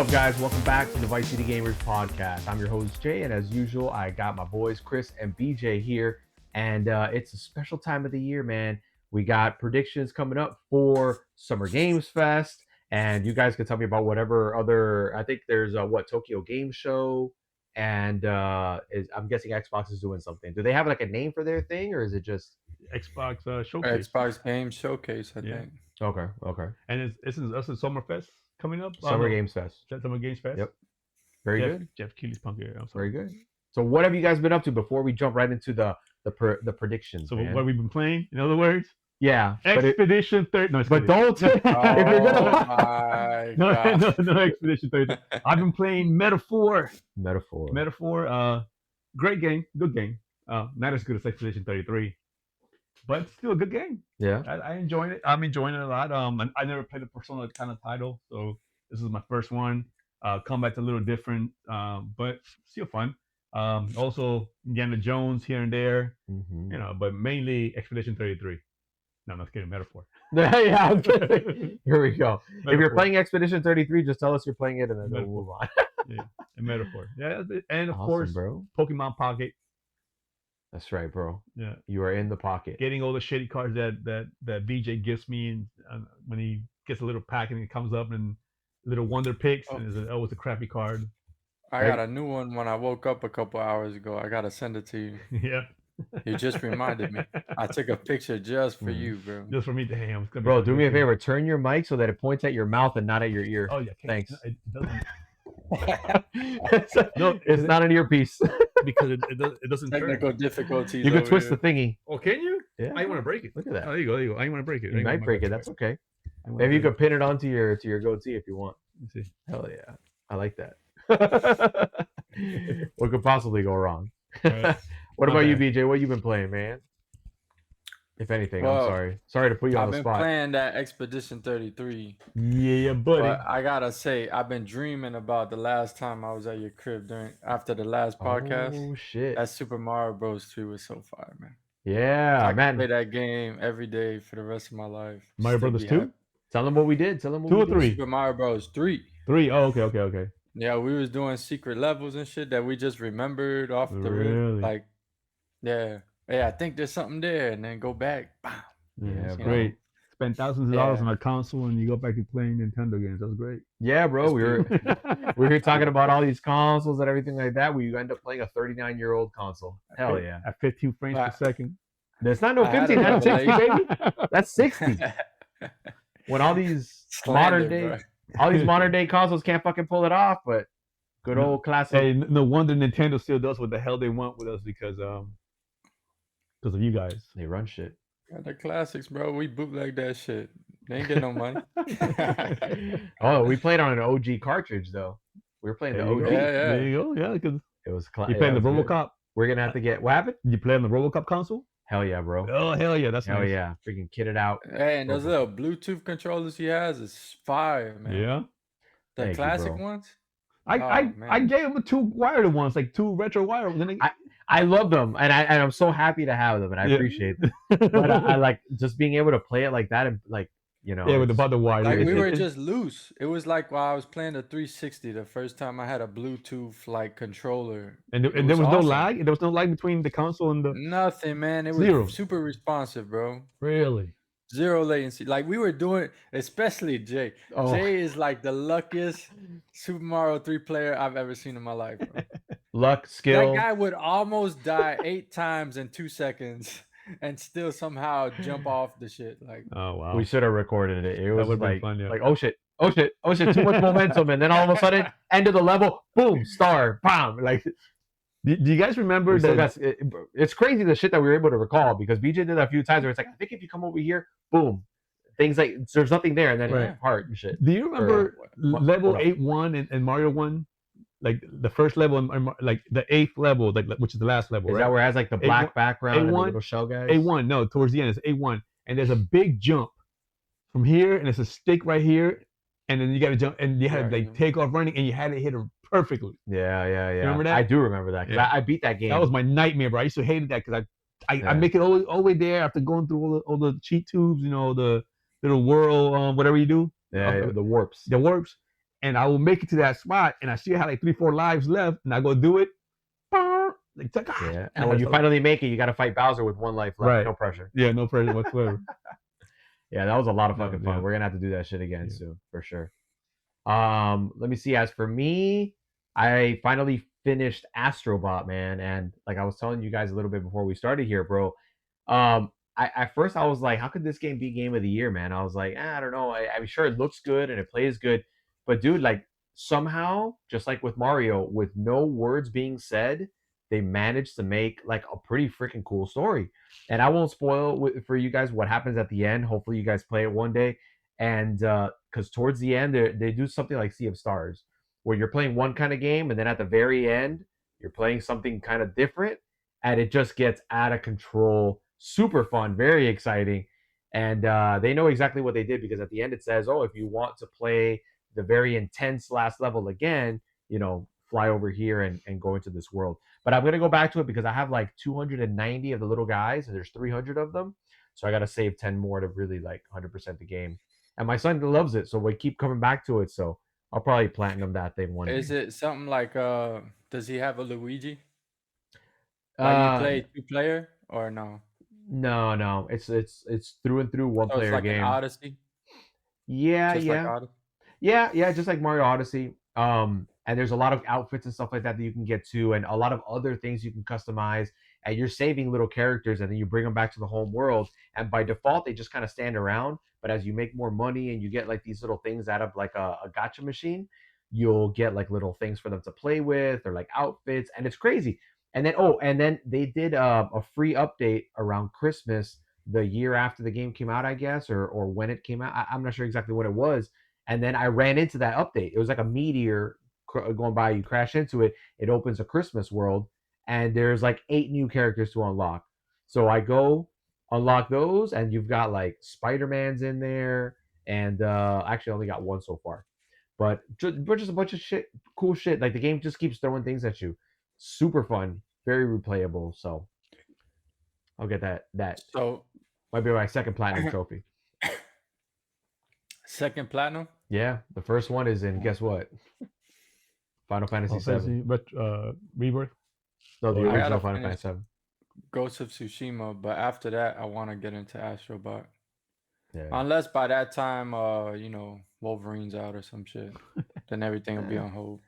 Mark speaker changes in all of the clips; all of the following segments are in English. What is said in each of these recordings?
Speaker 1: up, guys? Welcome back to the ViceCityGamerz podcast. I'm your host, Jay, and as usual, I got my boys, Chris and BJ here, and it's a special time of the year, man. We got predictions coming up for Summer Games Fest, and you guys can tell me about whatever other, I think there's a, Tokyo Game Show, and I'm guessing Xbox is doing something. Do they have like a name for their thing, or is it just
Speaker 2: Xbox Showcase?
Speaker 3: Xbox Game Showcase, I think.
Speaker 1: Okay.
Speaker 2: And isn't Summerfest coming up?
Speaker 1: Summer Games Fest.
Speaker 2: Summer Games Fest.
Speaker 1: Yep. Very good.
Speaker 2: Jeff Keighley's punk here.
Speaker 1: Very good. So what have you guys been up to before we jump right into the predictions?
Speaker 2: So
Speaker 1: man?
Speaker 2: what we've been playing, in other words?
Speaker 1: Yeah.
Speaker 2: Expedition 30. No,
Speaker 1: but don't. If you're
Speaker 3: gonna...
Speaker 2: no, Expedition 30. I've been playing Metaphor.
Speaker 1: Metaphor.
Speaker 2: Great game. Good game. Not as good as Expedition 33. But still a good game.
Speaker 1: Yeah.
Speaker 2: I enjoyed it. I'm enjoying it a lot. I never played a Persona kind of title, so this is my first one. Combat's a little different, but still fun. Also Indiana Jones here and there, but mainly Expedition 33. No, I'm kidding. Metaphor.
Speaker 1: Yeah, I'm kidding. Here we go.
Speaker 2: Metaphor.
Speaker 1: If you're playing Expedition 33, just tell us you're playing it, and then we'll move on.
Speaker 2: Yeah, and Metaphor. Yeah, and of
Speaker 1: Awesome,
Speaker 2: course,
Speaker 1: bro.
Speaker 2: Pokemon Pocket.
Speaker 1: That's right, bro.
Speaker 2: Yeah,
Speaker 1: you are in the pocket.
Speaker 2: Getting all the shitty cards that VJ gives me, and when he gets a little pack and it comes up and little wonder picks, and it's a crappy card.
Speaker 3: I got a new one when I woke up a couple hours ago. I gotta send it to you.
Speaker 2: Yeah.
Speaker 3: You just reminded me. I took a picture just for you, bro.
Speaker 2: Just for me to ham.
Speaker 1: Bro, do me a favor. Turn your mic so that it points at your mouth and not at your ear.
Speaker 2: Oh yeah.
Speaker 1: Thanks.
Speaker 2: It doesn't.
Speaker 1: No, it's not an earpiece.
Speaker 2: Because it doesn't
Speaker 3: Technical
Speaker 2: turn.
Speaker 3: difficulties.
Speaker 1: You can twist the thingy.
Speaker 2: Oh, can you?
Speaker 1: Yeah.
Speaker 2: I want to break it.
Speaker 1: Look at that.
Speaker 2: Oh, there you go. I want to break it.
Speaker 1: You might break it. That's okay. Maybe you could pin it onto your goatee if you want.
Speaker 2: Let's see.
Speaker 1: Hell yeah. I like that. What could possibly go wrong?
Speaker 2: Right.
Speaker 1: What about you, BJ? What you been playing, man? If anything, I'm sorry. Sorry to put you on the spot.
Speaker 3: I've been playing that Expedition 33.
Speaker 2: Yeah, buddy.
Speaker 3: But I gotta say, I've been dreaming about the last time I was at your crib after the last podcast.
Speaker 1: Oh shit!
Speaker 3: That Super Mario Bros. 2 was so fire, man.
Speaker 1: Yeah,
Speaker 3: I
Speaker 1: man.
Speaker 3: play that game every day for the rest of my life.
Speaker 2: Mario Brothers 2?
Speaker 1: Tell them what we did. Tell them what
Speaker 2: 2
Speaker 1: we
Speaker 2: or 3?
Speaker 3: Super Mario Bros. 3.
Speaker 2: 3. Oh, okay.
Speaker 3: Yeah, we was doing secret levels and shit that we just remembered off the rip. Like, yeah, I think there's something there, and then go back. Bam.
Speaker 1: Yeah,
Speaker 2: great. Spend thousands of dollars on a console, and you go back to playing Nintendo games. That's great.
Speaker 1: Yeah, bro. We were here talking about all these consoles and everything like that. We end up playing a 39-year-old console. Hell yeah!
Speaker 2: At 15 frames per second.
Speaker 1: That's not no 15. That's 60, baby. That's 60. When all these modern day consoles can't fucking pull it off, but good old classic.
Speaker 2: Hey, no wonder Nintendo still does what the hell they want with us because of you guys.
Speaker 1: They run shit.
Speaker 3: Yeah, the classics, bro. We bootleg that shit. They ain't get no money.
Speaker 1: Oh, we played on an OG cartridge though. We were playing the OG.
Speaker 3: Yeah.
Speaker 2: There you go. Yeah, because
Speaker 1: it was.
Speaker 2: You playing the RoboCop?
Speaker 1: We're gonna have to get. What happened?
Speaker 2: You play on the RoboCop console?
Speaker 1: Hell yeah, bro.
Speaker 2: Oh hell yeah, that's
Speaker 1: hell
Speaker 2: nice.
Speaker 1: Yeah. Freaking kitted out.
Speaker 3: Hey, and those little Bluetooth controllers he has is fire, man.
Speaker 2: Yeah.
Speaker 3: The classic ones.
Speaker 2: I gave him 2 wired ones, like 2 retro wired ones.
Speaker 1: I love them, and I'm so happy to have them, and I appreciate them. But I like just being able to play it like that, and like
Speaker 2: with the wire.
Speaker 3: Like we were just loose. It was like while I was playing the 360 the first time I had a Bluetooth like controller,
Speaker 2: and there was awesome. No lag. There was no lag between the console and the
Speaker 3: nothing, man. It was super responsive, bro.
Speaker 2: Really.
Speaker 3: 0 latency. Like we were doing, especially Jay. Jay is like the luckiest Super Mario 3 player I've ever seen in my life, bro.
Speaker 1: Luck, skill.
Speaker 3: That guy would almost die 8 times in 2 seconds and still somehow jump off the shit. Like,
Speaker 2: oh wow,
Speaker 1: we should have recorded it. It was like,
Speaker 2: fun, yeah.
Speaker 1: Like oh shit, too much momentum, and then all of a sudden, end of the level, boom, star, bam. Like,
Speaker 2: do you guys remember that?
Speaker 1: It's crazy the shit that we were able to recall because BJ did that a few times where it's like, I think if you come over here, boom, things like there's nothing there, and then heart and shit.
Speaker 2: Do you remember level 8-1 and Mario 1? Like the first level, like the 8th level, like which is the last level.
Speaker 1: Is that where it has like the black background and the little shell guys?
Speaker 2: A1, no, towards the end it's A1, and there's a big jump from here, and it's a stick right here, and then you got to jump, and you had to like take off running, and you had to hit her perfectly.
Speaker 1: Yeah.
Speaker 2: You remember that?
Speaker 1: I do remember that because I beat that game.
Speaker 2: That was my nightmare, bro. I used to hate that because I make it all the way there after going through all the cheat tubes, the little whirl, whatever you do.
Speaker 1: Yeah, the warps.
Speaker 2: and I will make it to that spot, and I see I had like 3-4 lives left, and I go do it.
Speaker 1: Yeah, and when you finally make it, you got to fight Bowser with 1 life left.
Speaker 2: Right.
Speaker 1: No pressure.
Speaker 2: Yeah, no pressure whatsoever.
Speaker 1: Yeah, that was a lot of fucking fun.
Speaker 2: Yeah.
Speaker 1: We're gonna have to do that shit again soon for sure. Let me see. As for me, I finally finished Astrobot, man, and like I was telling you guys a little bit before we started here, bro. At first I was like, how could this game be game of the year, man? I was like, I don't know. I'm sure it looks good and it plays good, but dude, like somehow, just like with Mario, with no words being said, they managed to make like a pretty freaking cool story. And I won't spoil for you guys what happens at the end. Hopefully, you guys play it one day. And because towards the end, they do something like Sea of Stars, where you're playing one kind of game, and then at the very end, you're playing something kind of different, and it just gets out of control. Super fun, very exciting, and they know exactly what they did because at the end it says, "Oh, if you want to play the very intense last level again, fly over here and go into this world." But I'm gonna go back to it because I have like 290 of the little guys, and there's 300 of them, so I got to save 10 more to really like 100% the game. And my son loves it, so we keep coming back to it. So I'll probably platinum that thing one day.
Speaker 3: Is it something like does he have a Luigi? Like you play 2-player or no?
Speaker 1: No. It's through and through one
Speaker 3: So it's
Speaker 1: player
Speaker 3: like
Speaker 1: game.
Speaker 3: an Odyssey?
Speaker 1: Yeah,
Speaker 3: Just
Speaker 1: yeah.
Speaker 3: like Odyssey?
Speaker 1: Yeah, just like Mario Odyssey. And there's a lot of outfits and stuff like that you can get to, and a lot of other things you can customize. And you're saving little characters, and then you bring them back to the home world. And by default, they just kind of stand around. But as you make more money and you get like these little things out of like a gacha machine, you'll get like little things for them to play with or like outfits, and it's crazy. And then they did a free update around Christmas the year after the game came out, I guess, or when it came out. I'm not sure exactly when it was. And then I ran into that update. It was like a meteor going by. You crash into it. It opens a Christmas world, and there's like 8 new characters to unlock. So I go unlock those, and you've got like Spider-Man's in there, and actually I only got 1 so far. But just a bunch of shit, cool shit. Like the game just keeps throwing things at you. Super fun, very replayable. So I'll get that.
Speaker 3: So
Speaker 1: might be my second platinum trophy.
Speaker 3: Second platinum?
Speaker 1: Yeah, the first one is in, guess what? Final Fantasy VII.
Speaker 2: But Rebirth?
Speaker 1: No, the
Speaker 3: I
Speaker 1: original
Speaker 3: gotta
Speaker 1: Final
Speaker 3: finish
Speaker 1: Fantasy VII.
Speaker 3: Ghost of Tsushima, but after that, I want to get into Astrobot.
Speaker 1: Yeah.
Speaker 3: Unless by that time, Wolverine's out or some shit, then everything will be on hold.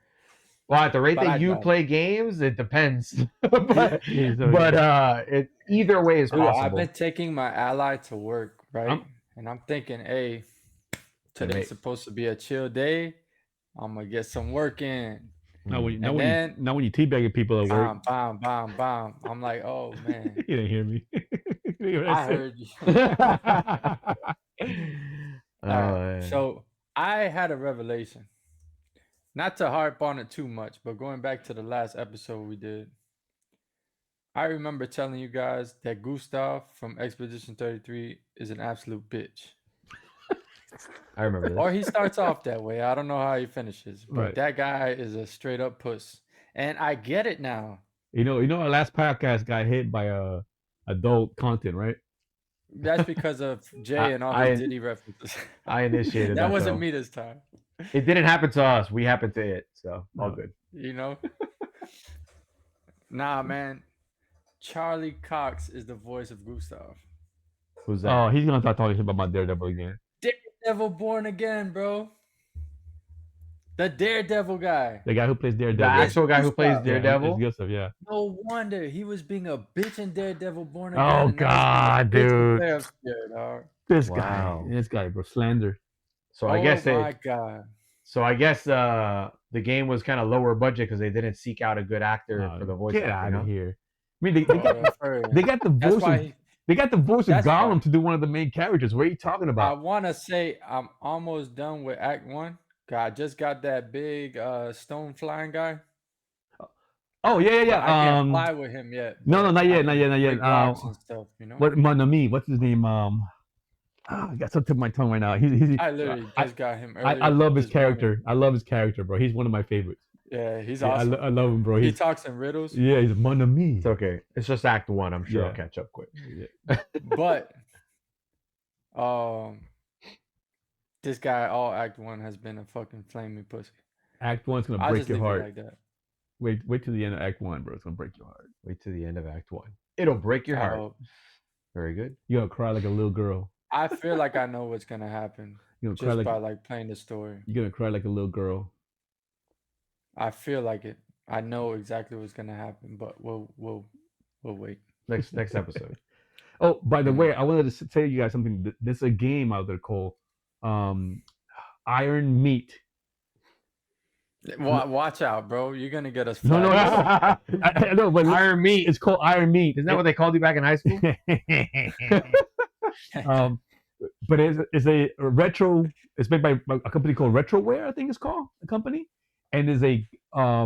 Speaker 1: Well, at the rate
Speaker 3: But
Speaker 1: that
Speaker 3: I
Speaker 1: you
Speaker 3: doubt
Speaker 1: play games, it depends. but it either way is
Speaker 3: Dude,
Speaker 1: possible.
Speaker 3: I've been taking my ally to work, right? And I'm thinking, hey, today's supposed to be a chill day. I'm gonna get some work in.
Speaker 2: Now when you teabagging people at work.
Speaker 3: Bam. I'm like, oh man.
Speaker 2: You didn't hear me.
Speaker 3: I heard you. So I had a revelation. Not to harp on it too much, but going back to the last episode we did, I remember telling you guys that Gustav from Expedition 33 is an absolute bitch.
Speaker 1: I remember this.
Speaker 3: Or he starts off that way. I don't know how he finishes, but that guy is a straight up puss. And I get it now.
Speaker 2: You know, our last podcast got hit by adult content, right?
Speaker 3: That's because of Jay and all his Diddy references.
Speaker 1: I initiated that.
Speaker 3: That wasn't me this time.
Speaker 1: It didn't happen to us. We happened to it. So all good.
Speaker 3: You know? Nah, man. Charlie Cox is the voice of Gustav.
Speaker 1: Who's that?
Speaker 2: Oh, he's gonna start talking about my Daredevil again.
Speaker 3: Daredevil Born Again, bro. The Daredevil guy.
Speaker 2: The guy who plays Daredevil.
Speaker 1: The actual guy who plays Daredevil?
Speaker 2: Yeah.
Speaker 3: No wonder he was being a bitch in Daredevil Born Again.
Speaker 2: Oh, God, dude. This guy, bro. Slander.
Speaker 1: So I guess
Speaker 3: my God.
Speaker 1: So I guess the game was kind of lower budget because they didn't seek out a good actor for the voice.
Speaker 2: Get out of here. I mean, they got the voice. They got the voice of Gollum to do one of the main characters. What are you talking about?
Speaker 3: I want to say I'm almost done with Act 1. I just got that big stone flying guy.
Speaker 2: Oh, yeah.
Speaker 3: But I can't fly with him yet.
Speaker 2: No, not yet.
Speaker 3: Rocks and stuff, you know?
Speaker 2: What Mon Ami? What's his name? I got something on my tongue right now.
Speaker 3: I literally just got him earlier.
Speaker 2: I love his character. I love his character, bro. He's one of my favorites.
Speaker 3: Yeah, he's awesome.
Speaker 2: I love him, bro.
Speaker 3: He talks in riddles.
Speaker 2: Yeah, he's Mon Ami.
Speaker 1: It's okay. It's just Act 1. I'm sure I'll catch up quick.
Speaker 3: Yeah. But This guy, all Act 1 has been a fucking flaming pussy.
Speaker 2: Act 1's gonna
Speaker 3: I'll
Speaker 2: break
Speaker 3: just
Speaker 2: your
Speaker 3: leave it
Speaker 2: heart.
Speaker 3: like that.
Speaker 2: Wait till the end of Act 1, bro. It's gonna break your heart.
Speaker 1: Wait to the end of Act 1. It'll break your heart.
Speaker 3: hope.
Speaker 1: Very good.
Speaker 2: You're gonna cry like a little girl.
Speaker 3: I feel like I know what's gonna happen
Speaker 2: You're gonna
Speaker 3: just
Speaker 2: cry
Speaker 3: by like playing the story.
Speaker 2: You're gonna cry like a little girl.
Speaker 3: I feel like it. I know exactly what's gonna happen, but we'll wait.
Speaker 1: Next episode.
Speaker 2: Oh, by the way, I wanted to tell you guys something. There's a game out there called Iron Meat.
Speaker 3: Watch out, bro. You're gonna get us.
Speaker 2: No,
Speaker 3: flagged.
Speaker 2: I know, but
Speaker 1: Iron Meat.
Speaker 2: It's called Iron Meat.
Speaker 1: Isn't that what they called you back in high school?
Speaker 2: But it's a retro. It's made by a company called Retroware, I think it's called the company, and is a what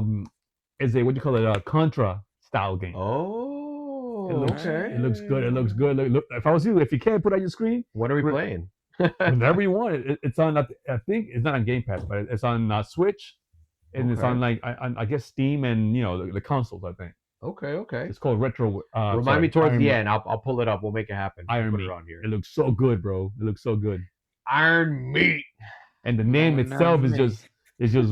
Speaker 2: do you call it? A Contra style game.
Speaker 1: Oh,
Speaker 2: It looks
Speaker 1: okay.
Speaker 2: It looks good. It looks good. Look, if I was you, if you can't put it on your screen,
Speaker 1: What are we playing?
Speaker 2: whenever you want it. It's on. I think it's not on Game Pass, but it's on Switch, and it's
Speaker 1: Okay.
Speaker 2: on like I guess Steam and the consoles. I think
Speaker 1: Okay.
Speaker 2: it's called Retro.
Speaker 1: Remind me towards
Speaker 2: Iron
Speaker 1: the
Speaker 2: Meat.
Speaker 1: end. I'll pull it up. We'll make it happen.
Speaker 2: Iron
Speaker 1: Put
Speaker 2: Meat.
Speaker 1: it on here.
Speaker 2: It looks so good, bro. It looks so good.
Speaker 1: Iron Meat.
Speaker 2: And the name
Speaker 3: Oh,
Speaker 2: itself
Speaker 3: not
Speaker 2: is just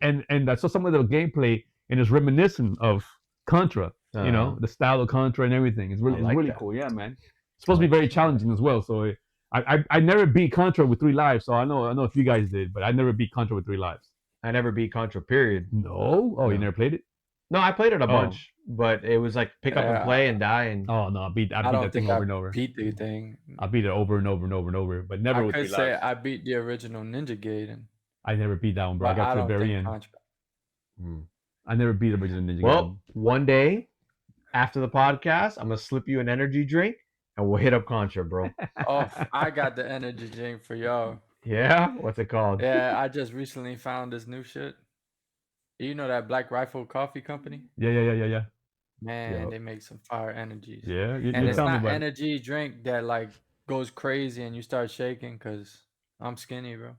Speaker 2: and I saw some of the gameplay and it's reminiscent of Contra. The style of Contra and everything. It's
Speaker 1: I like
Speaker 2: really
Speaker 1: that.
Speaker 2: cool. Yeah, man. It's supposed to be very challenging as well. So I never beat Contra with 3 lives. So I know if you guys did, but I never beat Contra with 3 lives.
Speaker 1: I never beat Contra. Period.
Speaker 2: No. Oh, you
Speaker 1: No.
Speaker 2: never played it?
Speaker 1: No, I played it a
Speaker 2: Oh.
Speaker 1: bunch, but it was like pick up and
Speaker 3: Yeah.
Speaker 1: play and die. And
Speaker 2: Oh no, I beat
Speaker 3: I
Speaker 2: that
Speaker 3: don't
Speaker 2: thing
Speaker 3: think
Speaker 2: over
Speaker 3: I
Speaker 2: and over.
Speaker 3: beat the thing.
Speaker 2: I beat it over and over and over and over, but never
Speaker 3: I
Speaker 2: with 3
Speaker 3: could say
Speaker 2: lives.
Speaker 3: I beat the original Ninja Gaiden.
Speaker 2: I never beat that one, bro. I
Speaker 3: But
Speaker 2: got
Speaker 3: I
Speaker 2: to the
Speaker 3: don't
Speaker 2: very
Speaker 3: think
Speaker 2: end.
Speaker 3: Contra.
Speaker 2: I never beat the original Ninja
Speaker 1: well,
Speaker 2: Gaiden.
Speaker 1: one day after the podcast, I'm gonna slip you an energy drink and we'll hit up Contra, bro.
Speaker 3: Oh, I got the energy drink for y'all.
Speaker 1: Yeah, what's it called?
Speaker 3: Yeah, I just recently found this new shit. You know that Black Rifle Coffee Company?
Speaker 2: Yeah.
Speaker 3: Man,
Speaker 1: Yup.
Speaker 3: they make some fire energies.
Speaker 2: Yeah, you
Speaker 3: And it's
Speaker 2: tell me
Speaker 3: not
Speaker 2: about it.
Speaker 3: energy drink that like goes crazy and you start shaking because I'm skinny, bro.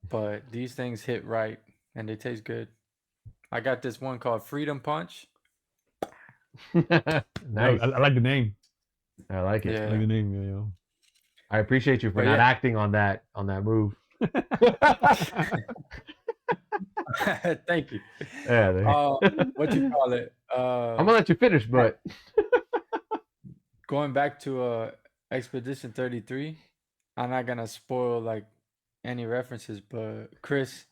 Speaker 3: But these things hit right and they taste good. I got this one called Freedom Punch.
Speaker 1: Nice.
Speaker 2: I like the name.
Speaker 1: I like it.
Speaker 2: I
Speaker 3: Yeah.
Speaker 2: like the name, yo.
Speaker 1: I appreciate you for
Speaker 3: But
Speaker 1: not
Speaker 3: yeah.
Speaker 1: acting on that move.
Speaker 3: Thank you.
Speaker 1: Yeah,
Speaker 3: What you call it?
Speaker 1: I'm gonna let you finish, but
Speaker 3: Going back to Expedition 33, I'm not gonna spoil like any references, but Chris,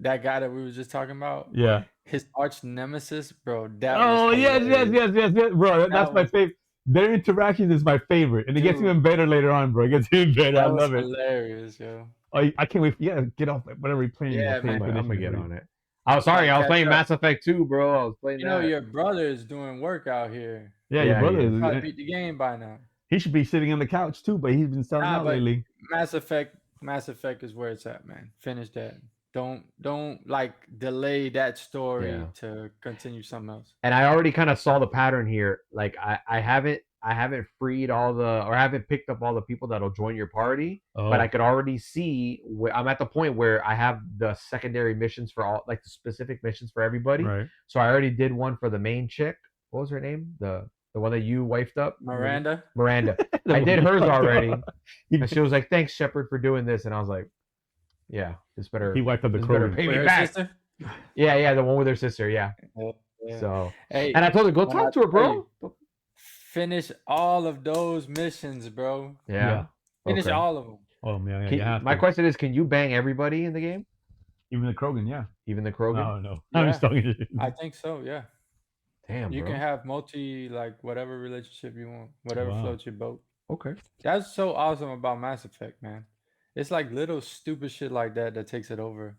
Speaker 3: that guy that we were just talking about,
Speaker 2: Yeah.
Speaker 3: his arch nemesis, bro. That
Speaker 2: Oh
Speaker 3: was
Speaker 2: yes,
Speaker 3: hilarious.
Speaker 2: bro. That's
Speaker 3: That
Speaker 2: my
Speaker 3: was-
Speaker 2: favorite. Their interaction is my favorite, and it gets
Speaker 3: Dude.
Speaker 2: even better later on, bro. It gets even better. I
Speaker 3: That was
Speaker 2: love it.
Speaker 3: hilarious, yo.
Speaker 2: Oh, I can't wait. Yeah, get off whatever you're playing.
Speaker 3: Yeah,
Speaker 2: I'll play
Speaker 3: man.
Speaker 1: I'm gonna get
Speaker 2: Expedition
Speaker 1: on
Speaker 2: 3.
Speaker 1: it. Oh, sorry, I was
Speaker 3: Catch
Speaker 1: playing
Speaker 3: up.
Speaker 1: Mass Effect 2, bro. I was playing
Speaker 3: You know
Speaker 1: that.
Speaker 3: your brother is doing work out here.
Speaker 2: Yeah,
Speaker 1: Yeah,
Speaker 2: your brother.
Speaker 1: he
Speaker 3: He probably
Speaker 2: Is,
Speaker 3: beat the game by now.
Speaker 2: he should be sitting on the couch too, but he's been selling
Speaker 3: Nah,
Speaker 2: out
Speaker 3: but-
Speaker 2: lately.
Speaker 3: Mass Effect is where it's at, man. Finish that. Don't like delay that story
Speaker 1: Yeah.
Speaker 3: to continue something else.
Speaker 1: And I already kind of saw the pattern here. Like I haven't freed I haven't picked up all the people that'll join your party,
Speaker 2: Oh,
Speaker 1: but I could already see I'm at the point where I have the secondary missions for all, like the specific missions for everybody.
Speaker 2: right.
Speaker 1: So I already did one for the main chick. What was her name? The one that you wifed up?
Speaker 3: Miranda.
Speaker 1: Miranda. I did hers already. And she was like, "Thanks, Shepard, for doing this." And I was like, "Yeah, this better.
Speaker 2: He wiped up the
Speaker 1: this better
Speaker 2: Krogan.
Speaker 1: pay
Speaker 3: With
Speaker 1: me
Speaker 3: her
Speaker 1: back."
Speaker 3: sister?
Speaker 1: Yeah, the one with her sister. Yeah.
Speaker 3: Yeah.
Speaker 1: So,
Speaker 3: Hey,
Speaker 1: and I told her, "Go
Speaker 3: when I
Speaker 1: talk to her,
Speaker 3: tell
Speaker 1: bro."
Speaker 3: finish all of those missions, bro.
Speaker 1: Yeah.
Speaker 3: Finish
Speaker 1: Okay.
Speaker 3: all of them.
Speaker 2: Oh man, yeah,
Speaker 1: Can-
Speaker 2: you have
Speaker 1: my
Speaker 2: to.
Speaker 1: question is, can you bang everybody in the game,
Speaker 2: Even the Krogan, yeah.
Speaker 1: even the Krogan?
Speaker 2: No. I'm just talking shit.
Speaker 3: I think so. Yeah.
Speaker 1: Damn,
Speaker 3: You
Speaker 1: bro.
Speaker 3: can have like whatever relationship you want, whatever
Speaker 2: Wow.
Speaker 3: floats your boat.
Speaker 1: Okay.
Speaker 3: That's so awesome about Mass Effect, man. It's like little stupid shit like that takes it overboard.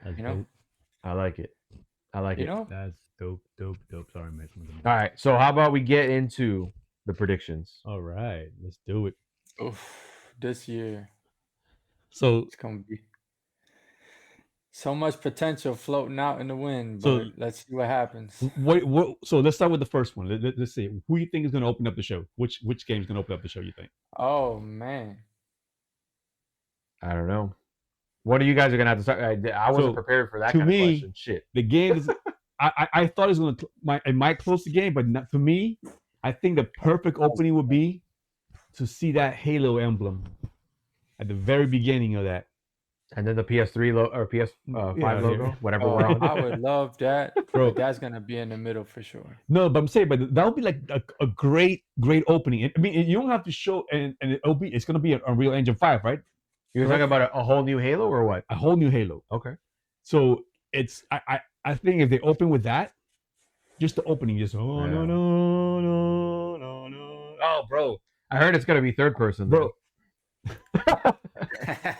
Speaker 2: That's
Speaker 3: You know?
Speaker 2: dope.
Speaker 1: I like it. I like
Speaker 3: You
Speaker 1: it.
Speaker 3: know?
Speaker 2: That's dope. Sorry, man.
Speaker 1: All right. So how about we get into the predictions?
Speaker 2: All right, let's do it.
Speaker 3: Oof, this year
Speaker 2: So,
Speaker 3: it's gonna be so much potential floating out in the wind, but
Speaker 2: So-
Speaker 3: let's see what happens.
Speaker 2: what? So let's start with the first one. Let's see. Who you think is going to open up the show? Which game is going to open up the show? You think?
Speaker 3: Oh man.
Speaker 1: I don't know. What are you guys are gonna have to start? I wasn't
Speaker 2: So,
Speaker 1: prepared for that
Speaker 2: to
Speaker 1: kind
Speaker 2: me-
Speaker 1: of question. Shit.
Speaker 2: The game is. I thought it was going to. It might close the game, but not for me. I think the perfect opening would be to see that Halo emblem at the very beginning of that.
Speaker 1: And then the PS3 or PS5
Speaker 2: Yeah,
Speaker 1: logo,
Speaker 2: yeah.
Speaker 1: whatever we're on.
Speaker 3: I would love that,
Speaker 2: Bro.
Speaker 3: but that's gonna be in the middle for sure.
Speaker 2: No, but I'm saying, but that would be like a great opening. I mean, you don't have to show, and it's gonna be a Unreal Engine 5, right?
Speaker 1: You're talking about a whole new Halo or what?
Speaker 2: A whole new Halo.
Speaker 1: Okay.
Speaker 2: So it's I think if they open with that, just the opening, just no. Oh, bro,
Speaker 1: I heard it's gonna be third person,
Speaker 2: bro.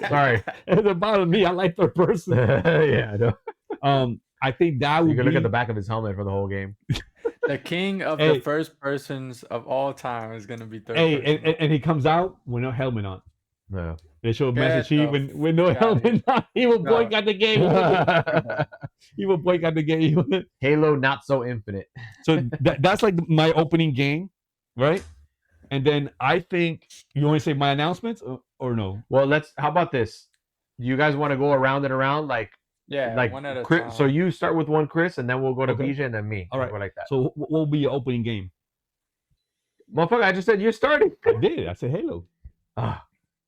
Speaker 1: Sorry,
Speaker 2: it's about me. I like third person.
Speaker 1: Yeah, I know.
Speaker 2: I think that would
Speaker 1: you can
Speaker 2: be...
Speaker 1: look at the back of his helmet for the whole game.
Speaker 3: The king of the first persons of all time is gonna be third person.
Speaker 2: And he comes out with no helmet on.
Speaker 1: No.
Speaker 2: They show Master Chief with no helmet on. He will boycott the game. He will boycott the game.
Speaker 1: Halo not so infinite.
Speaker 2: So that's like my opening game, right? And then I think you want to say my announcements or no?
Speaker 1: Well, how about this? You guys want to go around and around like
Speaker 3: one at a
Speaker 1: Chris,
Speaker 3: time.
Speaker 1: So you start with one, Chris, and then we'll go to BJ and then me.
Speaker 2: All right,
Speaker 1: go like that.
Speaker 2: So what will be your opening game?
Speaker 1: Motherfucker, I just said you're starting.
Speaker 2: I did. I said Halo.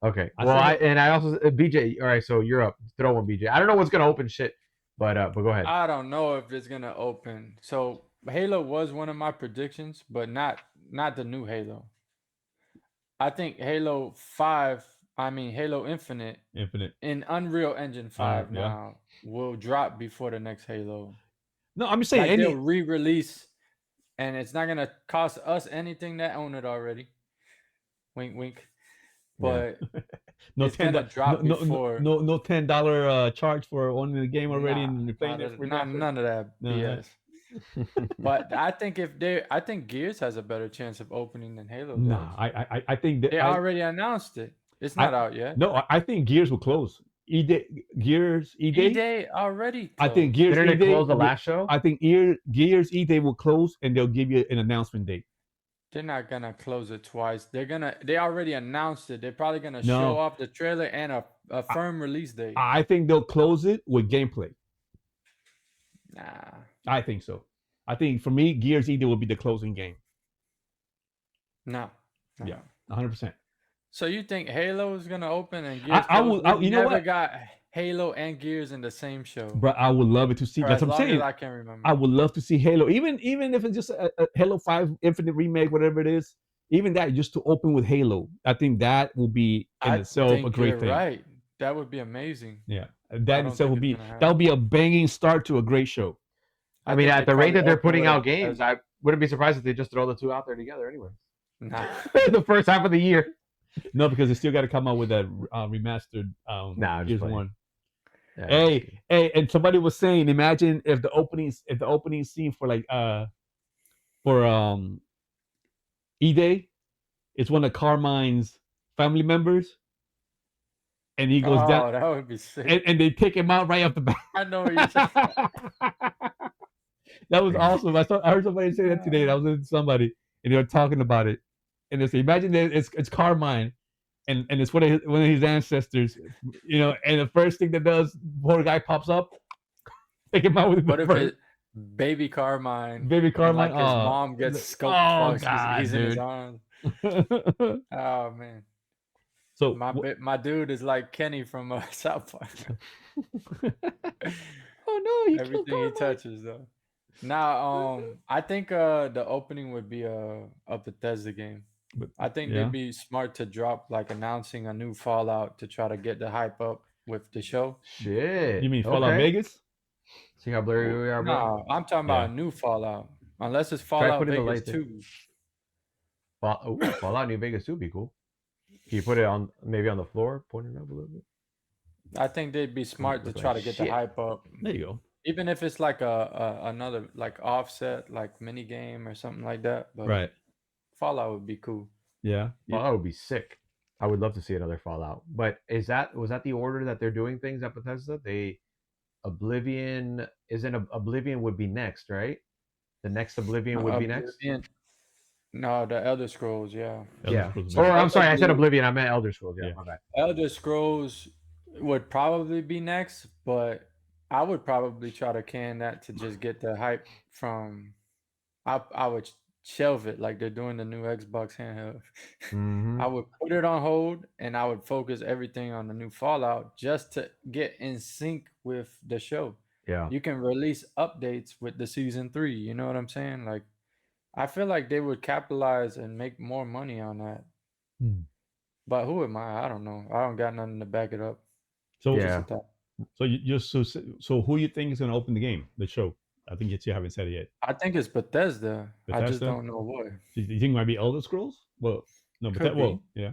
Speaker 1: Okay. I also BJ. All right, so you're up. Throw one, BJ. I don't know what's gonna open shit, but go ahead.
Speaker 3: I don't know if it's gonna open. So Halo was one of my predictions, but not the new Halo. I think Halo Infinite in Unreal Engine 5 now will drop before the next Halo.
Speaker 2: No, I'm just saying
Speaker 3: they'll re-release, and it's not gonna cost us anything that own it already. Wink, wink. But
Speaker 2: it's gonna drop before. No $10 charge for owning the game already and playing it.
Speaker 3: None of that BS. But I think Gears has a better chance of opening than Halo does.
Speaker 2: No, I think
Speaker 3: they already announced it. It's not out yet.
Speaker 2: No, I think Gears will close. Gears
Speaker 3: E-Day already closed.
Speaker 2: I think Gears
Speaker 1: E-Day closed the last show.
Speaker 2: I think Gears E-Day will close and they'll give you an announcement date.
Speaker 3: They're not gonna close it twice. They already announced it. They're probably gonna show off the trailer and a firm release date.
Speaker 2: I think they'll close it with gameplay.
Speaker 3: Nah.
Speaker 2: I think so. I think for me, Gears E-Day will be the closing game.
Speaker 3: No.
Speaker 2: Yeah, 100%.
Speaker 3: So you think Halo is gonna open and Gears?
Speaker 2: You know what?
Speaker 3: Got Halo and Gears in the same show.
Speaker 2: But I would love it to see. That's what I'm saying.
Speaker 3: I can't remember.
Speaker 2: I would love to see Halo, even if it's just a Halo 5 Infinite remake, whatever it is. Even that, just to open with Halo, I think that will be in itself a great thing.
Speaker 3: Right, that would be amazing.
Speaker 2: Yeah, that itself would be a banging start to a great show.
Speaker 1: I mean, at the rate that they're putting out games, I wouldn't be surprised if they just throw the two out there together anyway.
Speaker 3: Nah.
Speaker 1: The first half of the year.
Speaker 2: No, because they still got to come out with that remastered Gears 1. Yeah, hey, and somebody was saying, imagine if the opening scene for E-Day, it's one of Carmine's family members, and he goes down.
Speaker 3: That would be sick.
Speaker 2: And they take him out right off the bat.
Speaker 3: I know what you're saying.
Speaker 2: That was awesome. I heard somebody say that today. I was with somebody, and they were talking about it. And they say, imagine that it's Carmine, and it's one of his ancestors, and the first thing that does, poor guy pops up, take him out with
Speaker 3: what if it's baby Carmine?
Speaker 2: Baby Carmine,
Speaker 3: his mom gets scoped.
Speaker 2: God,
Speaker 3: he's
Speaker 2: dude.
Speaker 3: in his arms. Oh man.
Speaker 2: So
Speaker 3: my dude is like Kenny from South Park.
Speaker 2: Oh no,
Speaker 3: everything he touches though. Now, I think the opening would be a Bethesda game. I think they'd be smart to drop announcing a new Fallout to try to get the hype up with the show.
Speaker 1: Shit.
Speaker 2: You mean Fallout Vegas?
Speaker 1: See how blurry we are, bro?
Speaker 3: No, I'm talking about a new Fallout. Unless it's Fallout Vegas 2.
Speaker 1: Fallout New Vegas 2 would be cool. Can you put it maybe on the floor, pointing up a little bit?
Speaker 3: I think they'd be smart to try to get the hype up.
Speaker 2: There you go.
Speaker 3: Even if it's another offset mini game or something like that. But
Speaker 2: right.
Speaker 3: Fallout would be cool.
Speaker 2: Yeah.
Speaker 1: Fallout would be sick. I would love to see another Fallout. But was that the order that they're doing things at Bethesda? Oblivion would be next, right? The next Oblivion would be next?
Speaker 3: No, the Elder Scrolls, yeah.
Speaker 1: I'm sorry, I said Oblivion, I meant Elder Scrolls. Yeah, my bad.
Speaker 3: Elder Scrolls would probably be next, but I would probably try to can that to just get the hype from. I would shelve it like they're doing the new Xbox handheld.
Speaker 1: Mhm.
Speaker 3: I would put it on hold and I would focus everything on the new Fallout just to get in sync with the show.
Speaker 1: Yeah.
Speaker 3: You can release updates with the season 3. You know what I'm saying? Like, I feel like they would capitalize and make more money on that. But who am I? I don't know. I don't got nothing to back it up.
Speaker 2: So
Speaker 1: Yeah.
Speaker 2: So so who you think is gonna open the game, the show? I think you haven't said it yet.
Speaker 3: I think it's Bethesda. I just
Speaker 2: Bethesda?
Speaker 3: don't know what.
Speaker 2: Do you think it might be Elder Scrolls? Well, no, but
Speaker 3: Could be.
Speaker 2: well, yeah.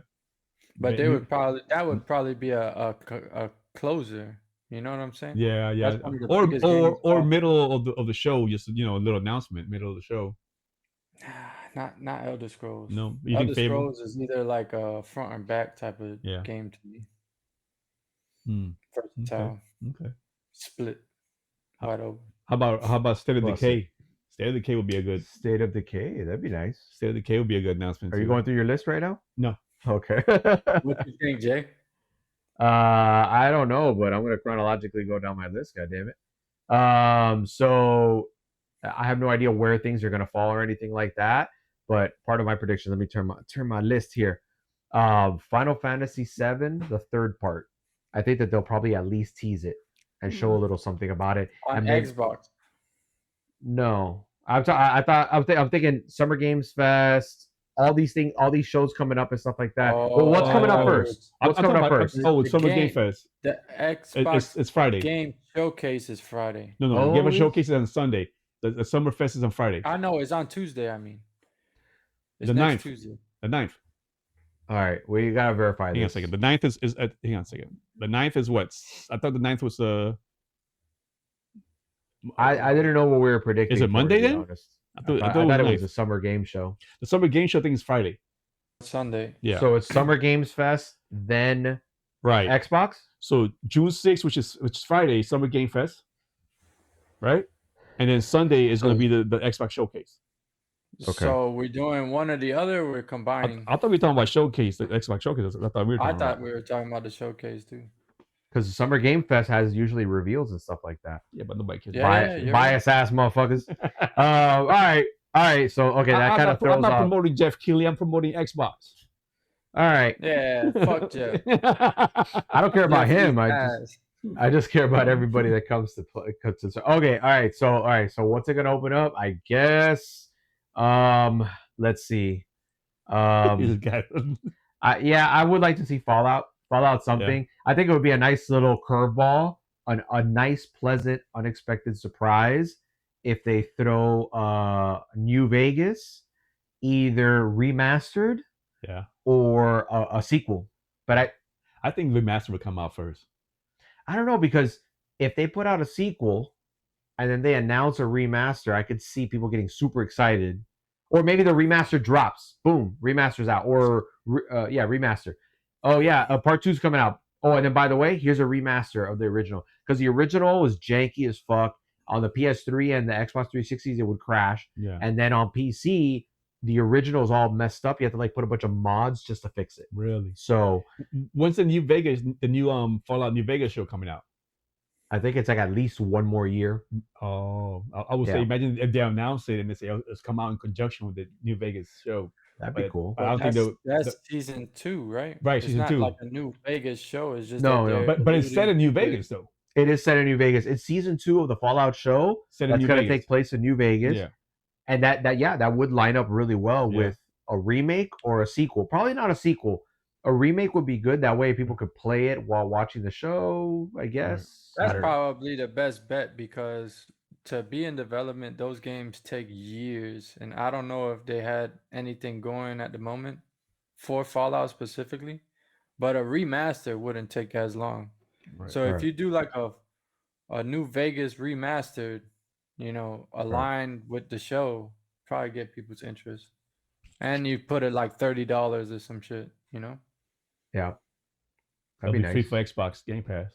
Speaker 3: But they would probably be a closer. You know what I'm saying?
Speaker 2: Yeah, yeah.
Speaker 3: That's one of the
Speaker 2: Or
Speaker 3: biggest games
Speaker 2: or
Speaker 3: off.
Speaker 2: middle of the show, just a little announcement, middle of the show.
Speaker 3: Not Elder Scrolls.
Speaker 2: No, you
Speaker 3: Elder
Speaker 2: think Fable?
Speaker 3: Scrolls is either like a front and back type of
Speaker 2: Yeah.
Speaker 3: game to me.
Speaker 2: Okay.
Speaker 3: Versatile,
Speaker 2: Okay.
Speaker 3: split, wide open.
Speaker 2: How about State of
Speaker 1: Busted.
Speaker 2: Decay? State of Decay would be a good.
Speaker 1: State of Decay. That'd be nice.
Speaker 2: State of Decay would be a good announcement.
Speaker 1: Are you going through your list right now?
Speaker 2: No.
Speaker 1: Okay.
Speaker 3: What you think, Jay?
Speaker 1: I don't know, but I'm gonna chronologically go down my list. God damn it. So I have no idea where things are gonna fall or anything like that. But part of my prediction. Let me turn my list here. Final Fantasy VII, the third part. I think that they'll probably at least tease it and show a little something about it.
Speaker 3: On
Speaker 1: And maybe,
Speaker 3: Xbox.
Speaker 1: no, I'm thinking Summer Games Fest. All these things, all these shows coming up and stuff like that. Well, what's coming up first? What's coming up first?
Speaker 2: Oh, it's
Speaker 3: The
Speaker 2: Summer Game
Speaker 3: game-
Speaker 2: Fest.
Speaker 3: The Xbox
Speaker 2: It's Friday.
Speaker 3: game showcase is Friday.
Speaker 2: No,
Speaker 1: Oh,
Speaker 2: Game of
Speaker 1: is-
Speaker 2: Showcase is on Sunday. The Summer Fest is on Friday.
Speaker 3: I know it's on Tuesday. I mean, it's
Speaker 2: The
Speaker 3: next
Speaker 2: 9th.
Speaker 3: Tuesday.
Speaker 2: The 9th.
Speaker 1: All right, we gotta verify
Speaker 2: Hang on a
Speaker 1: this.
Speaker 2: second. The 9th is hang on a second. The 9th is what? I thought the 9th was
Speaker 1: I didn't know what we were predicting.
Speaker 2: Is it
Speaker 1: for,
Speaker 2: Monday
Speaker 1: to be
Speaker 2: then?
Speaker 1: honest.
Speaker 2: I
Speaker 1: I
Speaker 2: thought
Speaker 1: thought it was
Speaker 2: 9th.
Speaker 1: a summer game show.
Speaker 2: The Summer Game Show thing is Friday.
Speaker 3: Sunday.
Speaker 2: Yeah.
Speaker 1: So it's Summer Games Fest, then
Speaker 2: Right.
Speaker 1: Xbox.
Speaker 2: So June 6th, which is Friday, Summer Game Fest. Right? And then Sunday is going to be the Xbox Showcase.
Speaker 1: Okay.
Speaker 3: So we're doing one or the other. We're combining.
Speaker 2: I thought we were talking about Showcase, the Xbox Showcase. I thought we were
Speaker 3: I
Speaker 2: talking
Speaker 3: thought
Speaker 2: about.
Speaker 3: we were talking about the showcase too.
Speaker 1: Because Summer Game Fest has usually reveals and stuff like that.
Speaker 2: Yeah, but nobody cares.
Speaker 3: Yeah. you're
Speaker 1: Bias ass motherfuckers. All right. So okay, that kind of throws
Speaker 2: I'm not
Speaker 1: off.
Speaker 2: promoting Jeff Keighley. I'm promoting Xbox.
Speaker 1: All right.
Speaker 3: Yeah, fuck Jeff.
Speaker 1: I don't care about
Speaker 3: Jeff
Speaker 1: him.
Speaker 3: eats ass.
Speaker 1: I just care about everybody that comes to play. Okay. All right. So what's it gonna open up? I guess. Let's see.
Speaker 2: This guy.
Speaker 1: I would like to see Fallout something. I think it would be a nice little curveball, a nice, pleasant, unexpected surprise if they throw New Vegas either remastered
Speaker 2: Yeah.
Speaker 1: or a sequel. But
Speaker 2: I think remaster would come out first.
Speaker 1: I don't know, because if they put out a sequel and then they announce a remaster, I could see people getting super excited. Or maybe the remaster drops. Boom, remaster's out. Or remaster. Oh yeah, part 2's coming out. Oh, and then by the way, here's a remaster of the original, because the original was janky as fuck. On the PS3 and the Xbox 360s, it would crash.
Speaker 2: Yeah.
Speaker 1: And then on PC, the original is all messed up. You have to like put a bunch of mods just to fix it.
Speaker 2: Really?
Speaker 1: So
Speaker 2: When's the new Fallout New Vegas show coming out?
Speaker 1: I think it's like at least one more year.
Speaker 2: Oh, I would say, imagine if they announce it and they say it's come out in conjunction with the New Vegas show.
Speaker 1: That'd be cool.
Speaker 2: I don't think
Speaker 3: That's season 2, right?
Speaker 2: Right,
Speaker 3: it's
Speaker 2: season
Speaker 3: not
Speaker 2: 2.
Speaker 3: like a New Vegas show. It's just
Speaker 1: No,
Speaker 2: but it's set in New Vegas though.
Speaker 1: It is set in New Vegas. It's season 2 of the Fallout show.
Speaker 2: Set in
Speaker 1: That's
Speaker 2: New
Speaker 1: going to
Speaker 2: Vegas.
Speaker 1: take place in New Vegas.
Speaker 2: Yeah.
Speaker 1: And that would line up really well with a remake or a sequel. Probably not a sequel. A remake would be good. That way people could play it while watching the show, I guess.
Speaker 3: That's
Speaker 1: I don't know.
Speaker 3: probably the best bet, because to be in development, those games take years. And I don't know if they had anything going at the moment for Fallout specifically, but a remaster wouldn't take as long.
Speaker 2: Right.
Speaker 3: So if you do like a New Vegas remastered, aligned with the show, probably get people's interest. And you put it like $30 or some shit,
Speaker 1: Yeah.
Speaker 2: That'll
Speaker 1: That'd be
Speaker 2: be
Speaker 1: nice.
Speaker 2: free for Xbox Game Pass.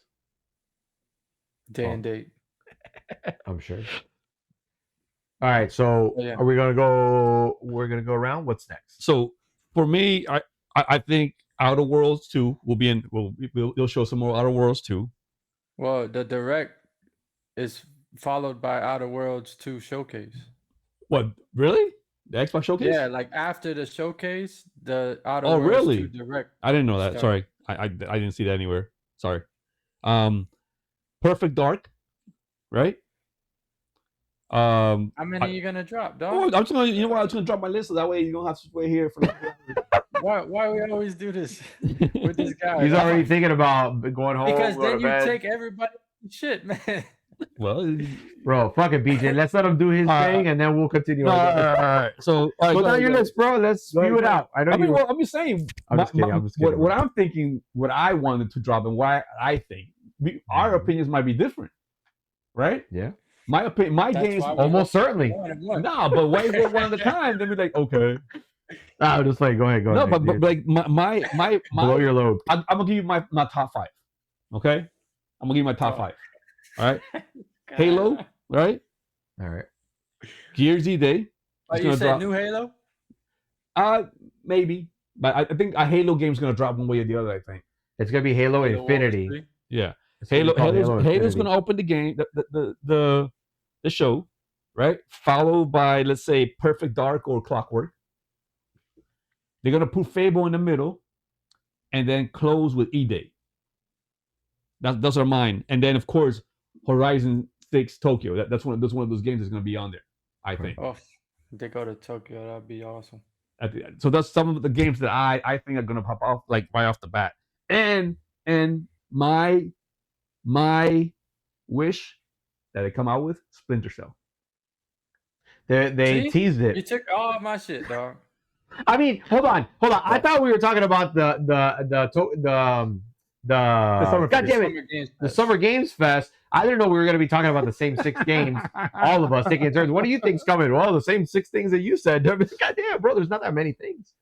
Speaker 3: Day and date.
Speaker 1: I'm sure. All right. So
Speaker 3: Yeah.
Speaker 1: are we going to go? We're going to go around. What's next?
Speaker 2: So for me, I think Outer Worlds 2 will be in. They'll show some more Outer Worlds 2.
Speaker 3: Well, the direct is followed by Outer Worlds 2 showcase.
Speaker 2: What? Really? The Xbox Showcase?
Speaker 3: Yeah, like after the showcase, the Outer
Speaker 2: Oh,
Speaker 3: Worlds
Speaker 2: really?
Speaker 3: 2 Direct.
Speaker 2: I didn't know that.
Speaker 3: started.
Speaker 2: Sorry, I didn't see that anywhere. Sorry. Perfect Dark, right?
Speaker 3: How many are you gonna drop, dog?
Speaker 2: I'm just gonna, you know what? I'm just gonna drop my list so that way you don't have to wait here for.
Speaker 3: Why we always do this with this guy?
Speaker 1: He's
Speaker 3: dog?
Speaker 1: already thinking about going home.
Speaker 3: Because
Speaker 1: going
Speaker 3: then
Speaker 1: to
Speaker 3: you
Speaker 1: bed.
Speaker 3: take everybody shit, man.
Speaker 2: Well,
Speaker 1: Bro, fuck it, BJ. Let's let him do his thing, and then we'll continue.
Speaker 2: all right. So,
Speaker 1: go down your list, bro. Let's spew it out. I know.
Speaker 2: I'm just saying.
Speaker 1: I'm just kidding.
Speaker 2: What I'm thinking, what I wanted to drop, and why I think our opinions might be different, right?
Speaker 1: Yeah.
Speaker 2: My opinion, my
Speaker 3: That's
Speaker 2: games
Speaker 3: why we
Speaker 1: almost
Speaker 3: go
Speaker 1: certainly.
Speaker 2: No, but why go one at a time? Then be like, okay.
Speaker 1: I'm just like, go ahead.
Speaker 2: No,
Speaker 1: ahead,
Speaker 2: but like my
Speaker 1: blow your load.
Speaker 2: I'm gonna give you my top 5. Okay, I'm gonna give you my top 5. All right, Halo, right?
Speaker 1: All right.
Speaker 2: Gears Day.
Speaker 3: But you said new Halo?
Speaker 2: Maybe, but I think a Halo game's gonna drop one way or the other. I think
Speaker 1: it's gonna be Halo Infinity.
Speaker 2: Yeah, Halo's gonna open the game, the show, right? Followed by, let's say, Perfect Dark or Clockwork. They're gonna put Fable in the middle, and then close with E-Day. Those are mine. And then, of course, Horizon 6 Tokyo. That's one of those games that's gonna be on there. I think.
Speaker 3: Oh, they go to Tokyo. That'd be awesome.
Speaker 2: So that's some of the games that I think are gonna pop off like right off the bat. And my wish that they come out with Splinter Cell.
Speaker 1: They teased it.
Speaker 3: You took all my shit, dog.
Speaker 1: I mean, hold on. I thought we were talking about the Summer Games Fest. I didn't know we were going to be talking about the same 6 games. All of us taking turns. What do you think's coming? Well, the same 6 things that you said. Goddamn, bro, there's not that many things.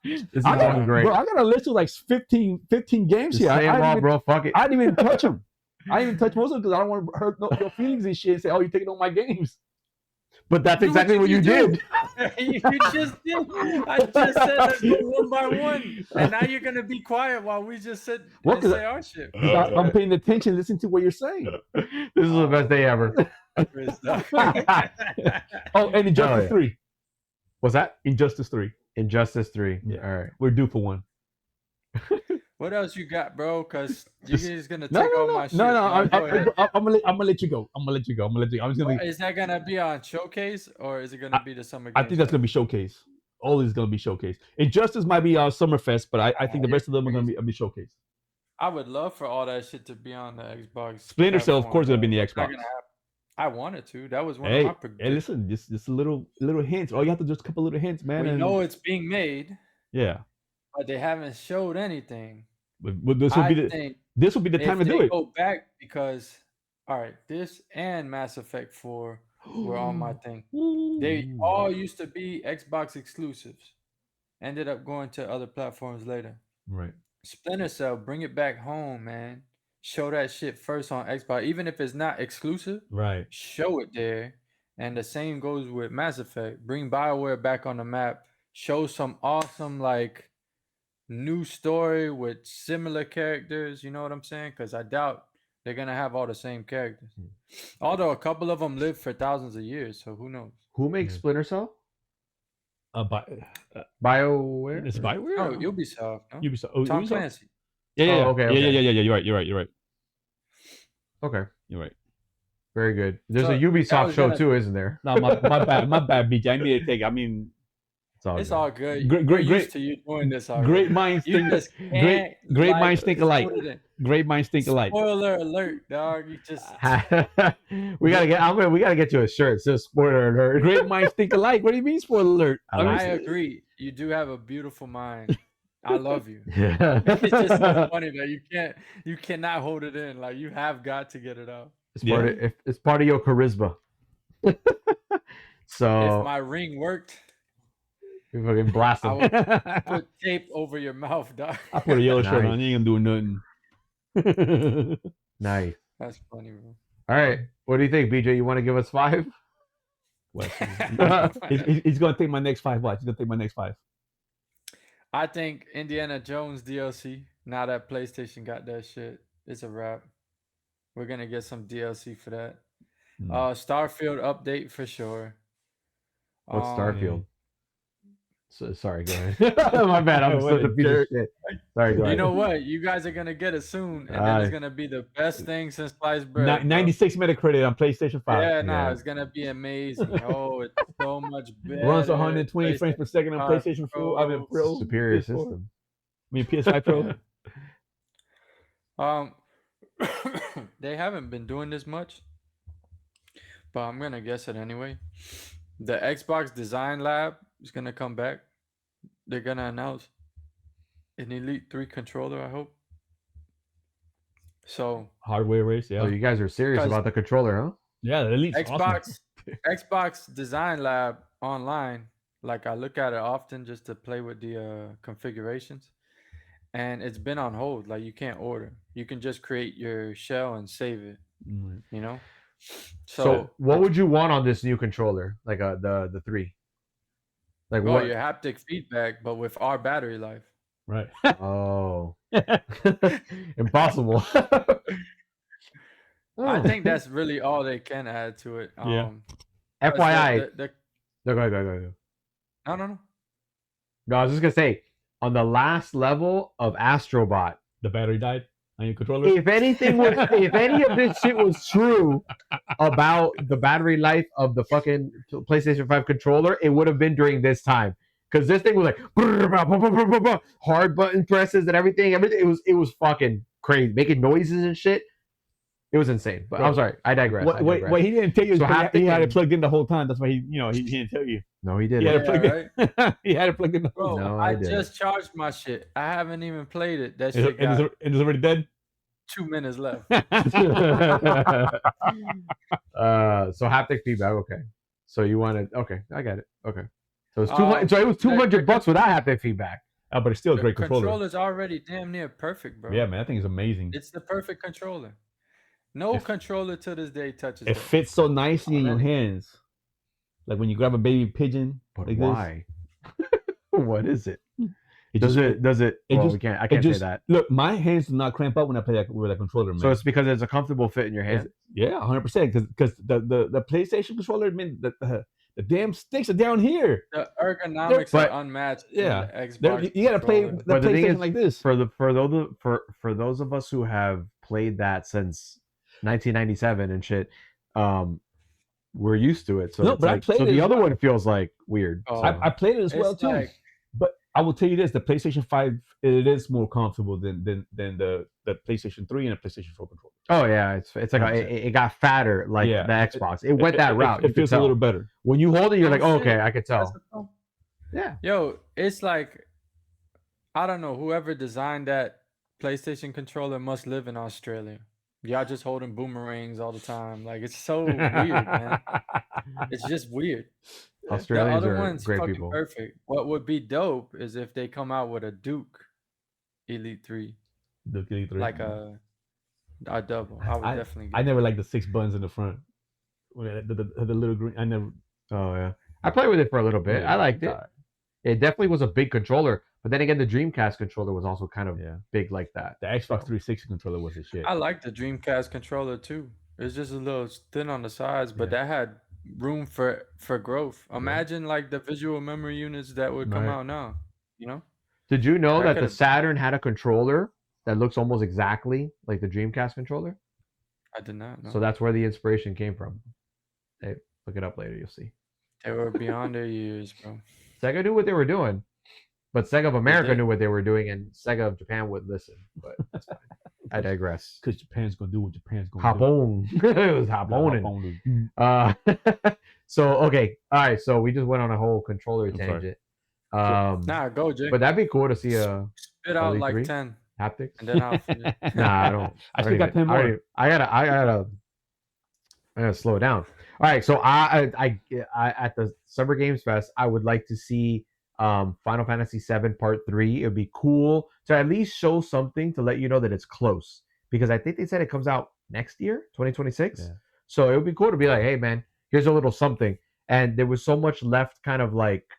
Speaker 1: This is going great.
Speaker 2: Bro, I got a list of like 15 games here.
Speaker 1: Say them all, bro. Fuck it.
Speaker 2: I didn't even touch them. I didn't even touch most of them because I don't want to hurt your feelings and shit and say, oh, you're taking all my games.
Speaker 1: But that's exactly what you did.
Speaker 3: You just did. I just said let's go one by one, and now you're gonna be quiet while we just sit and say our shit.
Speaker 2: I'm paying attention, listening to what you're saying.
Speaker 1: This is the best day ever.
Speaker 2: Oh, and Injustice 3.
Speaker 1: What's that?
Speaker 2: Injustice 3.
Speaker 1: Injustice 3.
Speaker 2: Yeah.
Speaker 1: All right.
Speaker 2: We're due for one.
Speaker 3: What else you got, bro? Because you're just gonna take all my shit.
Speaker 2: No, I'm gonna let you go. I'm just gonna.
Speaker 3: Is that gonna be on Showcase or is it gonna be the Summer Games?
Speaker 2: I think that's gonna be Showcase. All is gonna be Showcase. Injustice might be Summerfest, but I think the rest of them are gonna be Showcase.
Speaker 3: I would love for all that shit to be on the Xbox.
Speaker 2: Splinter Cell, of course, is gonna be in the Xbox.
Speaker 3: I wanted to. That was one of my predictions.
Speaker 2: Hey, listen, just a little hints. All you have to do is a couple little hints, man.
Speaker 3: We know it's being made.
Speaker 2: Yeah.
Speaker 3: But they haven't showed anything.
Speaker 2: But this will be the time to do it.
Speaker 3: Go back because all right, this and Mass Effect 4 were on my thing. They all used to be Xbox exclusives. Ended up going to other platforms later.
Speaker 2: Right.
Speaker 3: Splinter Cell, bring it back home, man. Show that shit first on Xbox, even if it's not exclusive.
Speaker 2: Right.
Speaker 3: Show it there. And the same goes with Mass Effect. Bring BioWare back on the map. Show some awesome like new story with similar characters. You know what I'm saying? Because I doubt they're gonna have all the same characters. Although a couple of them live for thousands of years, so who knows?
Speaker 1: Who makes Splinter Cell?
Speaker 2: BioWare. It's BioWare.
Speaker 3: Oh, Ubisoft. No?
Speaker 2: Ubisoft. Oh,
Speaker 3: Tom
Speaker 2: Ubisoft?
Speaker 3: Clancy.
Speaker 2: Yeah.
Speaker 1: Okay.
Speaker 2: Yeah. You're right.
Speaker 1: Okay.
Speaker 2: You're right.
Speaker 1: Very good. There's a Ubisoft show too, isn't there?
Speaker 2: No, my bad, BJ. I made a take. I mean,
Speaker 3: it's all good.
Speaker 2: Great.
Speaker 3: Used to you doing this already.
Speaker 2: Great minds think. Great minds think alike. Great minds think alike.
Speaker 3: Spoiler alert, dog. You just.
Speaker 1: we gotta get you a shirt. It says spoiler alert.
Speaker 2: Great minds think alike. What do you mean spoiler alert?
Speaker 3: I agree. You do have a beautiful mind. I love you. It's just so funny that you cannot hold it in. Like you have got to get it out.
Speaker 1: It's part of your charisma. So
Speaker 3: if my ring worked,
Speaker 1: you fucking blast him.
Speaker 3: I would put tape over your mouth, dog.
Speaker 2: I put a yellow shirt on. You ain't gonna do nothing.
Speaker 1: Nice.
Speaker 3: That's funny, bro.
Speaker 1: All right. What do you think, BJ? You want to give us 5?
Speaker 2: He's gonna take my next 5. Watch. He's gonna take my next 5.
Speaker 3: I think Indiana Jones DLC. Now that PlayStation got that shit, it's a wrap. We're gonna get some DLC for that. Starfield update for sure.
Speaker 1: What's Starfield? So, sorry, go ahead. My bad. I'm such a piece of shit. Sorry, go ahead.
Speaker 3: You know what? You guys are gonna get it soon, and then it's gonna be the best thing since sliced bread.
Speaker 2: 96 Metacritic on PlayStation 5.
Speaker 3: Yeah, no, it's gonna be amazing. Oh, it's so much better.
Speaker 2: Runs 120 frames per second on PlayStation 4. I mean, Pro.
Speaker 1: Superior
Speaker 2: PS4.
Speaker 1: system.
Speaker 2: I mean, PS5 Pro.
Speaker 3: They haven't been doing this much, but I'm gonna guess it anyway. The Xbox Design Lab is gonna come back. They're gonna announce an Elite 3 controller, I hope. So
Speaker 2: hardware race, yeah.
Speaker 1: So you guys are serious about the controller, huh?
Speaker 2: Yeah, the Elite
Speaker 3: Xbox Design Lab online. Like I look at it often just to play with the configurations, and it's been on hold. Like you can't order. You can just create your shell and save it.
Speaker 2: Mm-hmm.
Speaker 3: You know.
Speaker 1: So what would you want on this new controller, like the 3? Like
Speaker 3: what? Your haptic feedback, but with our battery life.
Speaker 2: Right.
Speaker 1: Oh. Impossible.
Speaker 3: I think that's really all they can add to it.
Speaker 2: Yeah.
Speaker 1: FYI.
Speaker 2: No,
Speaker 1: go.
Speaker 3: No.
Speaker 1: No, I was just gonna say, on the last level of Astrobot,
Speaker 2: the battery died on your controller.
Speaker 1: If any of this shit was true about the battery life of the fucking PlayStation 5 controller, it would have been during this time. Because this thing was like hard button presses and everything. It was fucking crazy, making noises and shit. It was insane. But I'm sorry, I digress.
Speaker 2: What he didn't tell you is he had it plugged in the whole time. That's why he didn't tell you.
Speaker 1: No, he didn't.
Speaker 2: He had it plugged in. He had it plugged in the whole
Speaker 3: time.
Speaker 1: No,
Speaker 3: I just charged my shit. I haven't even played it. That shit
Speaker 2: it's already dead.
Speaker 3: 2 minutes left.
Speaker 1: So haptic feedback. Okay. So you wanted? Okay, I got it. Okay. So it's $200. So it was $200 without haptic feedback.
Speaker 2: Oh, but it's still a great controller.
Speaker 3: The controller's already damn near perfect, bro.
Speaker 2: Yeah, man, that thing is amazing.
Speaker 3: It's the perfect controller. No controller to this day touches it.
Speaker 2: It fits so nicely in your hands. Like when you grab a baby pigeon.
Speaker 1: But
Speaker 2: like
Speaker 1: why? What is it? Does it? Well, I can't say that.
Speaker 2: Look, my hands do not cramp up when I play with that controller, man.
Speaker 1: So it's because it's a comfortable fit in your hands?
Speaker 2: Yeah, 100%. Because the PlayStation controller, man, the damn sticks are down here.
Speaker 3: The ergonomics are unmatched.
Speaker 2: Yeah,
Speaker 3: Xbox
Speaker 2: you gotta play the PlayStation like this.
Speaker 1: For those of us who have played that since 1997 and shit, we're used to it. So
Speaker 2: no, but I played
Speaker 1: the other one feels like weird.
Speaker 2: So. I played it as well too. But I will tell you this: the PlayStation 5 it is more comfortable than the PlayStation 3 and the PlayStation 4 controller.
Speaker 1: Oh yeah, it's like it got fatter like the Xbox. It went that route.
Speaker 2: It feels a little better
Speaker 1: when you hold it. You're like, oh, okay, I could tell.
Speaker 3: Yeah. Yo, it's like I don't know. Whoever designed that PlayStation controller must live in Australia. Y'all just holding boomerangs all the time. Like it's so weird, man. It's just weird.
Speaker 1: Australians
Speaker 3: the other
Speaker 1: are
Speaker 3: one's
Speaker 1: great
Speaker 3: fucking
Speaker 1: people.
Speaker 3: Perfect. What would be dope is if they come out with a Duke Elite 3.
Speaker 2: Duke Elite 3.
Speaker 3: Like a double. I would definitely get
Speaker 2: I never liked the 6 buttons in the front. The little green. I never.
Speaker 1: Oh yeah. I played with it for a little bit. I liked it. It definitely was a big controller. But then again, the Dreamcast controller was also kind of big like that.
Speaker 2: The Xbox 360 controller was the shit.
Speaker 3: I like the Dreamcast controller too. It's just a little thin on the sides, but that had room for growth. Imagine like the visual memory units that would come out now. You know?
Speaker 1: Did you know that the Saturn had a controller that looks almost exactly like the Dreamcast controller?
Speaker 3: I did not know.
Speaker 1: So that's where the inspiration came from. Hey, look it up later, you'll see.
Speaker 3: They were beyond their years, bro.
Speaker 1: Sega knew what they were doing. But Sega of America knew what they were doing, and Sega of Japan would listen. But that's fine. I digress.
Speaker 2: Because Japan's gonna do what Japan's gonna
Speaker 1: do. It was Haponin. So okay, all right. So we just went on a whole controller tangent.
Speaker 3: Go, Jay.
Speaker 1: But that'd be cool to see a
Speaker 3: spit out like 3? 10
Speaker 1: haptics.
Speaker 3: And then I'll finish.
Speaker 1: Nah, I don't.
Speaker 2: I still got 10 more.
Speaker 1: I gotta slow it down. All right. So I at the Summer Games Fest, I would like to see Final Fantasy VII Part 3. It would be cool to at least show something to let you know that it's close, because I think they said it comes out next year, 2026. Yeah. So it would be cool to be like, hey man, here's a little something. And there was so much left kind of like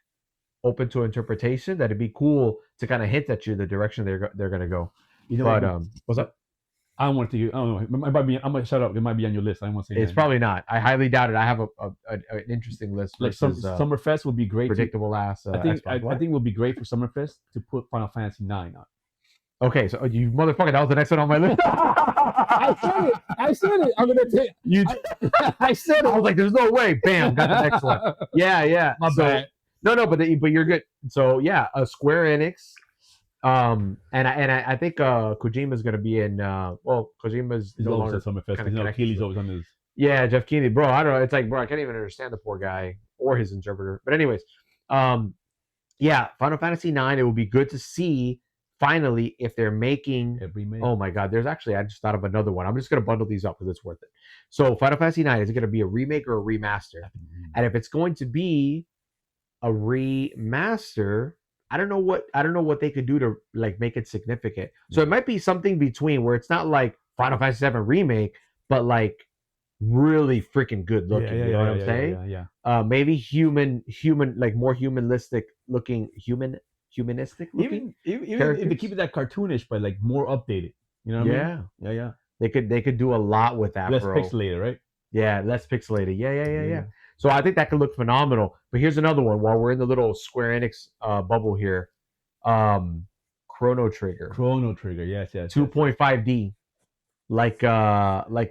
Speaker 1: open to interpretation that it'd be cool to kind of hint at you the direction they're gonna go.
Speaker 2: You know,
Speaker 1: but what's up?
Speaker 2: I don't want to. I don't know. It might be. I'm gonna shut up. It might be on your list. I don't want to say.
Speaker 1: It's probably not. I highly doubt it. I have an interesting list
Speaker 2: like
Speaker 1: versus
Speaker 2: Summerfest would be great.
Speaker 1: Predictable ass.
Speaker 2: I think it would be great for Summerfest to put Final Fantasy 9 on.
Speaker 1: Okay, so you motherfucker, that was the next one on my list.
Speaker 2: I said it. I'm gonna take
Speaker 1: you. I said it. I was like, "There's no way." Bam, got the next one. Yeah.
Speaker 2: My bad.
Speaker 1: No, but you're good. So yeah, Square Enix. And I think Kojima's gonna be in. Kojima's
Speaker 2: no longer at Summerfest. You know, Keely's always on this.
Speaker 1: Yeah, Jeff Keighley, bro. I don't know. It's like, bro, I can't even understand the poor guy or his interpreter. But anyways, yeah, Final Fantasy 9. It will be good to see finally if they're making. Oh my God, I just thought of another one. I'm just gonna bundle these up because it's worth it. So Final Fantasy 9, is it gonna be a remake or a remaster? And if it's going to be a remaster, I don't know what they could do to like make it significant. So it might be something between where it's not like Final Fantasy 7 remake, but like really freaking good looking. You know what I'm saying?
Speaker 2: Yeah.
Speaker 1: Maybe human, like more humanistic looking. Even
Speaker 2: if they keep it that cartoonish, but like more updated. You know what I mean? Yeah.
Speaker 1: They could do a lot with that.
Speaker 2: Less pixelated, right?
Speaker 1: Yeah, less pixelated. Yeah. So I think that could look phenomenal. But here's another one. While we're in the little Square Enix bubble here, Chrono Trigger.
Speaker 2: Yes.
Speaker 1: 2.5D, like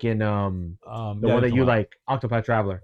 Speaker 1: in the one that you like, Octopath Traveler.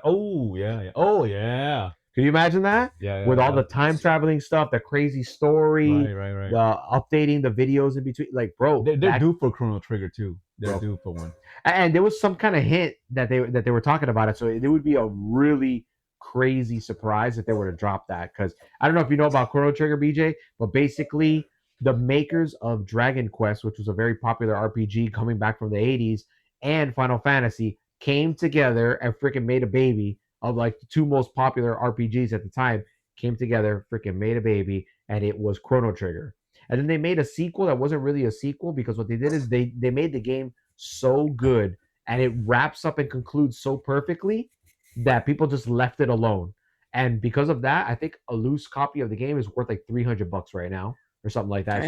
Speaker 2: Oh yeah.
Speaker 1: Can you imagine that?
Speaker 2: Yeah.
Speaker 1: With all the time traveling stuff, the crazy story,
Speaker 2: right.
Speaker 1: Updating the videos in between, like, bro,
Speaker 2: they're due for Chrono Trigger too. They're due for one.
Speaker 1: And there was some kind of hint that they were talking about it, so it would be a really crazy surprise if they were to drop that. Because I don't know if you know about Chrono Trigger, BJ, but basically the makers of Dragon Quest, which was a very popular RPG coming back from the 80s, and Final Fantasy came together and freaking made a baby of like the two most popular RPGs at the time, came together, freaking made a baby, and it was Chrono Trigger. And then they made a sequel that wasn't really a sequel, because what they did is they made the game so good and it wraps up and concludes so perfectly that people just left it alone. And because of that, I think a loose copy of the game is worth like $300 right now or something like that.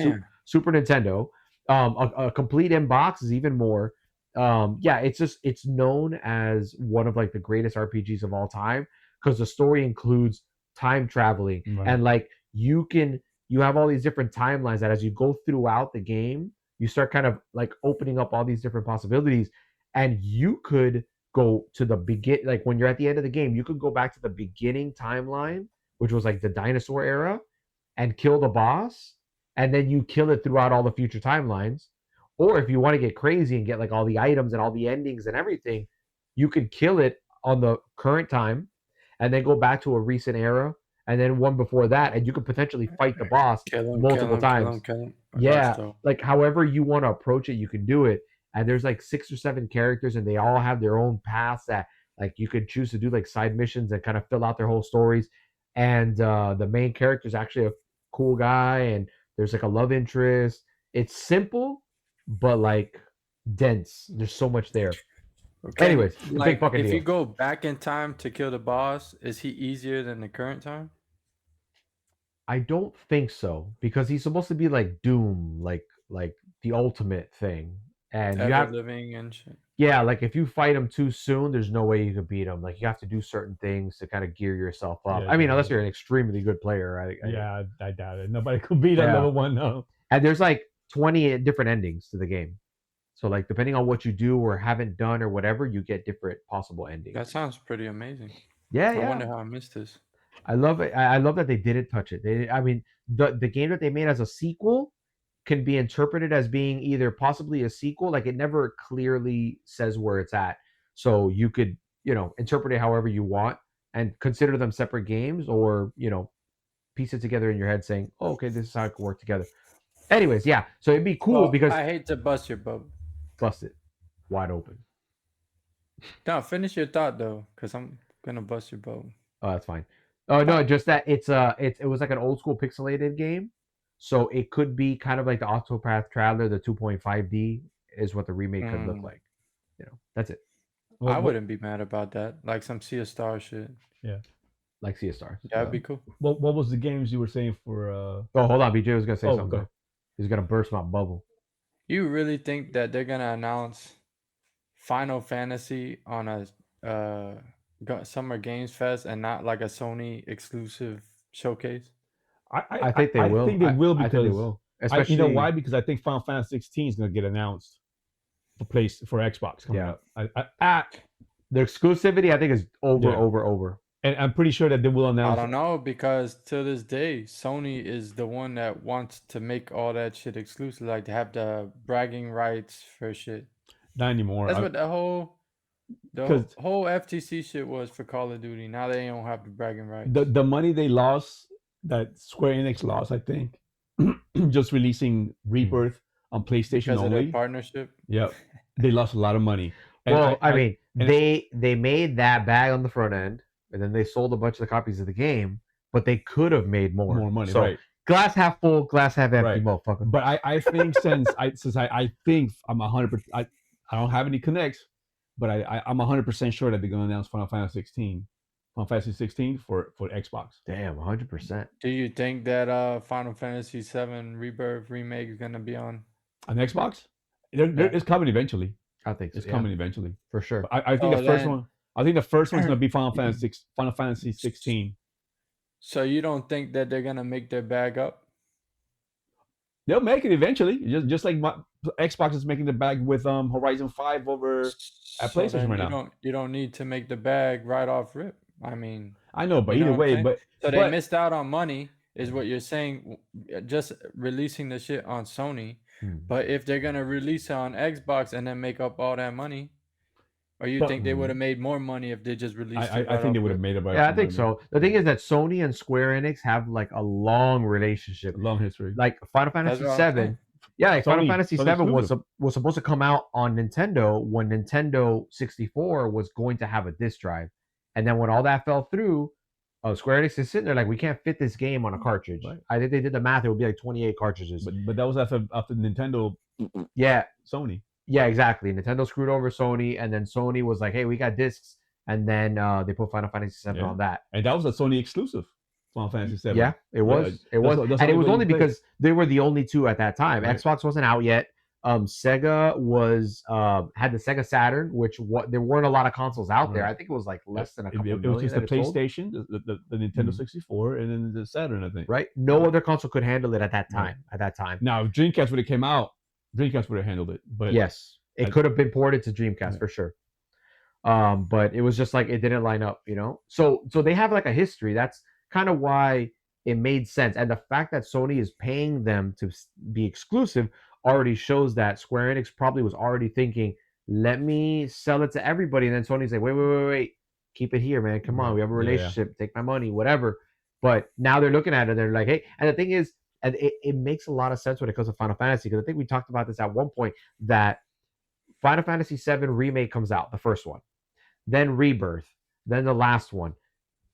Speaker 1: Super Nintendo. A complete inbox is even more. It's known as one of like the greatest RPGs of all time because the story includes time traveling, and like you have all these different timelines that as you go throughout the game, you start kind of like opening up all these different possibilities, and you could go to the begin, like when you're at the end of the game, you could go back to the beginning timeline, which was like the dinosaur era, and kill the boss, and then you kill it throughout all the future timelines. Or if you want to get crazy and get like all the items and all the endings and everything, you could kill it on the current time and then go back to a recent era and then one before that, and you could potentially fight the boss multiple times. Yeah, like however you want to approach it, you can do it. And there's like 6 or 7 characters, and they all have their own paths that like you could choose to do like side missions and kind of fill out their whole stories. And the main character is actually a cool guy, and there's like a love interest. It's simple, but like dense. There's so much there. Okay. Anyways,
Speaker 3: like, big fucking deal. If you go back in time to kill the boss, is he easier than the current time?
Speaker 1: I don't think so, because he's supposed to be like Doom, like the ultimate thing, and you have
Speaker 3: living and shit.
Speaker 1: Yeah, like if you fight him too soon, there's no way you can beat him. Like you have to do certain things to kind of gear yourself up. I mean, unless you're an extremely good player.
Speaker 2: I doubt it. Nobody could beat on level 1 now.
Speaker 1: And there's like 20 different endings to the game. So like depending on what you do or haven't done or whatever, you get different possible endings.
Speaker 3: That sounds pretty amazing.
Speaker 1: Yeah.
Speaker 3: I wonder how I missed this.
Speaker 1: I love it. I love that they didn't touch it. The game that they made as a sequel can be interpreted as being either possibly a sequel, like it never clearly says where it's at. So you could, interpret it however you want and consider them separate games, or, piece it together in your head saying, oh, okay, this is how it could work together. Anyways, yeah. So it'd be cool because
Speaker 3: I hate to bust your bubble.
Speaker 1: Bust it wide open.
Speaker 3: No, finish your thought though, because I'm gonna bust your bubble.
Speaker 1: Oh, that's fine. Oh no, just that it was like an old school pixelated game, so it could be kind of like the Octopath Traveler, the 2.5D is what the remake could look like. That's it.
Speaker 3: I wouldn't be mad about that. Like some Sea of Stars shit.
Speaker 2: Yeah.
Speaker 1: Like Sea of Stars.
Speaker 3: Yeah, that'd be cool.
Speaker 2: What was the games you were saying for
Speaker 1: Oh, hold on, BJ was gonna say something. He's gonna burst my bubble.
Speaker 3: You really think that they're gonna announce Final Fantasy on a Summer Games Fest and not like a Sony exclusive showcase?
Speaker 1: I think they will.
Speaker 2: I think they will
Speaker 1: I think they
Speaker 2: because
Speaker 1: will.
Speaker 2: you know why?
Speaker 1: Especially,
Speaker 2: Because I think Final Fantasy 16 is going to get announced for Xbox coming up.
Speaker 1: their exclusivity, I think, is over,
Speaker 2: Yeah.
Speaker 1: over.
Speaker 2: And I'm pretty sure that they will
Speaker 3: I
Speaker 2: announce.
Speaker 3: don't know because to this day, Sony is the one that wants to make all that shit exclusive, like to have the bragging rights for shit.
Speaker 2: Not anymore.
Speaker 3: That's what the whole FTC shit was for Call of Duty. Now they don't have the bragging rights.
Speaker 2: The money they lost, that Square Enix lost, I think, just releasing Rebirth on PlayStation
Speaker 3: because
Speaker 2: only.
Speaker 3: Of their partnership.
Speaker 2: Yeah, they lost a lot of money.
Speaker 1: Well, I mean, they made that bag on the front end, and then they sold a bunch of the copies of the game, but they could have made more
Speaker 2: money.
Speaker 1: So,
Speaker 2: right.
Speaker 1: Glass half full, glass half empty,
Speaker 2: Right.
Speaker 1: motherfucker.
Speaker 2: But I think I think I'm 100%. I don't have any connects, but I'm 100% sure that they're going to announce Final Fantasy 16 for Xbox.
Speaker 1: Damn, 100%.
Speaker 3: Do you think that Final Fantasy 7 Rebirth remake is going to be on
Speaker 2: Xbox? It's coming eventually.
Speaker 1: I think so,
Speaker 2: it's coming eventually
Speaker 1: for sure.
Speaker 2: I think the first one. I think the first one's going to be Final Fantasy 16.
Speaker 3: So you don't think that they're going to make their bag up?
Speaker 2: They'll make it eventually, just like Xbox is making the bag with Horizon 5 over at PlayStation right now.
Speaker 3: You don't need to make the bag right off rip. I mean,
Speaker 2: I know, but either way,
Speaker 3: they missed out on money, is what you're saying. Just releasing the shit on Sony, but if they're gonna release it on Xbox and then make up all that money, or you think they would have made more money if they just released it?
Speaker 2: I think they would have made it.
Speaker 1: I think so. The thing is that Sony and Square Enix have like a long relationship,
Speaker 2: long history.
Speaker 1: Like Final Fantasy 7. Yeah, like Final Fantasy 7 was supposed to come out on Nintendo when Nintendo 64 was going to have a disc drive, and then when all that fell through, Square Enix is sitting there like, we can't fit this game on a cartridge. Right. I think they did the math; it would be like 28 cartridges.
Speaker 2: But that was after Nintendo.
Speaker 1: Yeah,
Speaker 2: Sony.
Speaker 1: Yeah, exactly. Nintendo screwed over Sony, and then Sony was like, "Hey, we got discs," and then they put Final Fantasy 7 on that.
Speaker 2: And that was a Sony exclusive. Final Fantasy 7.
Speaker 1: Yeah, it was. It was, and it was only because they were the only two at that time. Right. Xbox wasn't out yet. Sega was had the Sega Saturn, which there weren't a lot of consoles out there. I think it was like less than a couple million.
Speaker 2: It was just the PlayStation, the Nintendo 64, and then the Saturn, I think.
Speaker 1: Right. No other console could handle it at that time.
Speaker 2: Now, if Dreamcast would have came out, Dreamcast would have handled it. But
Speaker 1: yes, it could have been ported to Dreamcast for sure. But it was just like it didn't line up, So they have like a history. That's kind of why it made sense. And the fact that Sony is paying them to be exclusive already shows that Square Enix probably was already thinking, let me sell it to everybody. And then Sony's like, wait, keep it here, man. Come on, we have a relationship. Take my money, whatever. But now they're looking at it. They're like, hey, and the thing is, and it makes a lot of sense when it comes to Final Fantasy, because I think we talked about this at one point, that Final Fantasy VII Remake comes out, the first one, then Rebirth, then the last one.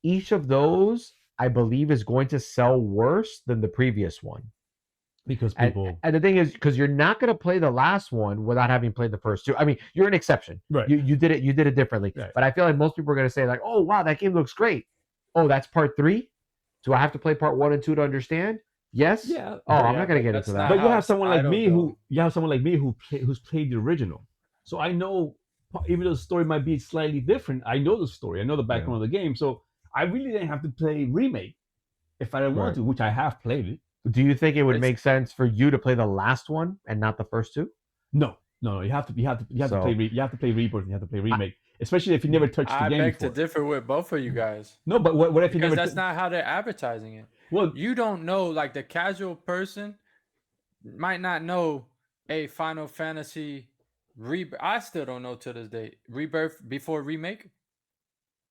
Speaker 1: Each of those, I believe, is going to sell worse than the previous one.
Speaker 2: Because people...
Speaker 1: And the thing is, because you're not going to play the last one without having played the first two. I mean, you're an exception.
Speaker 2: Right.
Speaker 1: You did it differently. Right. But I feel like most people are going to say, like, oh, wow, that game looks great. Oh, that's part 3? Do I have to play part 1 and 2 to understand? Yes.
Speaker 2: Yeah.
Speaker 1: Oh, I'm not gonna get into that.
Speaker 2: But you have someone like me who's played the original, so I know, even though the story might be slightly different, I know the story. I know the background of the game, so I really didn't have to play remake if I didn't want to, which I have played it.
Speaker 1: Do you think it would make sense for you to play the last one and not the first two?
Speaker 2: No. You have to play Rebirth. You have to play Rebirth. You have to play remake. Especially if you never touched the game before.
Speaker 3: I beg to differ with both of you guys.
Speaker 2: No, but what if you never?
Speaker 3: Because that's not how they're advertising it.
Speaker 2: Well,
Speaker 3: you don't know, like the casual person might not know a Final Fantasy Rebirth. I still don't know to this day. Rebirth before remake.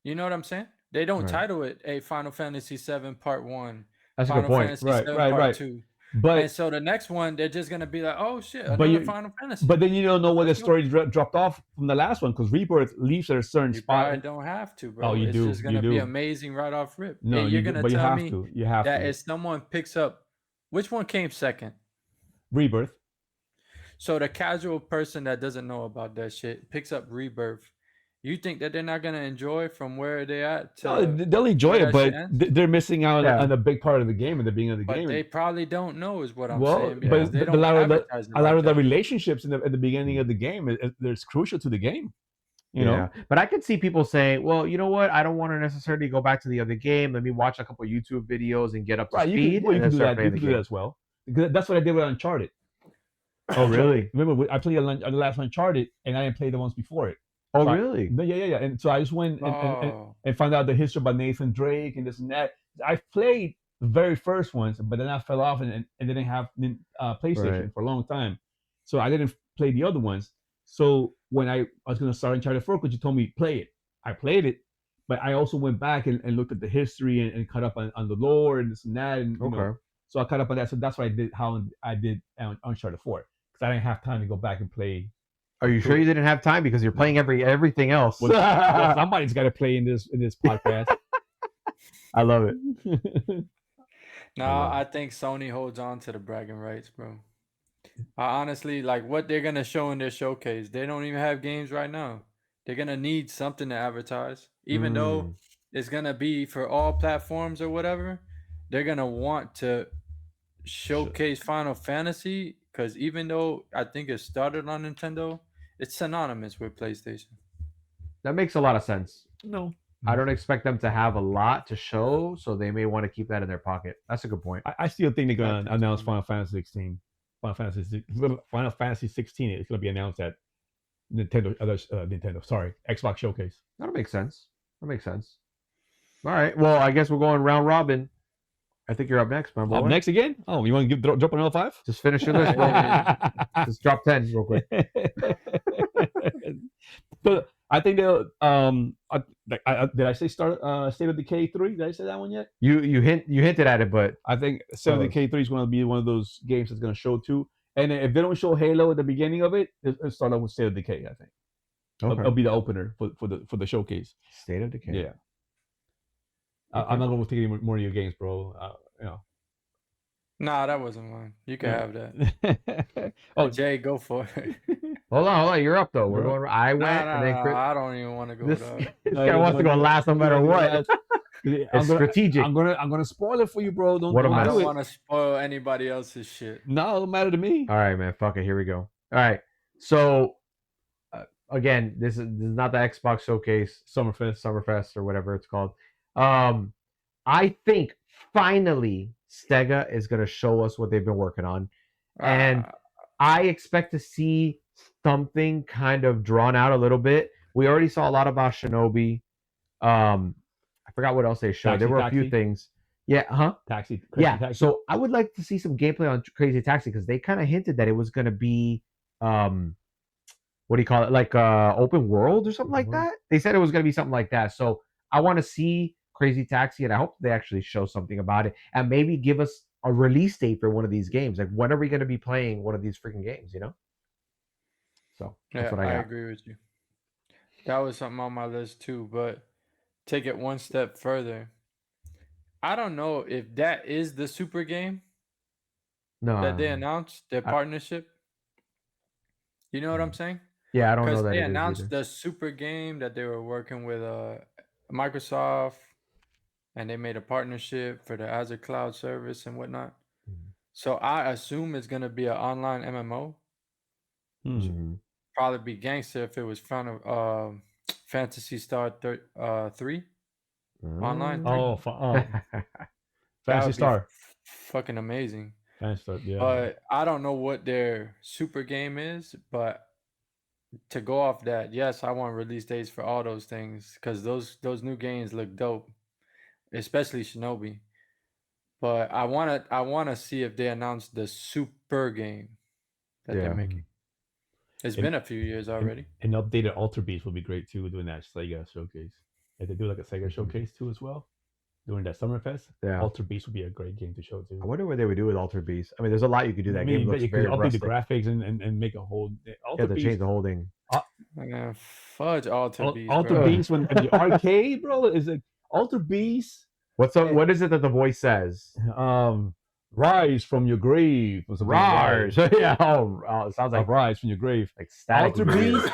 Speaker 3: You know what I'm saying? They don't title it a Final Fantasy 7 Part 1.
Speaker 1: That's
Speaker 3: Final
Speaker 1: a good point.
Speaker 3: Fantasy 7 Part 2.
Speaker 2: But
Speaker 3: and so the next one, they're just gonna be like, "Oh shit, another Final Fantasy."
Speaker 2: But then you don't know where the story dropped off from the last one, because Rebirth leaves at a certain spot.
Speaker 3: I don't have to, bro.
Speaker 2: Oh, you do.
Speaker 3: It's just gonna be amazing right off rip.
Speaker 2: No,
Speaker 3: you're gonna tell me that
Speaker 2: if
Speaker 3: someone picks up, which one came second?
Speaker 2: Rebirth.
Speaker 3: So the casual person that doesn't know about that shit picks up Rebirth, You think that they're not gonna enjoy from where they're at
Speaker 2: No,
Speaker 3: to
Speaker 2: they'll enjoy
Speaker 3: where
Speaker 2: it,
Speaker 3: that shit
Speaker 2: but
Speaker 3: ends?
Speaker 2: they're missing out
Speaker 1: Yeah.
Speaker 2: on a big part of the game at the beginning of the
Speaker 3: But
Speaker 2: game.
Speaker 3: they probably don't know, is what I'm
Speaker 2: Well,
Speaker 3: saying, because
Speaker 2: but
Speaker 3: they
Speaker 2: the
Speaker 3: don't
Speaker 2: lot of
Speaker 3: advertise it
Speaker 2: a lot
Speaker 3: like
Speaker 2: of the
Speaker 3: that.
Speaker 2: relationships at the beginning of the game is crucial to the game. You know,
Speaker 1: But I could see people saying, "Well, you know what? I don't want to necessarily go back to the other game. Let me watch a couple YouTube videos and get up to
Speaker 2: right?
Speaker 1: speed,
Speaker 2: You
Speaker 1: and then
Speaker 2: can do
Speaker 1: start
Speaker 2: that.
Speaker 1: playing
Speaker 2: You
Speaker 1: the
Speaker 2: can do that
Speaker 1: game."
Speaker 2: as well. Because that's what I did with Uncharted.
Speaker 1: Oh, really?
Speaker 2: Remember, I played the last Uncharted, and I didn't play the ones before it.
Speaker 1: Oh,
Speaker 2: So
Speaker 1: really?
Speaker 2: Yeah. And so I just went and found out the history about Nathan Drake and this and that. I played the very first ones, but then I fell off and didn't have PlayStation
Speaker 1: Right.
Speaker 2: for a long time. So I didn't play the other ones. So when I was going to start Uncharted 4, because you told me play it, I played it. But I also went back and looked at the history and caught up on the lore and this and that. And, you know, so I caught up on that. So that's what I did, how I did Uncharted 4. Because I didn't have time to go back and play.
Speaker 1: Are you sure you didn't have time because you're playing everything else?
Speaker 2: Well, somebody's got to play in this podcast.
Speaker 1: I love it.
Speaker 3: No, I think Sony holds on to the bragging rights, bro. I honestly like what they're gonna show in their showcase. They don't even have games right now. They're gonna need something to advertise, even though it's gonna be for all platforms or whatever. They're gonna want to showcase Final Fantasy, because even though I think it started on Nintendo, it's synonymous with PlayStation.
Speaker 1: That makes a lot of sense.
Speaker 2: No,
Speaker 1: I don't expect them to have a lot to show, so they may want to keep that in their pocket. That's a good point.
Speaker 2: I still think they're gonna announce Final Fantasy 16. Final Fantasy 16 is gonna be announced at Xbox Showcase.
Speaker 1: That'll make sense. That makes sense. All right. Well, I guess we're going round robin. I think you're up next, my boy.
Speaker 2: Up next again? Oh, you want to drop another 5?
Speaker 1: Just finish your list, bro. Just drop 10 real quick.
Speaker 2: But I think they'll. Did I say State of Decay 3? Did I say that one yet?
Speaker 1: You hinted at it, but
Speaker 2: I think State of Decay 3 is going to be one of those games that's going to show too. And if they don't show Halo at the beginning of it, it'll start off with State of Decay. I think it'll be the opener for the showcase.
Speaker 1: State of Decay.
Speaker 2: Yeah. I'm not going to take any more of your games, bro. You know.
Speaker 3: Nah, that wasn't one. You can have that. Oh, Jay, go for it.
Speaker 1: Hold on. You're up though. We're going. I went.
Speaker 3: And then Chris, I don't even want to go.
Speaker 1: This guy wants to go last no matter what. It's strategic.
Speaker 2: I'm gonna spoil it for you, bro.
Speaker 3: I don't want to spoil anybody else's shit.
Speaker 2: No, it don't matter to me.
Speaker 1: All right, man. Fuck it. Here we go. All right. So again, this is not the Xbox Showcase, Summerfest or whatever it's called. I think finally Stega is going to show us what they've been working on, and I expect to see something kind of drawn out a little bit. We already saw a lot about Shinobi. I forgot what else they showed. There were a few things. Yeah,
Speaker 2: Taxi.
Speaker 1: Taxi. So I would like to see some gameplay on Crazy Taxi, because they kind of hinted that it was going to be what do you call it? Like open world or something like that. They said it was going to be something like that. So I want to see Crazy Taxi, and I hope they actually show something about it and maybe give us a release date for one of these games. Like, when are we going to be playing one of these freaking games, you know? So that's what I got.
Speaker 3: I agree with you. That was something on my list too, but take it one step further. I don't know if that is the super game that they announced, their partnership. You know what I'm saying?
Speaker 1: Yeah, I don't know that
Speaker 3: they announced the super game that they were working with Microsoft, and they made a partnership for the Azure cloud service and whatnot. So I assume it's gonna be an online MMO. Probably be gangster if it was Fantasy Star 3 online.
Speaker 2: 3. Fantasy Star,
Speaker 3: fucking amazing.
Speaker 2: Fantasy Star, yeah.
Speaker 3: But I don't know what their super game is. But to go off that, yes, I want release dates for all those things, because those new games look dope, especially Shinobi. But I wanna see if they announce the super game that they're making. It's been a few years already.
Speaker 2: An updated Alter Beast would be great too, doing that Sega showcase. If they do like a Sega showcase too as well, during that Summerfest, Alter Beast would be a great game to show too.
Speaker 1: I wonder what they would do with Alter Beast. I mean, there's a lot you could do. That game looks very
Speaker 2: update
Speaker 1: rustic.
Speaker 2: the graphics and make a whole
Speaker 1: Alter Beast. Change the whole thing.
Speaker 3: Fudge Alter Beast.
Speaker 2: Alter Beast when the arcade, bro, is like Alter Beast.
Speaker 1: What is it that the voice says?
Speaker 2: Rise from your grave.
Speaker 1: Rise. Yeah. Oh, it sounds like
Speaker 2: Rise from your grave.
Speaker 1: Like static.
Speaker 2: Alter Beast.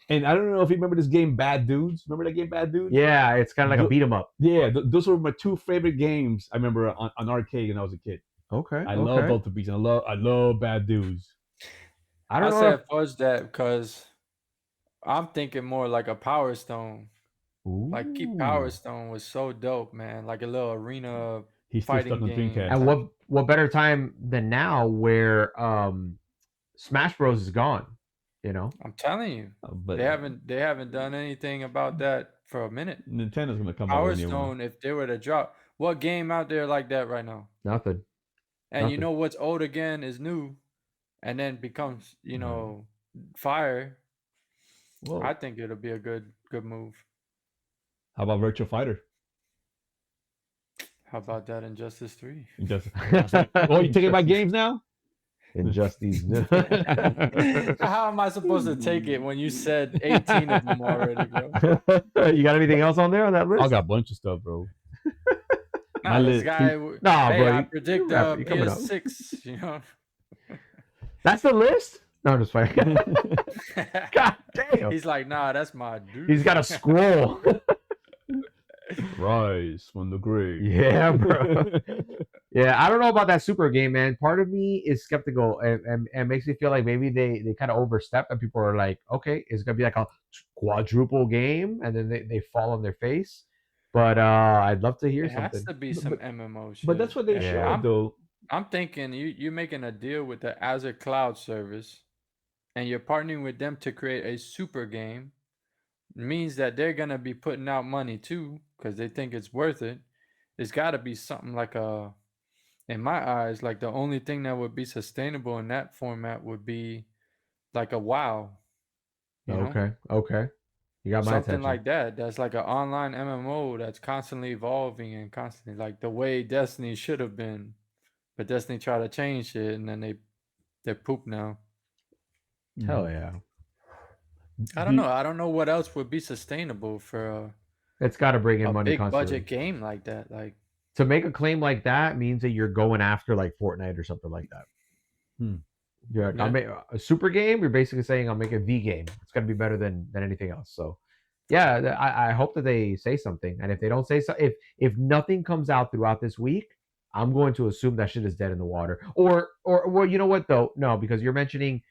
Speaker 2: And I don't know if you remember this game, Bad Dudes. Remember that game, Bad Dudes?
Speaker 1: Yeah, it's kind of like a beat 'em up.
Speaker 2: Yeah, those were my two favorite games I remember on arcade when I was a kid.
Speaker 1: Okay.
Speaker 2: I love Alter Beast. And I love Bad Dudes.
Speaker 3: I said fudge that because I'm thinking more like a Power Stone.
Speaker 1: Ooh.
Speaker 3: Like Keep Power Stone was so dope, man. Like a little arena
Speaker 2: He's
Speaker 3: fighting
Speaker 2: still stuck on
Speaker 3: game.
Speaker 2: Dreamcast.
Speaker 1: And what better time than now where Smash Bros is gone, you know?
Speaker 3: I'm telling you.
Speaker 2: But
Speaker 3: they haven't done anything about that for a minute.
Speaker 2: Nintendo's gonna come
Speaker 3: Power
Speaker 2: out with a new one.
Speaker 3: Stone, if they were to drop, what game out there like that right now?
Speaker 1: Nothing.
Speaker 3: And you know what's old again is new, and then becomes fire.
Speaker 2: Whoa.
Speaker 3: I think it'll be a good move.
Speaker 2: How about Virtua Fighter?
Speaker 3: How about that Injustice 3?
Speaker 2: Oh, you taking my games now?
Speaker 1: Injustice.
Speaker 3: How am I supposed to take it when you said 18 of them already, bro?
Speaker 1: You got anything else on there on that list?
Speaker 2: I got a bunch of stuff, bro.
Speaker 3: This guy.
Speaker 1: Bro.
Speaker 3: I predict PS6. You know.
Speaker 1: That's the list. No, I'm just playing. God damn.
Speaker 3: He's like, nah, that's my dude.
Speaker 1: He's got a scroll.
Speaker 2: Rise from the grave.
Speaker 1: Yeah, bro. Yeah, I don't know about that super game, man. Part of me is skeptical and makes me feel like maybe they kind of overstep and people are like, okay, it's gonna be like a quadruple game, and then they fall on their face. But I'd love to hear something.
Speaker 3: It has to be some MMO shit.
Speaker 2: But that's what they showed, though.
Speaker 3: I'm thinking you're making a deal with the Azure Cloud Service, and you're partnering with them to create a super game. It means that they're gonna be putting out money too, because they think it's worth it. It's got to be something like in my eyes, like the only thing that would be sustainable in that format would be like a WoW.
Speaker 1: Okay. You got my
Speaker 3: something
Speaker 1: attention.
Speaker 3: like that. That's like an online MMO that's constantly evolving and constantly like the way Destiny should have been, but Destiny tried to change it and then they're poop now.
Speaker 1: Hell yeah.
Speaker 3: I don't know. I don't know what else would be sustainable for
Speaker 1: it's got to bring in money
Speaker 3: big
Speaker 1: constantly.
Speaker 3: budget game like that. Like
Speaker 1: to make a claim like that means that you're going after like Fortnite or something like that. You're like, I'll make a super game. You're basically saying I'll make a V game. It's gonna be better than anything else. So, yeah, I hope that they say something. And if they don't say so, if nothing comes out throughout this week, I'm going to assume that shit is dead in the water. Or well, you know what though? No, because you're mentioning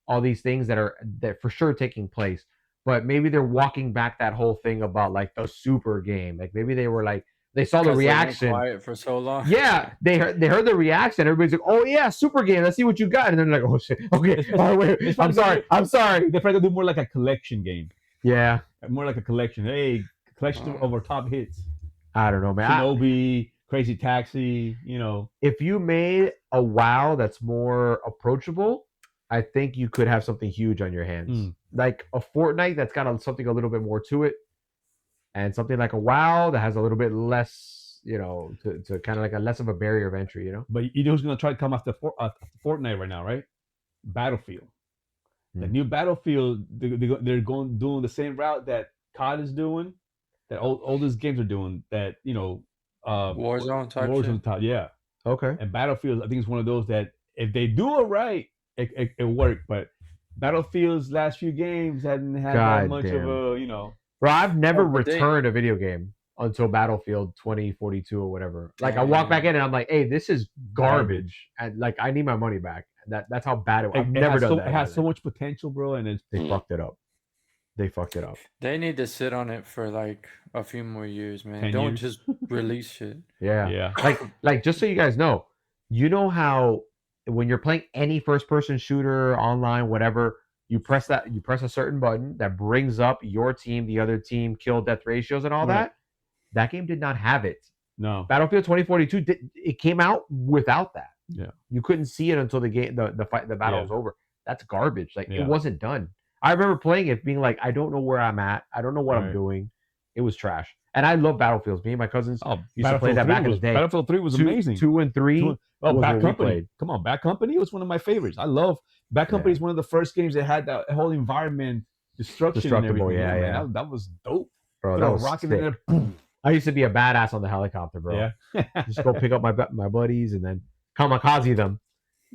Speaker 1: all these things that for sure taking place. But maybe they're walking back that whole thing about like the super game. Like maybe they were like. They saw the reaction.
Speaker 3: Quiet for so long.
Speaker 1: Yeah, they heard the reaction. Everybody's like, "Oh yeah, super game. Let's see what you got." And they're like, "Oh shit, okay, wait. I'm sorry.
Speaker 2: They're trying to do more like a collection game.
Speaker 1: Yeah,
Speaker 2: more like a collection. Hey, collection of our top hits.
Speaker 1: I don't know, man.
Speaker 2: Shinobi, Crazy Taxi. You know,
Speaker 1: if you made a WoW that's more approachable, I think you could have something huge on your hands. Like a Fortnite that's got something a little bit more to it. And something like a WoW that has a little bit less, to kind of like a less of a barrier of entry,
Speaker 2: But you know who's going to try to come after Fortnite right now, right? Battlefield. The new Battlefield, they're doing the same route that COD is doing, that all these games are doing. That
Speaker 3: Warzone type.
Speaker 2: Warzone type, yeah.
Speaker 1: Okay.
Speaker 2: And Battlefield, I think, is one of those that if they do it right, it worked. But Battlefield's last few games hadn't had that much of a,
Speaker 1: Bro, I've never returned a video game until Battlefield 2042 or whatever. Like I walk back in and I'm like, "Hey, this is garbage," and like I need my money back. That's how bad it was. I've never done that.
Speaker 2: It has so much potential, bro, and
Speaker 1: they fucked it up.
Speaker 3: They need to sit on it for like a few more years, man. Don't just release shit.
Speaker 1: Yeah. Like just so you guys know, how when you're playing any first-person shooter online, whatever. You press a certain button that brings up your team, the other team, kill death ratios and all that. That game did not have it.
Speaker 2: No.
Speaker 1: Battlefield 2042 it came out without that.
Speaker 2: Yeah.
Speaker 1: You couldn't see it until the battle was over. That's garbage. Like it wasn't done. I remember playing it being like, I don't know where I'm at. I don't know what I'm doing. It was trash. And I love Battlefields. Me and my cousins used to play that back in the day.
Speaker 2: Battlefield 3 was amazing.
Speaker 1: 2 and 3.
Speaker 2: Bad Company. Come on, Bad Company was one of my favorites. I love Bad Company. Is one of the first games that had that whole environment destruction and everything.
Speaker 1: Yeah.
Speaker 2: That was dope.
Speaker 1: Bro, that was rocket in there. I used to be a badass on the helicopter, bro.
Speaker 2: Yeah.
Speaker 1: Just go pick up my buddies and then kamikaze them.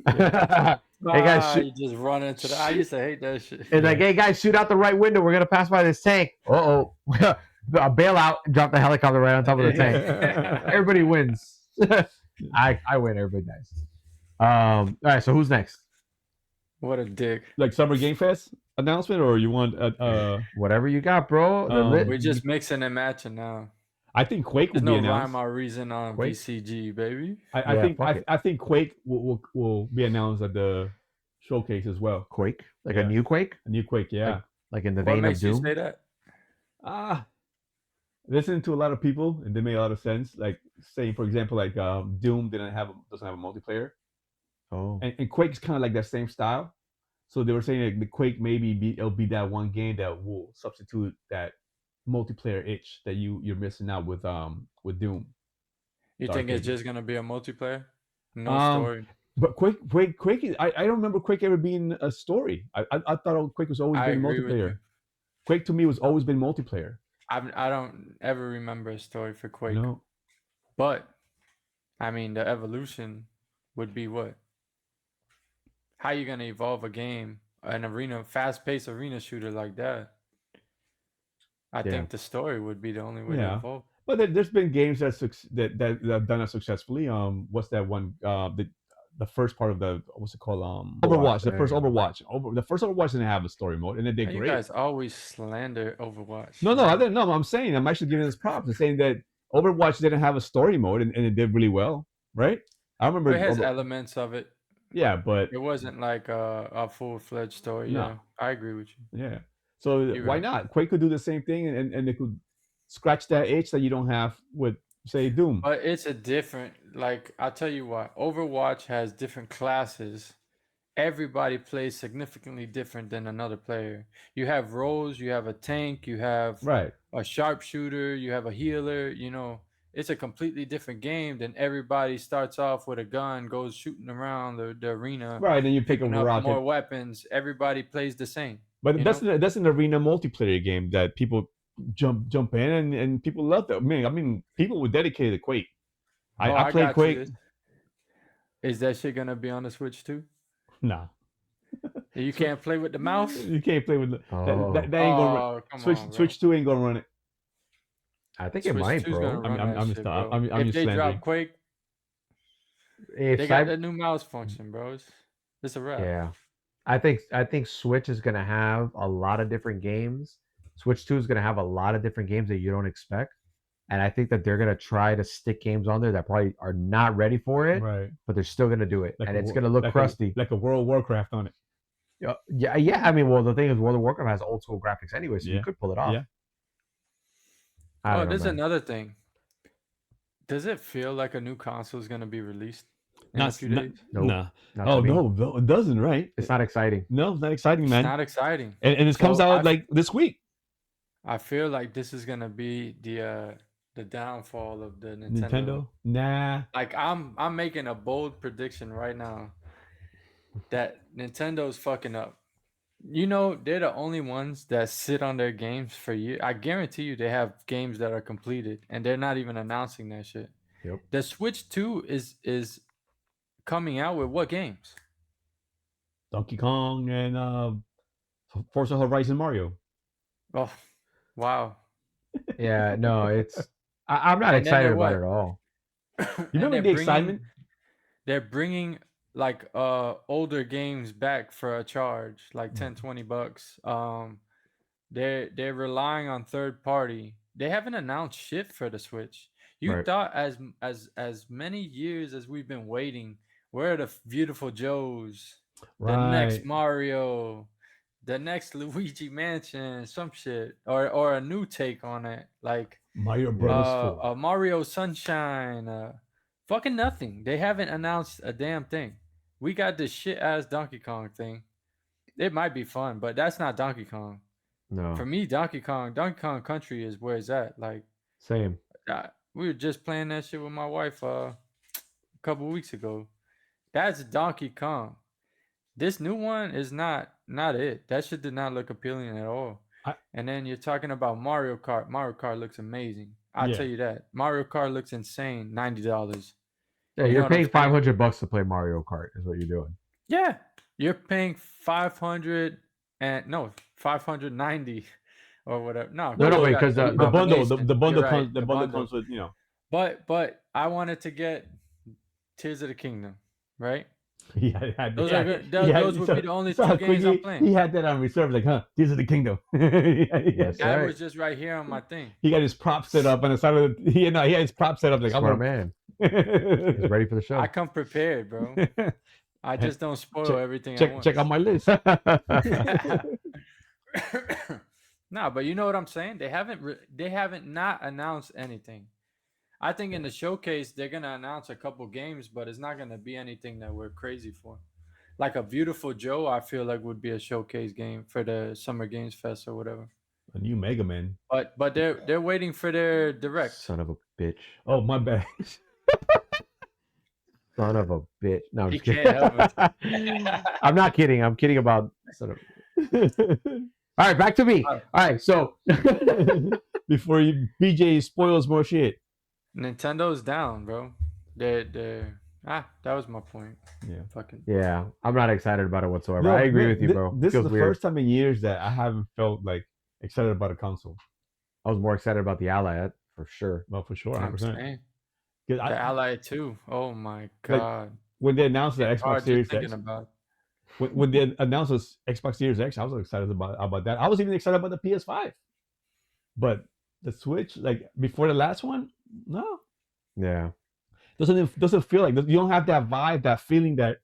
Speaker 1: Hey guys, shoot.
Speaker 3: You just run into the. I used to hate that shit.
Speaker 1: It's like, hey guys, shoot out the right window. We're gonna pass by this tank. A bailout, drop the helicopter right on top of the tank. Everybody wins. I win. Everybody dies. All right. So who's next?
Speaker 3: What a dick.
Speaker 2: Like Summer Game Fest announcement, or you want
Speaker 1: whatever you got, bro.
Speaker 3: We're just mixing and matching now.
Speaker 2: I think Quake will
Speaker 3: There's
Speaker 2: be
Speaker 3: no
Speaker 2: announced.
Speaker 3: rhyme or reason on
Speaker 1: Quake?
Speaker 3: VCG, baby.
Speaker 2: I think Quake will be announced at the showcase as well.
Speaker 1: Quake, like a new Quake.
Speaker 2: A new Quake, yeah.
Speaker 1: Like in the
Speaker 3: What
Speaker 1: vein
Speaker 3: makes
Speaker 1: of
Speaker 3: you
Speaker 1: Doom.
Speaker 3: say that?
Speaker 2: Listening to a lot of people, and they made a lot of sense. Like saying, for example, like Doom doesn't have a multiplayer.
Speaker 1: Oh.
Speaker 2: And Quake is kind of like that same style. So they were saying that the Quake it'll be that one game that will substitute that multiplayer itch that you're missing out with Doom.
Speaker 3: You think it's just gonna be a multiplayer? No story.
Speaker 2: But Quake is, I don't remember Quake ever being a story. I thought Quake was always been multiplayer. Quake to me was always been multiplayer.
Speaker 3: I don't ever remember a story for Quake.
Speaker 2: No.
Speaker 3: But I mean, the evolution would be what? How you gonna evolve a game, an fast-paced arena shooter like that? I think the story would be the only way to evolve.
Speaker 2: But there's been games that have done it successfully. What's that one? The first part of what's it called? Overwatch. The first Overwatch. The first Overwatch didn't have a story mode, and it did great.
Speaker 3: You guys always slander Overwatch.
Speaker 2: No, I didn't. No, I'm saying I'm actually giving this props and saying that Overwatch didn't have a story mode, and it did really well, right? I remember
Speaker 3: it has elements of it.
Speaker 2: Yeah, but
Speaker 3: it wasn't like a full-fledged story. No. Yeah, I agree with you.
Speaker 2: Yeah. So why not? Quake could do the same thing, and it could scratch that itch that you don't have with, say, Doom.
Speaker 3: But it's a different, like, I'll tell you what, Overwatch has different classes. Everybody plays significantly different than another player. You have roles, you have a tank, you have a sharpshooter, you have a healer, it's a completely different game than everybody starts off with a gun, goes shooting around the arena.
Speaker 2: Right, then you pick up
Speaker 3: more weapons. Everybody plays the same.
Speaker 2: But that's an arena multiplayer game that people jump in and people love that. I mean, people were dedicated to Quake. I played Quake.
Speaker 3: Is that shit gonna be on the Switch too?
Speaker 2: Nah.
Speaker 3: You can't play with the mouse?
Speaker 2: You can't play with that ain't gonna run. Switch 2 ain't gonna run it.
Speaker 1: I think it might, bro.
Speaker 2: I'm
Speaker 3: if they drop Quake, they got the new mouse function, bro. It's a wrap.
Speaker 1: Yeah. I think Switch is gonna have a lot of different games. Switch 2 is gonna have a lot of different games that you don't expect. And I think that they're gonna try to stick games on there that probably are not ready for it.
Speaker 2: Right.
Speaker 1: But they're still gonna do it. And it's gonna look crusty.
Speaker 2: Like a World of Warcraft on it.
Speaker 1: Yeah. I mean, well, the thing is World of Warcraft has old school graphics anyway, so you could pull it off.
Speaker 3: Yeah. There's another thing. Does it feel like a new console is gonna be released in a few days?
Speaker 2: No. No, it doesn't, right?
Speaker 1: It's not exciting.
Speaker 2: No, it's not exciting, man.
Speaker 3: It's not exciting.
Speaker 2: And it comes out like this week.
Speaker 3: I feel like this is gonna be the downfall of the Nintendo.
Speaker 2: Nah.
Speaker 3: Like I'm making a bold prediction right now that Nintendo's fucking up. They're the only ones that sit on their games for years. I guarantee you they have games that are completed and they're not even announcing that shit.
Speaker 1: Yep.
Speaker 3: The Switch 2 is coming out with what games?
Speaker 2: Donkey Kong and Forza Horizon Mario.
Speaker 3: Oh, wow.
Speaker 1: Yeah, no, I'm not excited about it at all.
Speaker 2: You remember the excitement?
Speaker 3: They're bringing like older games back for a charge, like $10-$20. They're relying on third party. They haven't announced shit for the Switch. You thought as many years as we've been waiting, where are the beautiful Joes? The next Mario, the next Luigi Mansion, some shit, or a new take on it, like
Speaker 2: Mario Brothers 4.
Speaker 3: Mario Sunshine, fucking nothing. They haven't announced a damn thing. We got this shit ass Donkey Kong thing. It might be fun, but that's not Donkey Kong.
Speaker 1: No.
Speaker 3: For me, Donkey Kong Country is where it's at. Like
Speaker 1: same.
Speaker 3: We were just playing that shit with my wife a couple weeks ago. That's Donkey Kong. This new one is not it. That shit did not look appealing at all. And then you're talking about Mario Kart. Mario Kart looks amazing. I'll tell you that. Mario Kart looks insane. $90.
Speaker 1: Yeah, you're paying $500 to play Mario Kart. Is what you're doing.
Speaker 3: Yeah, you're paying 590 or whatever. No,
Speaker 1: because the
Speaker 2: bundle comes with, you know.
Speaker 3: But I wanted to get Tears of the Kingdom, right?
Speaker 2: Those
Speaker 3: would be the only two games I'm playing.
Speaker 2: He had that on reserve, like, Tears of the Kingdom.
Speaker 1: Yes,
Speaker 3: that was just right here on my thing.
Speaker 2: He got his props set up on the side of the. He had his props set up like,
Speaker 1: smart man. He's ready for the show.
Speaker 3: I come prepared, bro. I just don't spoil everything.
Speaker 2: Check out my list.
Speaker 3: No, but you know what I'm saying? They haven't not announced anything. I think in the showcase they're gonna announce a couple games, but it's not gonna be anything that we're crazy for. Like a Beautiful Joe, I feel like would be a showcase game for the Summer Games Fest or whatever.
Speaker 2: A new Mega Man.
Speaker 3: But they're waiting for their direct.
Speaker 1: Son of a bitch.
Speaker 2: Oh, my bad.
Speaker 1: Son of a bitch. No, I'm just
Speaker 3: kidding.
Speaker 1: Can't help it. I'm not kidding. I'm kidding about sort of. All right, back to me. All right, so
Speaker 2: before BJ spoils more shit.
Speaker 3: Nintendo's down, bro. That was my point.
Speaker 2: Yeah.
Speaker 1: Yeah, I'm not excited about it whatsoever. I agree with you, bro.
Speaker 2: This is the first time in years that I haven't felt like excited about a console.
Speaker 1: I was more excited about the Ally for sure.
Speaker 2: Well, for sure, 100%.
Speaker 3: The Ally 2. Oh my god!
Speaker 2: Like, when they announced the Xbox Series X, when they announced the Xbox Series X, I was excited about that. I was even excited about the PS5, but the Switch, like before the last one, no.
Speaker 1: Yeah.
Speaker 2: Doesn't feel like you don't have that vibe, that feeling that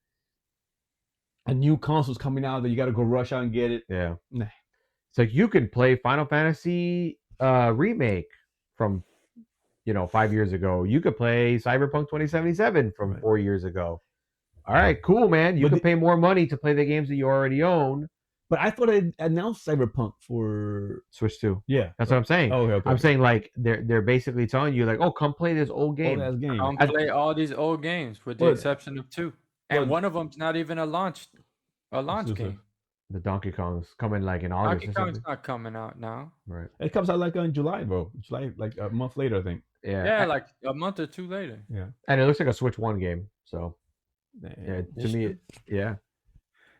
Speaker 2: a new console's coming out that you got to go rush out and get it.
Speaker 1: Yeah.
Speaker 2: Nah.
Speaker 1: It's like you can play Final Fantasy remake from 5 years ago. You could play Cyberpunk 2077 from 4 years ago. All right, cool, man. You can pay more money to play the games that you already own.
Speaker 2: But I thought they announced Cyberpunk for
Speaker 1: Switch 2.
Speaker 2: Yeah,
Speaker 1: that's what I'm saying.
Speaker 2: Oh, okay.
Speaker 1: I'm saying like they're basically telling you like, oh, come play this old game.
Speaker 3: Come play all these old games with the exception of 2, and one of them's not even a launch game.
Speaker 1: The Donkey Kong's coming like in August.
Speaker 3: Donkey Kong's not coming out now.
Speaker 1: Right.
Speaker 2: It comes out like in July, bro. July, like a month later, I think.
Speaker 3: Yeah, like a month or 2 later.
Speaker 2: Yeah.
Speaker 1: And it looks like a Switch 1 game. So yeah, to me, yeah.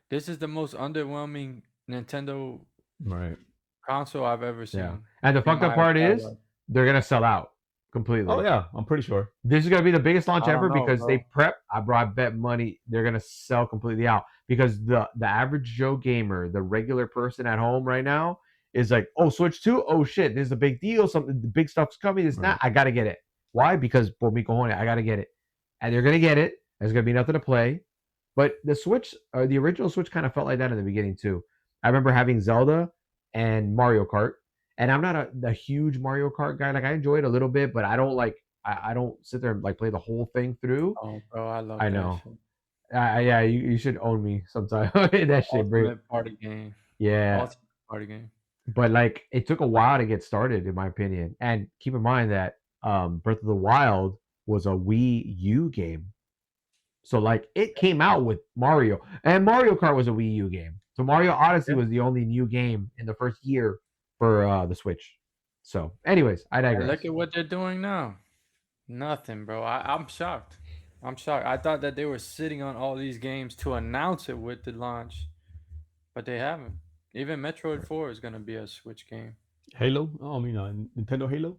Speaker 3: This is the most underwhelming Nintendo
Speaker 2: right
Speaker 3: console I've ever seen.
Speaker 1: Yeah. And the fucked up part is they're gonna sell out completely.
Speaker 2: Oh yeah, I'm pretty sure.
Speaker 1: This is gonna be the biggest launch ever because they prep. I bet money they're gonna sell completely out because the average Joe gamer, the regular person at home right now, is like, oh, Switch 2, oh shit, this is a big deal. Something, the big stuff's coming. It's not. I gotta get it. Why? Because por mi cojones, I gotta get it, and they're gonna get it. There's gonna be nothing to play. But the Switch, or the original Switch, kind of felt like that in the beginning too. I remember having Zelda and Mario Kart, and I'm not a huge Mario Kart guy. Like I enjoy it a little bit, but I don't like. I don't sit there and like play the whole thing through.
Speaker 3: Oh, bro, I love.
Speaker 1: I know. Yeah, you should own me sometime. That shit, bro.
Speaker 3: Party game.
Speaker 1: Yeah.
Speaker 3: Ultimate party game.
Speaker 1: But like, it took a while to get started, in my opinion. And keep in mind that Breath of the Wild was a Wii U game. So like it came out with Mario, and Mario Kart was a Wii U game. So Mario Odyssey was the only new game in the first year for the Switch. So, anyways, I digress.
Speaker 3: Look at what they're doing now. Nothing, bro. I'm shocked. I thought that they were sitting on all these games to announce it with the launch, but they haven't. Even Metroid 4 is gonna be a Switch game.
Speaker 2: Halo? Oh, I mean, Nintendo Halo.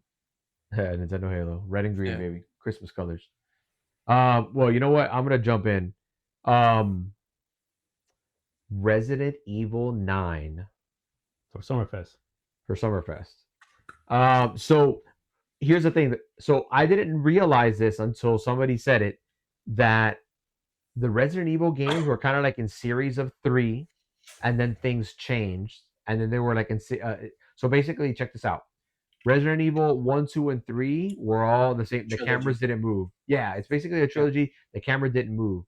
Speaker 1: Yeah, Nintendo Halo, red and green, baby, Christmas colors. Well, you know what? I'm gonna jump in. Resident Evil 9
Speaker 2: for Summerfest.
Speaker 1: So here's the thing. So I didn't realize this until somebody said it, that the Resident Evil games were kind of like in series of 3, and then things changed, and then they were like in. So basically, check this out. Resident Evil 1, 2, and 3 were all the same. The cameras didn't move. Yeah, it's basically a trilogy. The camera didn't move.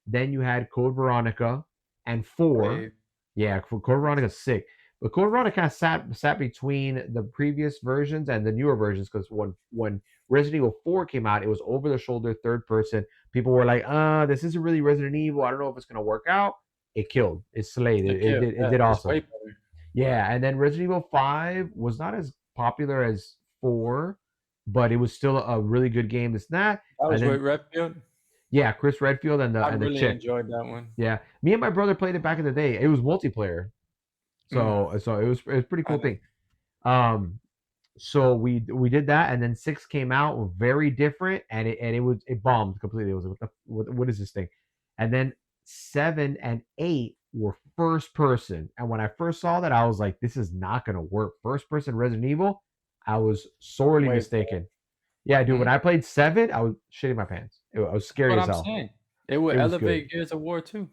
Speaker 1: Then you had Code Veronica and 4. Yeah, Code Veronica's sick. But Code Veronica sat between the previous versions and the newer versions, because when Resident Evil 4 came out, it was over the shoulder, third person. People were like, this isn't really Resident Evil. I don't know if it's gonna work out. It killed. It slayed. It did awesome. Yeah, and then Resident Evil 5 was not as popular as 4, but it was still a really good game. It's not.
Speaker 3: That was with Redfield.
Speaker 1: Yeah, Chris Redfield and the
Speaker 3: I
Speaker 1: and the
Speaker 3: really
Speaker 1: chick.
Speaker 3: enjoyed that one.
Speaker 1: Yeah, me and my brother played it back in the day. It was multiplayer, so it was a pretty cool thing. So we did that, and then 6 came out, very different, and it bombed completely. It was what is this thing? And then 7 and 8 were first person, and when I first saw that, I was like, this is not gonna work. First person Resident Evil, I was sorely mistaken. Yeah, dude. When I played 7, I was shitting my pants. I was scary as hell.
Speaker 3: Saying. It would elevate Gears of War too.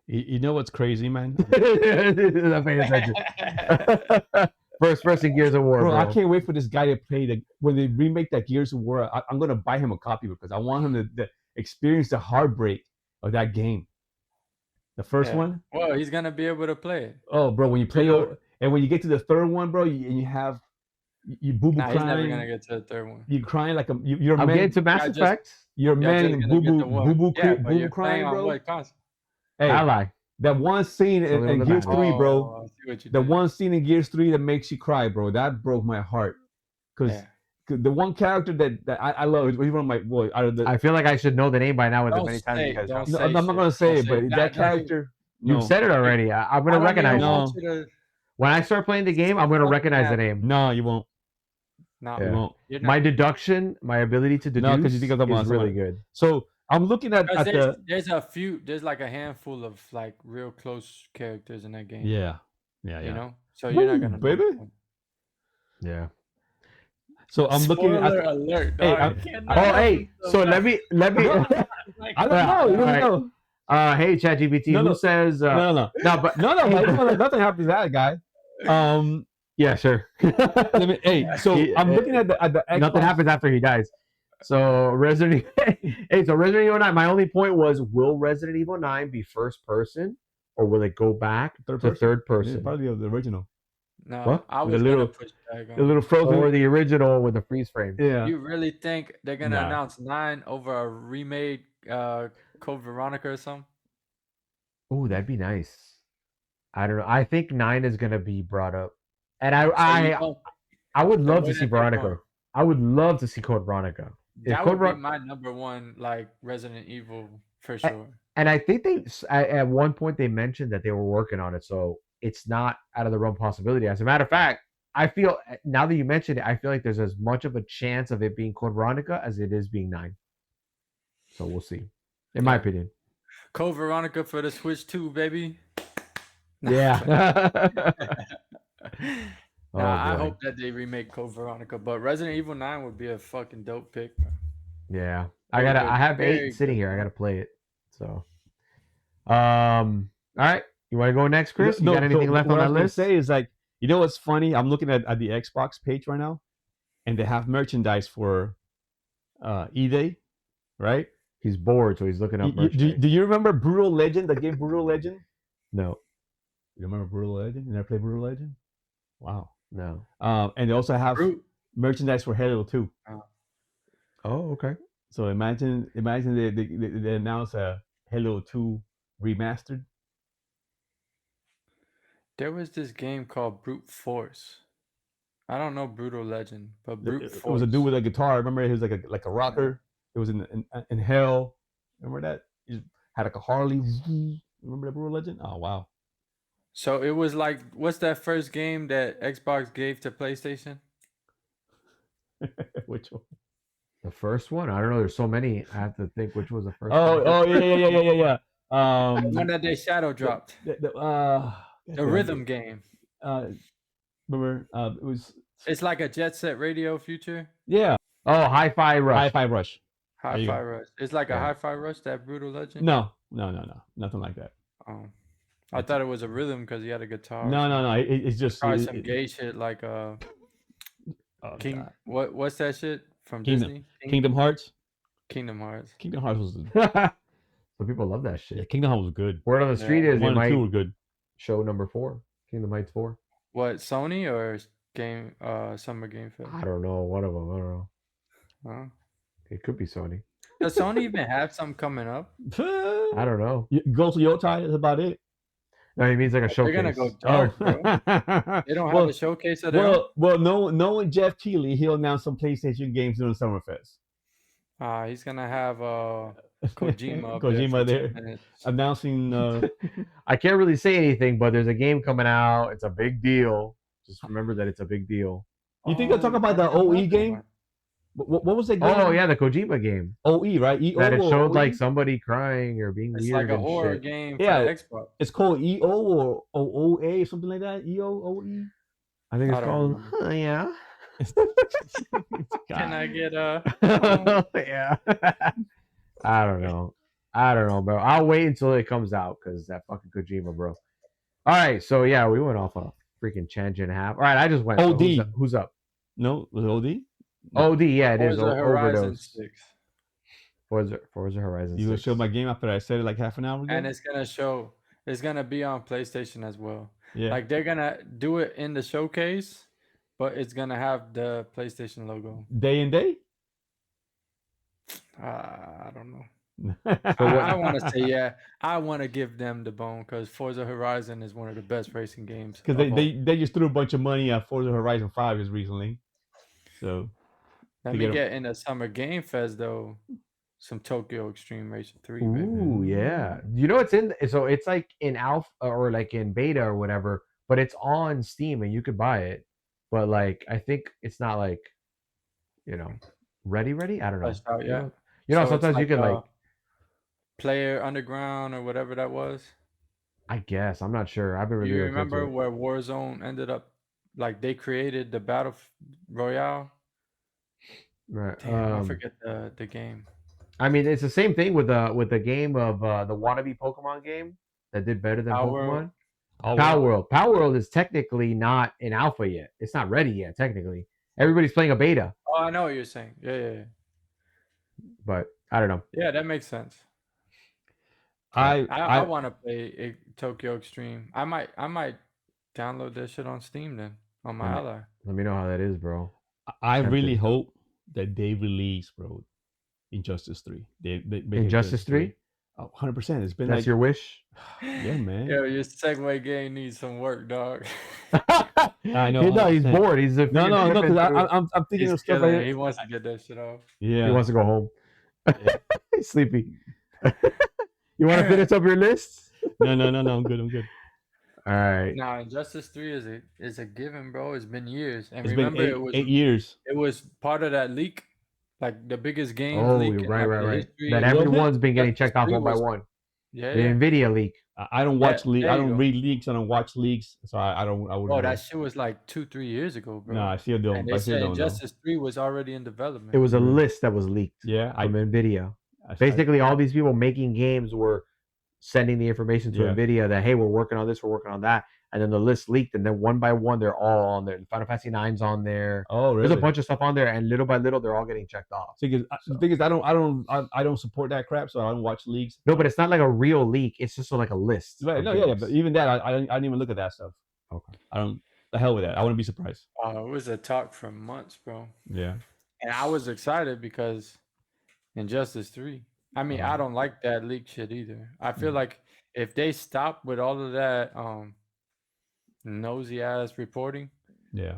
Speaker 2: You know what's crazy, man?
Speaker 1: Not paying attention. First person Gears of War, bro.
Speaker 2: I can't wait for this guy to play when they remake that Gears of War. I'm gonna buy him a copy because I want him to experience the heartbreak of that game. The first one.
Speaker 3: Well, he's gonna be able to play it.
Speaker 2: Oh, bro, when you play and when you get to the third one, bro, you have you boo boo crying.
Speaker 3: He's never gonna get to the third one.
Speaker 2: You're crying like you're.
Speaker 1: I'm getting to Mass Effect.
Speaker 2: You're man boo boo crying, bro.
Speaker 1: Hey, I lie.
Speaker 2: That one scene in Gears 3, bro. The one scene in Gears 3 that makes you cry, bro. That broke my heart. Because the one character that I love is one of my boy.
Speaker 1: I feel like I should know the name by now as many times because
Speaker 2: I'm not gonna say it, but that character.
Speaker 1: You said it already. I'm gonna recognize it. When I start playing the game, I'm gonna recognize the name.
Speaker 2: No, you won't.
Speaker 3: No, you won't.
Speaker 1: My deduction, my ability to deduce, is really good.
Speaker 2: So I'm looking at
Speaker 3: there's like a handful of like real close characters in that game.
Speaker 2: Yeah.
Speaker 3: You know, so you're not gonna
Speaker 2: baby.
Speaker 1: Yeah.
Speaker 2: So I'm looking at
Speaker 3: alert.
Speaker 2: Hey,
Speaker 1: so let me.
Speaker 2: I don't know. You don't know.
Speaker 1: Hey, ChatGPT, who says
Speaker 2: no, but nothing happens to that guy.
Speaker 1: Yeah, sure.
Speaker 2: I'm looking at the Xbox.
Speaker 1: Nothing happens after he dies. So Resident Evil 9. My only point was, will Resident Evil 9 be first person, or will it go back to third person?
Speaker 2: Yeah, probably the original.
Speaker 3: No,
Speaker 1: what?
Speaker 3: I was gonna push back on
Speaker 2: the little frozen,
Speaker 1: or the original with the freeze frame.
Speaker 2: Yeah.
Speaker 3: You really think they're gonna announce 9 over a remade Code Veronica or something?
Speaker 1: Oh, that'd be nice. I don't know. I think 9 is gonna be brought up, and I would love to see Veronica. I would love to see Code Veronica.
Speaker 3: That would be my number one, like Resident Evil for sure.
Speaker 1: And I think at one point they mentioned that they were working on it, so it's not out of the realm possibility. As a matter of fact, I feel now that you mentioned it, I feel like there's as much of a chance of it being Code Veronica as it is being 9. So we'll see. In my opinion.
Speaker 3: Code Veronica for the Switch 2, baby.
Speaker 1: Yeah.
Speaker 3: I hope that they remake Code Veronica, but Resident Evil 9 would be a fucking dope pick.
Speaker 1: Yeah. I have 8 sitting here. I gotta play it. So all right. You want to go next, Chris? You got anything left on that list?
Speaker 2: What I say is, like, you know what's funny? I'm looking at the Xbox page right now, and they have merchandise for E-Day, right?
Speaker 1: He's bored, so he's looking up merchandise.
Speaker 2: Do you remember Brutal Legend, the game Brutal Legend?
Speaker 1: No.
Speaker 2: You remember Brutal Legend? You never played Brutal Legend? Wow.
Speaker 1: No.
Speaker 2: And they also have merchandise for Halo 2.
Speaker 1: Oh, okay.
Speaker 2: So imagine they announce a Halo 2 remastered.
Speaker 3: There was this game called Brute Force. I don't know Brutal Legend, but Brute Force.
Speaker 2: It was a dude with a guitar. Remember, he was like a rocker. It was in hell. Remember that? He had like a Harley. Remember that Brutal Legend? Oh wow.
Speaker 3: So it was like, what's that first game that Xbox gave to PlayStation?
Speaker 2: Which one?
Speaker 1: The first one? I don't know. There's so many. I have to think which was the first.
Speaker 2: Oh yeah.
Speaker 3: The one that they shadow dropped. The rhythm game.
Speaker 2: Remember? It was.
Speaker 3: It's like a Jet Set Radio Future.
Speaker 2: Yeah.
Speaker 1: Oh, Hi-Fi Rush.
Speaker 2: Hi-Fi Rush.
Speaker 3: Hi-Fi Rush. It's like a Hi-Fi Rush, that Brutal Legend.
Speaker 2: No, nothing like that.
Speaker 3: I thought it was a rhythm because he had a guitar.
Speaker 2: No. It's just
Speaker 3: probably some gay shit like King. God. What's that shit from Disney?
Speaker 2: Kingdom Hearts.
Speaker 3: Kingdom Hearts.
Speaker 2: Kingdom Hearts was.
Speaker 1: So people love that shit.
Speaker 2: Yeah, Kingdom Hearts was good.
Speaker 1: Word on the street is
Speaker 2: 1 and 2 were good.
Speaker 1: Show number 4, Kingdom Hearts 4.
Speaker 3: What, Sony or game? Summer Game Fest?
Speaker 1: I don't know. One of them. I don't know.
Speaker 3: Huh?
Speaker 1: It could be Sony.
Speaker 3: Does Sony even have some coming up?
Speaker 1: I don't know.
Speaker 2: Ghost of Yotai is about it.
Speaker 1: No, he means like a showcase.
Speaker 3: They're gonna go dark, bro. They don't have a showcase of that.
Speaker 2: Well, knowing Jeff Keighley, he'll announce some PlayStation games during Summerfest.
Speaker 3: He's gonna have Kojima up there
Speaker 2: Kojima
Speaker 3: for 10
Speaker 2: there
Speaker 3: minutes.
Speaker 2: announcing.
Speaker 1: I can't really say anything, but there's a game coming out. It's a big deal. Just remember that it's a big deal.
Speaker 2: You think they'll talk about the OE game? What was that game?
Speaker 1: Oh yeah, the Kojima game.
Speaker 2: OE, right? EO
Speaker 1: That it showed
Speaker 2: or
Speaker 1: like
Speaker 2: OE?
Speaker 1: somebody crying or being
Speaker 3: It's
Speaker 1: weird
Speaker 3: like a
Speaker 1: and
Speaker 3: horror
Speaker 1: shit.
Speaker 3: game for
Speaker 2: Yeah,
Speaker 3: the Xbox.
Speaker 2: it's called EO or OOA or something like that. EO OE.
Speaker 1: I think it's
Speaker 3: I don't
Speaker 1: called.
Speaker 3: remember.
Speaker 1: Yeah.
Speaker 3: Can I get
Speaker 1: Yeah. I don't know, bro. I'll wait until it comes out because that fucking Kojima, bro. All right, so yeah, we went off on a freaking tangent and a half. All right, I just went. So
Speaker 2: OD.
Speaker 1: who's up?
Speaker 2: No, was it OD?
Speaker 1: OD, yeah, it is.
Speaker 3: Forza Horizon
Speaker 1: Overdose.
Speaker 3: 6?
Speaker 1: Forza Horizon.
Speaker 2: You gonna
Speaker 1: 6.
Speaker 2: show my game after I said it like half an hour ago?
Speaker 3: And it's gonna be on PlayStation as well.
Speaker 2: Yeah.
Speaker 3: Like they're gonna do it in the showcase, but it's gonna have the PlayStation logo.
Speaker 2: Day and day?
Speaker 3: I don't know.
Speaker 2: So
Speaker 3: I want to say yeah. I want to give them the bone because Forza Horizon is one of the best racing games.
Speaker 2: Because they just threw a bunch of money at Forza Horizon 5 just recently. So
Speaker 3: let me get in the Summer Game Fest though. Some Tokyo Extreme Racing 3.
Speaker 1: Ooh,
Speaker 3: baby.
Speaker 1: yeah. You know it's in. So it's like in alpha or like in beta or whatever, but it's on Steam and you could buy it. But like I think it's not like, ready. I don't know.
Speaker 3: Fleshed out, yeah.
Speaker 1: So
Speaker 3: like
Speaker 1: sometimes you can like
Speaker 3: Player Underground or whatever that was.
Speaker 1: I guess I'm not sure. I've been really.
Speaker 3: You remember where Warzone ended up? Like they created the Battle Royale.
Speaker 1: Right.
Speaker 3: Damn, I forget the game.
Speaker 1: I mean, it's the same thing with the game of the wannabe Pokemon game that did better than Pokemon. Power World is technically not in alpha yet. It's not ready yet. Technically, everybody's playing a beta.
Speaker 3: Oh, I know what you're saying. Yeah.
Speaker 1: But I don't know.
Speaker 3: Yeah, that makes sense. I want to play Tokyo Extreme. I might download that shit on Steam then on my Ally.
Speaker 1: Let me know how that is, bro.
Speaker 2: I really hope that they release, bro, Injustice 3. They
Speaker 1: Injustice 3?
Speaker 2: 100%. It's been
Speaker 1: That's your wish?
Speaker 2: Yeah, man.
Speaker 3: Yo, your Segway game needs some work, dog.
Speaker 2: I know.
Speaker 1: No, he's bored. He's
Speaker 2: no, because I'm thinking of stuff like
Speaker 3: he wants to get that shit off.
Speaker 2: Yeah.
Speaker 1: He wants to go home. He's sleepy. You want to finish up your list?
Speaker 2: No, I'm good.
Speaker 1: All right.
Speaker 3: Now, Injustice 3 is a given, bro. It's been years. And
Speaker 2: it's
Speaker 3: remember,
Speaker 2: been
Speaker 3: it was
Speaker 2: 8 years.
Speaker 3: It was part of that leak, like the biggest game leak.
Speaker 1: Right. That everyone's been getting checked off one by one.
Speaker 3: Yeah.
Speaker 1: The NVIDIA leak.
Speaker 2: I don't watch leaks. I don't read leaks. I don't watch leaks. So I wouldn't.
Speaker 3: Oh, that shit was like 2-3 years ago, bro.
Speaker 2: No, I still don't.
Speaker 3: And they said Injustice 3 was already in development.
Speaker 1: It was a list that was leaked.
Speaker 2: Yeah,
Speaker 1: from NVIDIA. Basically, all these people making games were sending the information to NVIDIA that, hey, we're working on this, we're working on that. And then the list leaked, and then one by one, they're all on there. Final Fantasy 9's on there.
Speaker 2: Oh, really?
Speaker 1: There's a bunch of stuff on there, and little by little, they're all getting checked off.
Speaker 2: The thing is, I don't support that crap, so I don't watch leaks.
Speaker 1: No, but it's not like a real leak. It's just like a list.
Speaker 2: Right? No, yeah, but even that, I didn't even look at that stuff.
Speaker 1: Okay.
Speaker 2: I don't. The hell with that. I wouldn't be surprised.
Speaker 3: It was a talk for months, bro.
Speaker 2: Yeah.
Speaker 3: And I was excited because Injustice 3. I mean, I don't like that leak shit either. I feel like if they stop with all of that nosy ass reporting,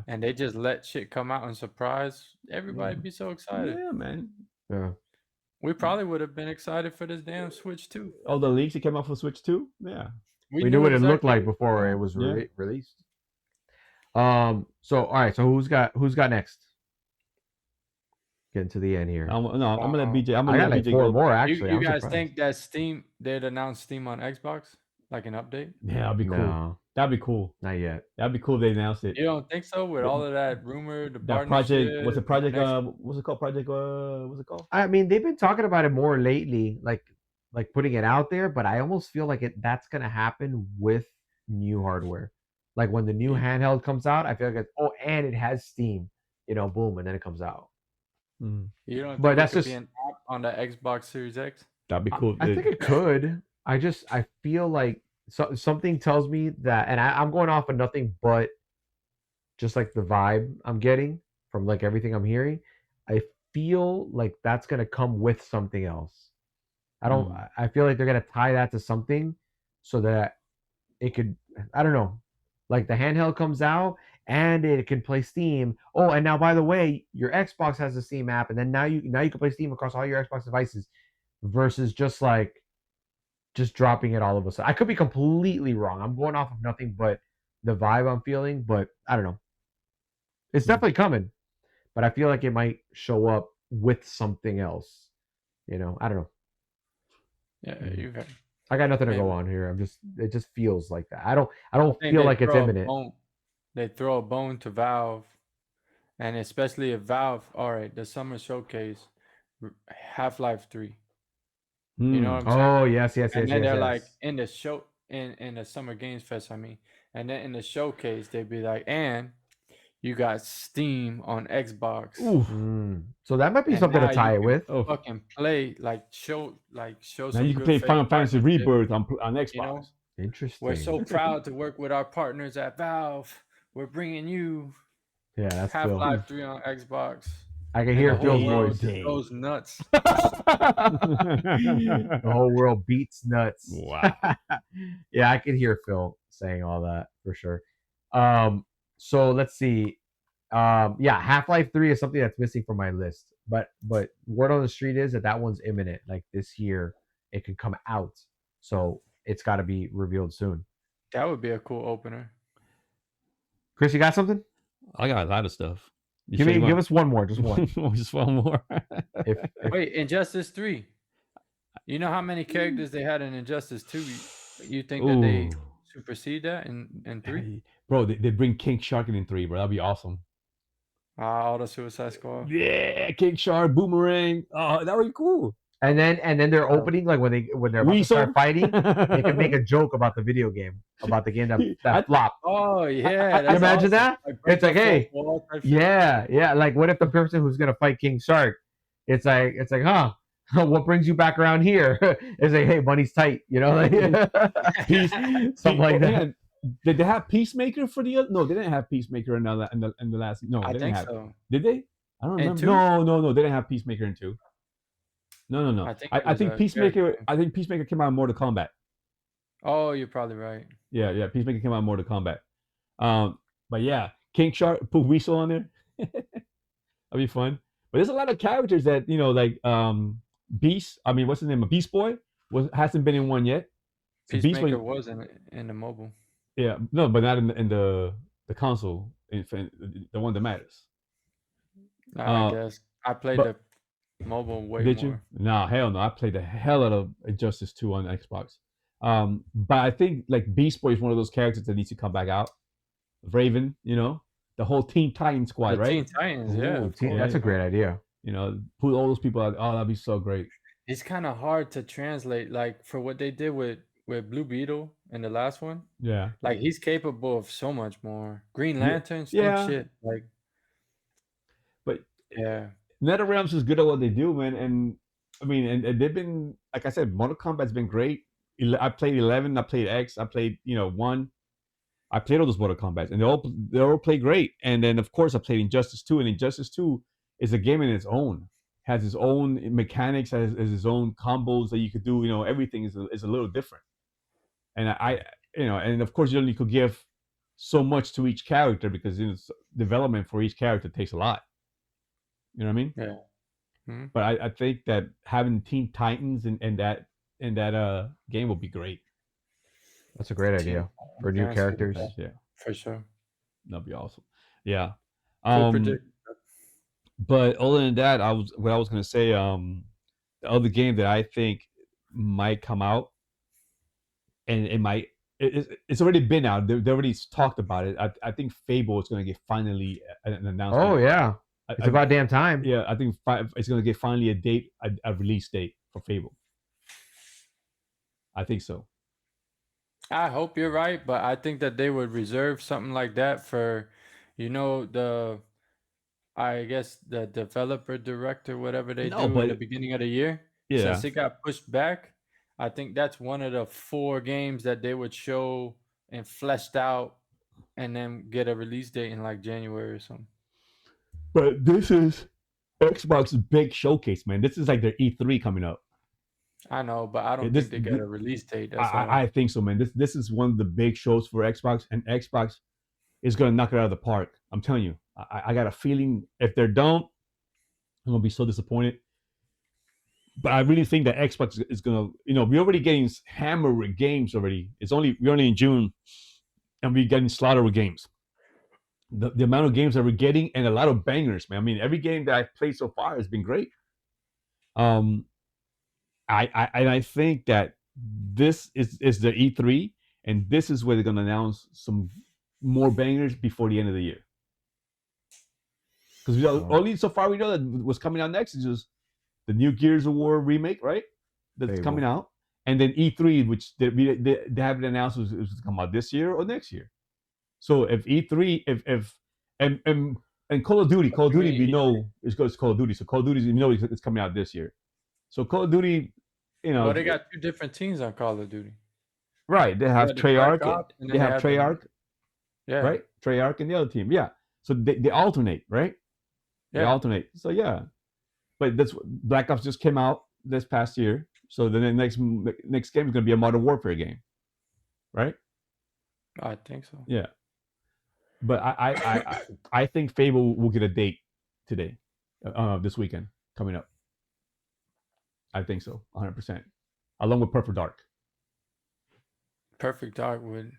Speaker 3: and they just let shit come out and surprise everybody, be so excited.
Speaker 2: Yeah, man.
Speaker 1: Yeah.
Speaker 3: We probably would have been excited for this damn Switch too.
Speaker 2: Oh, the leaks that came out for Switch 2? Yeah.
Speaker 1: We knew what it looked like before it was released. So all right, so who's got next? Getting to the end here.
Speaker 2: I'm gonna let BJ. I'm
Speaker 1: gonna let
Speaker 2: BJ
Speaker 1: like 4
Speaker 2: go.
Speaker 1: more actually.
Speaker 3: You guys think that they'd announce Steam on Xbox, like an update?
Speaker 2: Yeah, that'd be cool.
Speaker 1: No,
Speaker 2: that'd be cool.
Speaker 1: Not yet.
Speaker 2: That'd be cool if they announced it.
Speaker 3: You don't think so? With all of that rumor,
Speaker 2: that project. What's the project? What's it called? Project. What's it called?
Speaker 1: I mean, they've been talking about it more lately, like putting it out there. But I almost feel like that's gonna happen with new hardware. Like when the new handheld comes out, I feel like and it has Steam. Boom, and then it comes out.
Speaker 3: You don't think
Speaker 1: but that's
Speaker 3: could
Speaker 1: just
Speaker 3: be an app on the Xbox Series X?
Speaker 2: That'd be cool.
Speaker 1: I think it could. I feel like something tells me that, and I'm going off of nothing but just like the vibe I'm getting from like everything I'm hearing. I feel like that's gonna come with something else. I feel like they're gonna tie that to something so that it could. I don't know. Like the handheld comes out, and it can play Steam. Oh, and now by the way, your Xbox has the Steam app, and then now you can play Steam across all your Xbox devices, versus just dropping it all of a sudden. I could be completely wrong. I'm going off of nothing but the vibe I'm feeling, but I don't know. It's definitely coming, but I feel like it might show up with something else. I don't know.
Speaker 3: Yeah, you have.
Speaker 1: I got nothing to go on here. It just feels like that. I don't feel like it's imminent.
Speaker 3: They throw a bone to Valve, and especially if Valve, all right, the summer showcase, Half-Life 3. You know what I'm saying?
Speaker 1: Oh, yes.
Speaker 3: And then they're like in the show in the Summer Games Fest, and then in the showcase they'd be like, and you got Steam on Xbox.
Speaker 1: So that might be something to tie it with.
Speaker 3: Fucking play show.
Speaker 2: Now you can play Final Fantasy Rebirth on Xbox.
Speaker 1: Interesting.
Speaker 3: We're so proud to work with our partners at Valve. We're bringing you
Speaker 1: that's
Speaker 3: Half-Life 3 on Xbox.
Speaker 1: I can hear Phil's voice.
Speaker 3: It goes nuts.
Speaker 1: The whole world beats nuts.
Speaker 2: Wow.
Speaker 1: Yeah, I can hear Phil saying all that for sure. So let's see. Half-Life 3 is something that's missing from my list. But word on the street is that one's imminent. Like this year, it can come out. So it's got to be revealed soon.
Speaker 3: That would be a cool opener.
Speaker 1: Chris, you got something?
Speaker 2: I got a lot of stuff.
Speaker 1: Give us one more, just one.
Speaker 2: Just one more.
Speaker 3: Wait, Injustice 3. You know how many characters they had in Injustice 2? You think that they supersede that in 3?
Speaker 2: Bro, they bring King Shark in 3, bro. That'd be awesome.
Speaker 3: All the Suicide Squad.
Speaker 2: Yeah, King Shark, Boomerang. Oh, that would be cool.
Speaker 1: And then they're opening, like when they're about to start fighting, they can make a joke about the video game, about the game that flopped.
Speaker 3: Oh yeah,
Speaker 1: you imagine that? It's like, hey, yeah. Like, what if the person who's gonna fight King Shark, it's like, what brings you back around here? It's like, hey, money's tight, like something like that.
Speaker 2: Did they have Peacemaker for the other? No, they didn't have Peacemaker in the last. No,
Speaker 3: I
Speaker 2: they
Speaker 3: think
Speaker 2: didn't have.
Speaker 3: so.
Speaker 2: Did they? I don't remember. No, they didn't have Peacemaker in 2. No. I think Peacemaker. Character. I think Peacemaker came out in Mortal Kombat.
Speaker 3: Oh, you're probably right.
Speaker 2: Yeah. Peacemaker came out in Mortal Kombat. But yeah, King Shark, put Weasel on there. That'd be fun. But there's a lot of characters that like Beast. I mean, what's his name? Beast Boy hasn't been in one yet.
Speaker 3: So Peacemaker was in the mobile.
Speaker 2: Yeah, no, but not in the console. The one that matters.
Speaker 3: I guess I played the mobile way more. Did you?
Speaker 2: No, hell no. I played the hell out of Injustice 2 on Xbox. But I think like Beast Boy is one of those characters that needs to come back out. Raven, the whole Teen Titans squad, right?
Speaker 3: Teen Titans, yeah.
Speaker 1: That's a great idea.
Speaker 2: Put all those people out. Oh, that'd be so great.
Speaker 3: It's kind of hard to translate, like for what they did with Blue Beetle in the last one.
Speaker 2: Yeah.
Speaker 3: Like he's capable of so much more. Green Lantern, shit. Like,
Speaker 2: but
Speaker 3: yeah.
Speaker 2: NetherRealms is good at what they do, man. And I mean, and they've been, like I said, Mortal Kombat's been great. I played 11, I played X, I played 1. I played all those Mortal Kombats, and they all play great. And then of course I played Injustice 2, and Injustice 2 is a game in its own. Has its own mechanics, has its own combos that you could do. Everything is a little different. And and of course you could give so much to each character because development for each character takes a lot. You know what I mean?
Speaker 3: Yeah. Mm-hmm.
Speaker 2: But I think that having Teen Titans in that game will be great.
Speaker 1: That's a great idea for new characters.
Speaker 2: Yeah,
Speaker 3: for sure.
Speaker 2: That'd be awesome. Yeah.
Speaker 3: But
Speaker 2: other than that, I was gonna say, the other game that I think might come out, and it's already been out. They already talked about it. I think Fable is gonna get finally an announcement.
Speaker 1: Oh yeah, it's about damn time.
Speaker 2: Yeah, I think it's gonna get finally a release date for Fable. I think so.
Speaker 3: I hope you're right, but I think that they would reserve something like that for, I guess the developer director, whatever they do in the beginning of the year.
Speaker 2: Yeah.
Speaker 3: Since it got pushed back, I think that's one of the 4 games that they would show and fleshed out and then get a release date in like January or something.
Speaker 2: But this is Xbox's big showcase, man. This is like their E3 coming up.
Speaker 3: I know, but I don't think they get a release date.
Speaker 2: I think so, man. This is one of the big shows for Xbox, and Xbox is going to knock it out of the park. I'm telling you. I got a feeling if they don't, I'm going to be so disappointed. But I really think that Xbox is going to, we're already getting hammered with games already. We're only in June, and we're getting slaughtered with games. The amount of games that we're getting, and a lot of bangers, man. I mean, every game that I've played so far has been great. I think that this is the E3, and this is where they're going to announce some more bangers before the end of the year. Because only so far we know that what's coming out next is just the new Gears of War remake, right? That's coming out, and then E3, which they haven't announced was to come out this year or next year. So if E3, and Call of Duty, we know it's Call of Duty. So Call of Duty, it's coming out this year. So Call of Duty,
Speaker 3: Well, they got two different teams on Call of Duty.
Speaker 2: Right. They have Treyarch. They have Treyarch.
Speaker 3: Yeah.
Speaker 2: Right. Treyarch and the other team. Yeah. So they alternate, right? Yeah. They alternate. So yeah. But that's Black Ops just came out this past year. So then the next game is going to be a Modern Warfare game, right?
Speaker 3: I think so.
Speaker 2: Yeah. But I think Fable will get a date today, this weekend coming up. I think so, 100%, along with Perfect Dark.
Speaker 3: Perfect Dark would.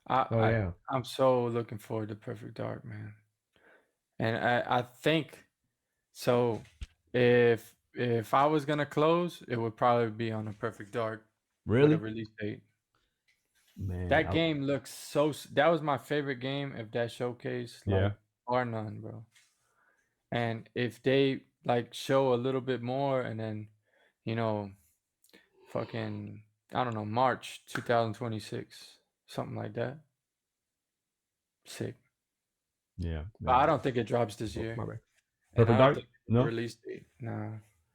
Speaker 3: I'm so looking forward to Perfect Dark, man. And I think so. If I was gonna close, it would probably be on a Perfect Dark.
Speaker 2: Really?
Speaker 3: With a release date.
Speaker 2: Man,
Speaker 3: that game looks so. That was my favorite game of that showcase. Like, or none, bro. And if they show a little bit more, and then, fucking, I don't know, March 2026, something like that. Sick.
Speaker 2: Yeah.
Speaker 3: But I don't think it drops this year.
Speaker 2: Perfect Dark? No
Speaker 3: release date. Nah.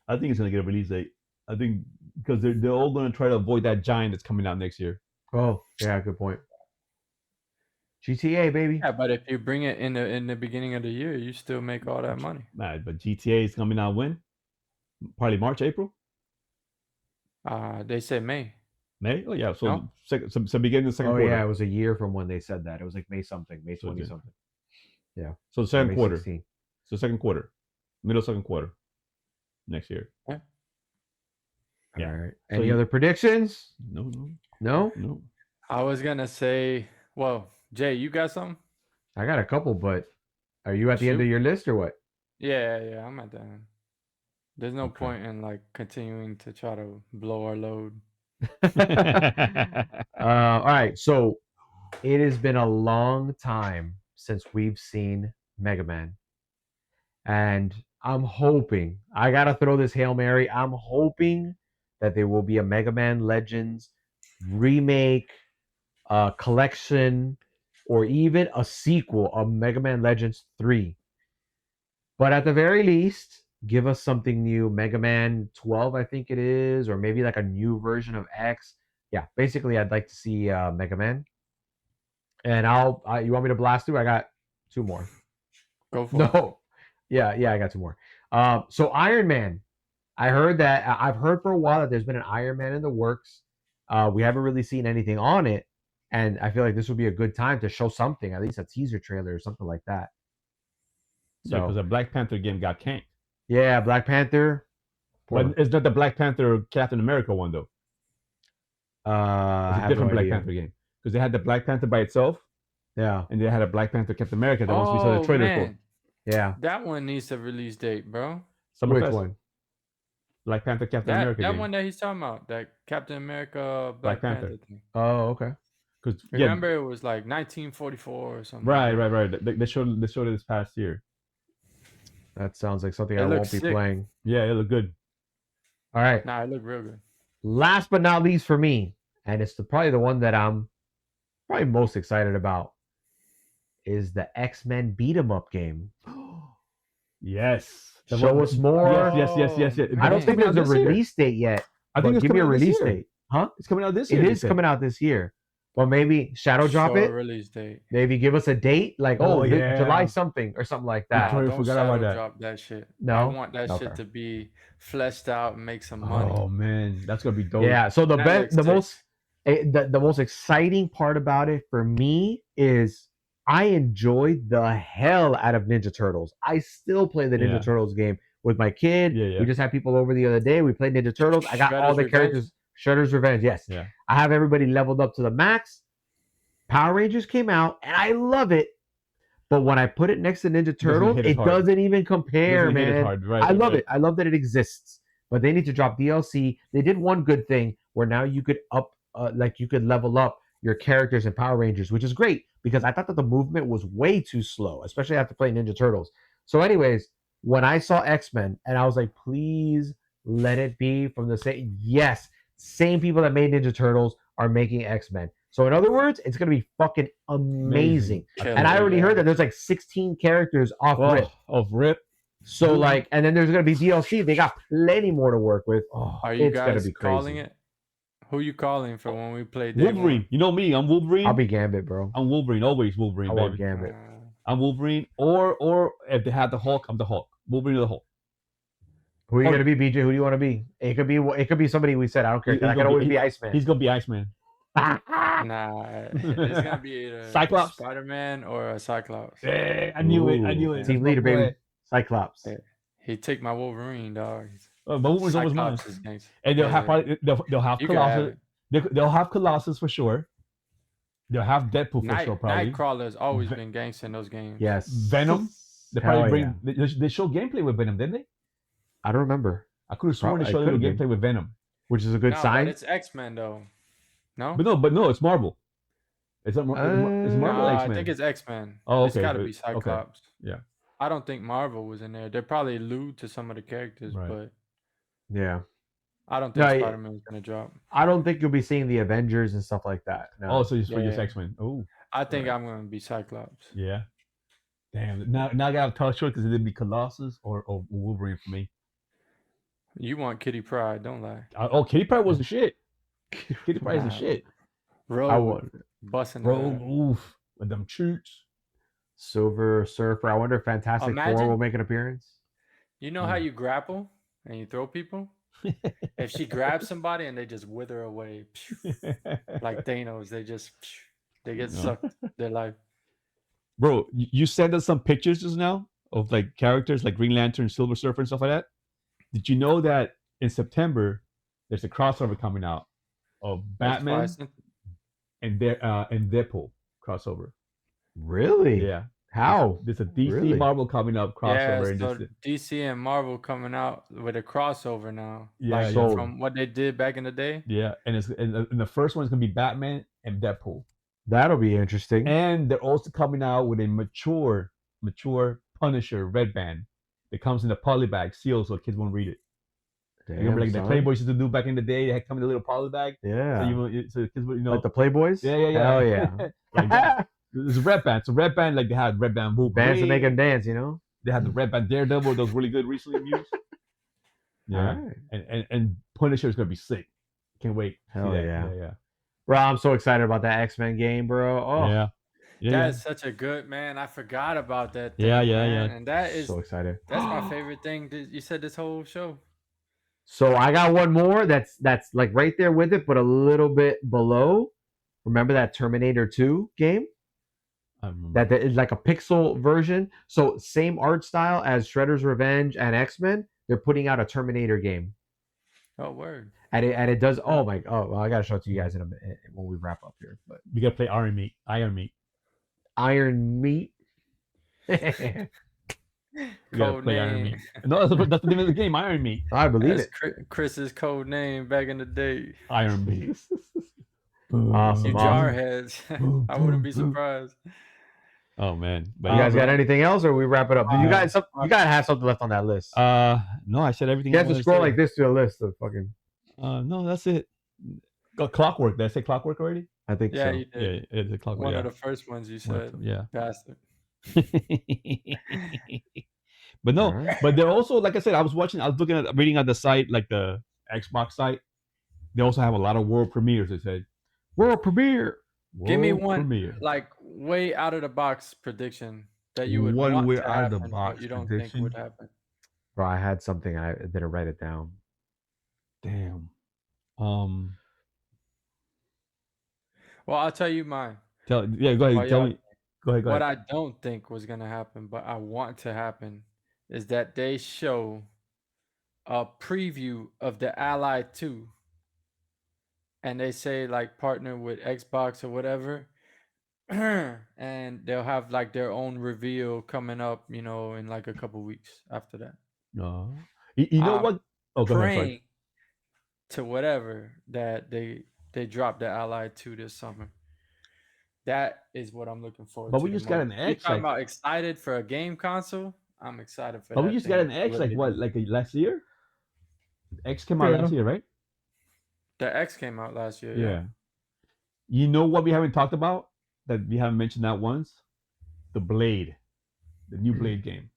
Speaker 2: I think it's gonna get a release date. I think because they're all gonna try to avoid that giant that's coming out next year.
Speaker 1: Oh yeah, good point. GTA, baby.
Speaker 3: Yeah, but if you bring it in the beginning of the year, you still make all that money.
Speaker 2: Nah, but GTA is coming out when? Probably March, April.
Speaker 3: They said May.
Speaker 2: May? Oh yeah, so beginning of the second quarter.
Speaker 1: Yeah, it was a year from when they said that. It was like May 20 something. Yeah.
Speaker 2: So second quarter.
Speaker 1: 16.
Speaker 2: So second quarter, middle second quarter, next year.
Speaker 3: Yeah.
Speaker 1: All right. Any other predictions?
Speaker 2: No.
Speaker 3: I was gonna say, well, Jay, you got something?
Speaker 1: I got a couple, but are you at the end of your list or what?
Speaker 3: Yeah, I'm at the end. There's no point in continuing to try to blow our load.
Speaker 1: All right, so it has been a long time since we've seen Mega Man, and I'm hoping, I gotta throw this Hail Mary, I'm hoping that there will be a Mega Man Legends remake, collection, or even a sequel of Mega Man Legends 3. But at the very least, give us something new. Mega Man 12, I think it is, or maybe like a new version of X. Yeah, basically, I'd like to see Mega Man. And you want me to blast through? I got 2 more.
Speaker 3: Go for it.
Speaker 1: No. Yeah, I got 2 more. So Iron Man. I've heard for a while that there's been an Iron Man in the works. We haven't really seen anything on it. And I feel like this would be a good time to show something, at least a teaser trailer or something like that.
Speaker 2: So, yeah, because the Black Panther game got canked.
Speaker 1: Yeah, Black Panther.
Speaker 2: But it's not the Black Panther Captain America one, though. It's a different Black Panther game. Because they had the Black Panther by itself.
Speaker 1: Yeah.
Speaker 2: And they had a Black Panther Captain America that once we saw the trailer for.
Speaker 1: Yeah.
Speaker 3: That one needs a release date, bro.
Speaker 1: Which one?
Speaker 2: Black Panther Captain America
Speaker 3: that
Speaker 2: game.
Speaker 3: one that he's talking about. That Captain America Black Panther thing.
Speaker 1: Oh, okay.
Speaker 3: Remember, it was like 1944 or something.
Speaker 2: Right. They showed it this past year.
Speaker 1: That sounds like something I won't be playing.
Speaker 2: Yeah, it looked good.
Speaker 1: All right.
Speaker 3: Nah, it looked real good.
Speaker 1: Last but not least for me, and it's probably the one that I'm probably most excited about, is the X-Men beat 'em up game.
Speaker 2: Yes.
Speaker 1: Show us more.
Speaker 2: Yes.
Speaker 1: I don't think there's a release date yet.
Speaker 2: I think
Speaker 1: give me a release date. Huh?
Speaker 2: It's coming out this year.
Speaker 1: It is coming out this year. Well, maybe shadow drop it.
Speaker 3: Release date.
Speaker 1: Maybe give us a date, like July something or something like that.
Speaker 3: Don't forgot about that. Drop that shit.
Speaker 1: No,
Speaker 3: I want that shit to be fleshed out and make some money.
Speaker 2: Oh man, that's gonna be dope.
Speaker 1: Yeah. So the most exciting part about it for me is I enjoyed the hell out of Ninja Turtles. I still play the Ninja Turtles game with my kid.
Speaker 2: Yeah, yeah.
Speaker 1: We just had people over the other day. We played Ninja Turtles. I got all the characters. Shredder's Revenge, yes.
Speaker 2: Yeah.
Speaker 1: I have everybody leveled up to the max. Power Rangers came out, and I love it. But when I put it next to Ninja Turtles, it doesn't even compare, man. Right, I love it. I love that it exists. But they need to drop DLC. They did one good thing where now you could you could level up your characters in Power Rangers, which is great because I thought that the movement was way too slow, especially after playing Ninja Turtles. So, anyways, when I saw X-Men and I was like, please let it be from the same people that made Ninja Turtles are making X-Men. So in other words, it's gonna be fucking amazing. And I already heard that there's like 16 characters off rip. So like, and then there's gonna be DLC. They got plenty more to work with.
Speaker 3: Are you guys calling it? Who you calling for when we play
Speaker 2: Wolverine? You know me, I'm Wolverine.
Speaker 1: I'll be Gambit, bro.
Speaker 2: I'm Wolverine, always Wolverine. I want
Speaker 1: Gambit.
Speaker 2: I'm Wolverine, or if they had the Hulk, I'm the Hulk. Wolverine or the Hulk.
Speaker 1: Who are you gonna be, BJ? Who do you want to be? It could be somebody we said. I don't care. I could always be Iceman.
Speaker 2: He's gonna be Iceman.
Speaker 3: Nah, it's gonna be either
Speaker 2: Cyclops,
Speaker 3: Spider-Man, or a Cyclops.
Speaker 2: Yeah, I knew it.
Speaker 1: Team leader, baby. Cyclops.
Speaker 3: Yeah. He take my Wolverine, dog.
Speaker 2: But Wolverine's always mine. And they'll have Colossus. They'll have Colossus for sure. They'll have Deadpool for sure, probably.
Speaker 3: Nightcrawler's always been gangster in those games.
Speaker 1: Yes.
Speaker 2: Venom. They probably bring. They show gameplay with Venom, didn't they?
Speaker 1: I don't remember.
Speaker 2: I could have sworn they showed a little gameplay with Venom,
Speaker 1: which is a good sign.
Speaker 3: But it's X-Men though. No.
Speaker 2: But no, it's Marvel. It's Marvel X-Men.
Speaker 3: I think it's X-Men.
Speaker 2: Oh, okay.
Speaker 3: It's got to be Cyclops.
Speaker 2: Okay. Yeah.
Speaker 3: I don't think Marvel was in there. They probably allude to some of the characters, but
Speaker 1: yeah.
Speaker 3: I don't think Spider-Man's gonna drop.
Speaker 1: I don't think you'll be seeing the Avengers and stuff like that. No.
Speaker 2: Oh, so you're just X-Men. Oh.
Speaker 3: I think I'm gonna be Cyclops.
Speaker 2: Yeah. Damn. Now I gotta talk short because it'd be Colossus or Wolverine for me.
Speaker 3: You want Kitty Pryde, don't lie.
Speaker 2: Kitty Pryde was the shit. Kitty Pryde is the shit.
Speaker 3: Rogue, busting
Speaker 2: Rogue, oof, with them troops.
Speaker 1: Silver Surfer. I wonder if Fantastic Four will make an appearance.
Speaker 3: You know how you grapple and you throw people? If she grabs somebody and they just wither away, like Thanos, they get sucked their life.
Speaker 2: Bro, you sent us some pictures just now of like characters like Green Lantern, Silver Surfer, and stuff like that. Did you know that in September there's a crossover coming out of Batman and Deadpool crossover?
Speaker 1: Really?
Speaker 2: Yeah.
Speaker 1: How?
Speaker 2: There's a DC Marvel coming up crossover.
Speaker 3: Yeah, so DC and Marvel coming out with a crossover now.
Speaker 2: Yeah,
Speaker 3: from what they did back in the day.
Speaker 2: Yeah, and the first one is gonna be Batman and Deadpool.
Speaker 1: That'll be interesting.
Speaker 2: And they're also coming out with a mature Punisher Red Band that comes in a poly bag sealed so kids won't read it.
Speaker 1: Damn,
Speaker 2: remember like the Playboys used to do back in the day? They had come in a little poly bag.
Speaker 1: Yeah.
Speaker 2: So kids would,
Speaker 1: like the Playboys.
Speaker 2: Yeah.
Speaker 1: Hell yeah.
Speaker 2: Like that. There's a Red Band. So Red Band, like they had Red Band Wolverine.
Speaker 1: Bands to make them dance, you know.
Speaker 2: They had the Red Band Daredevil. Those really good recently used. Yeah. Right. And Punisher is gonna be sick. Can't wait.
Speaker 1: Hell yeah. Bro, I'm so excited about that X-Men game, bro. Oh
Speaker 2: yeah.
Speaker 3: That's such a good man. I forgot about that thing,
Speaker 2: yeah.
Speaker 3: And that is
Speaker 1: so excited.
Speaker 3: That's my favorite thing you said this whole show.
Speaker 1: So I got one more that's like right there with it, but a little bit below. Remember that Terminator 2 game?
Speaker 2: I remember.
Speaker 1: That is like a pixel version. So same art style as Shredder's Revenge and X-Men. They're putting out a Terminator game.
Speaker 3: Oh, word.
Speaker 1: And it does. Oh my. Oh, well, I gotta show it to you guys in a minute when we wrap up here. But
Speaker 2: we gotta play Iron Meat.
Speaker 1: Iron Meat.
Speaker 3: Code name.
Speaker 2: Iron Meat. No, that's the name of the game. Iron Meat.
Speaker 1: I believe it.
Speaker 3: Chris's code name back in the day.
Speaker 2: Iron Meat.
Speaker 1: Awesome.
Speaker 3: You jarheads. I wouldn't be surprised.
Speaker 2: Oh man.
Speaker 1: But you guys got anything else, or we wrap it up? You gotta have something left on that list.
Speaker 2: No, I said everything.
Speaker 1: You have to scroll like this to a list of fucking.
Speaker 2: No, that's it. Got Clockwork. Did I say Clockwork already?
Speaker 1: I think so.
Speaker 3: You did.
Speaker 2: Yeah, it's a Clockwork.
Speaker 3: One of the first ones you said.
Speaker 2: Yeah.
Speaker 3: Bastard.
Speaker 2: But no, but they're also, like I said, I was reading on the site, like the Xbox site. They also have a lot of world premieres. They said
Speaker 1: world premiere.
Speaker 3: Give me one like way out of the box prediction that you would
Speaker 2: one
Speaker 3: want
Speaker 2: way
Speaker 3: to
Speaker 2: out
Speaker 3: happen,
Speaker 2: of the box
Speaker 3: but you don't
Speaker 2: prediction?
Speaker 3: think would happen.
Speaker 1: Bro, I had something. I didn't write it down.
Speaker 2: Damn.
Speaker 3: Well, I'll tell you mine.
Speaker 2: Go ahead. Tell me. Go ahead.
Speaker 3: What I don't think was gonna happen, but I want to happen, is that they show a preview of the Ally 2, and they say like partner with Xbox or whatever, and they'll have like their own reveal coming up, in like a couple weeks after that.
Speaker 2: No. You know
Speaker 3: I'm
Speaker 2: what? Oh, go ahead. Sorry.
Speaker 3: praying to whatever that they drop the Ally 2 this summer. That is what I'm looking forward
Speaker 2: But
Speaker 3: to.
Speaker 2: we just got an
Speaker 3: You're
Speaker 2: X.
Speaker 3: talking
Speaker 2: Like,
Speaker 3: about excited for a game console? I'm excited for
Speaker 2: but
Speaker 3: that.
Speaker 2: we just got an X. Like what? Like last year? X came out last year, right?
Speaker 3: The X came out last year.
Speaker 2: Yeah. You know what we haven't talked about that we haven't mentioned that once? The Blade, the new Blade game.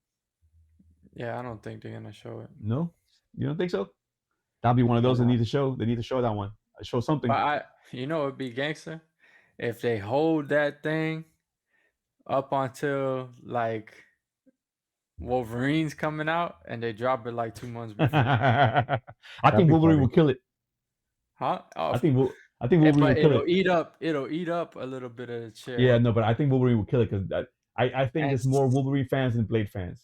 Speaker 3: Yeah, I don't think they're gonna show it.
Speaker 2: No, you don't think so? That'll be one of those they need to show. They need to show that one. Show something.
Speaker 3: But it'd be gangster if they hold that thing up until like Wolverine's coming out and they drop it like 2 months before.
Speaker 2: I think Wolverine will kill it.
Speaker 3: Huh? Oh,
Speaker 2: I think Wolverine will kill it.
Speaker 3: It'll eat up a little bit of the chair.
Speaker 2: Yeah, no, but I think Wolverine will kill it because I think there's more Wolverine fans than Blade fans.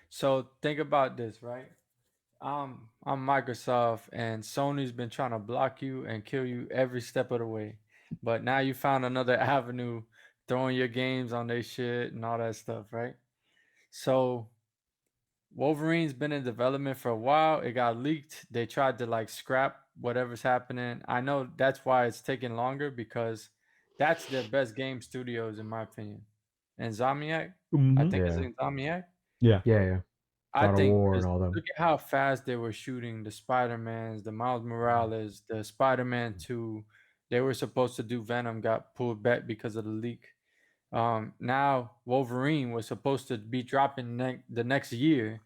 Speaker 3: So think about this, right? I'm Microsoft, and Sony's been trying to block you and kill you every step of the way. But now you found another avenue, throwing your games on their shit and all that stuff, right? So Wolverine's been in development for a while. It got leaked. They tried to like scrap whatever's happening. I know that's why it's taking longer, because that's their best game studios, in my opinion. And Insomniac, I think it's Insomniac.
Speaker 2: Yeah.
Speaker 3: I think look at how fast they were shooting the Spider-Mans, the Miles Morales, the Spider-Man 2. They were supposed to do Venom, got pulled back because of the leak. Now Wolverine was supposed to be dropping the next year.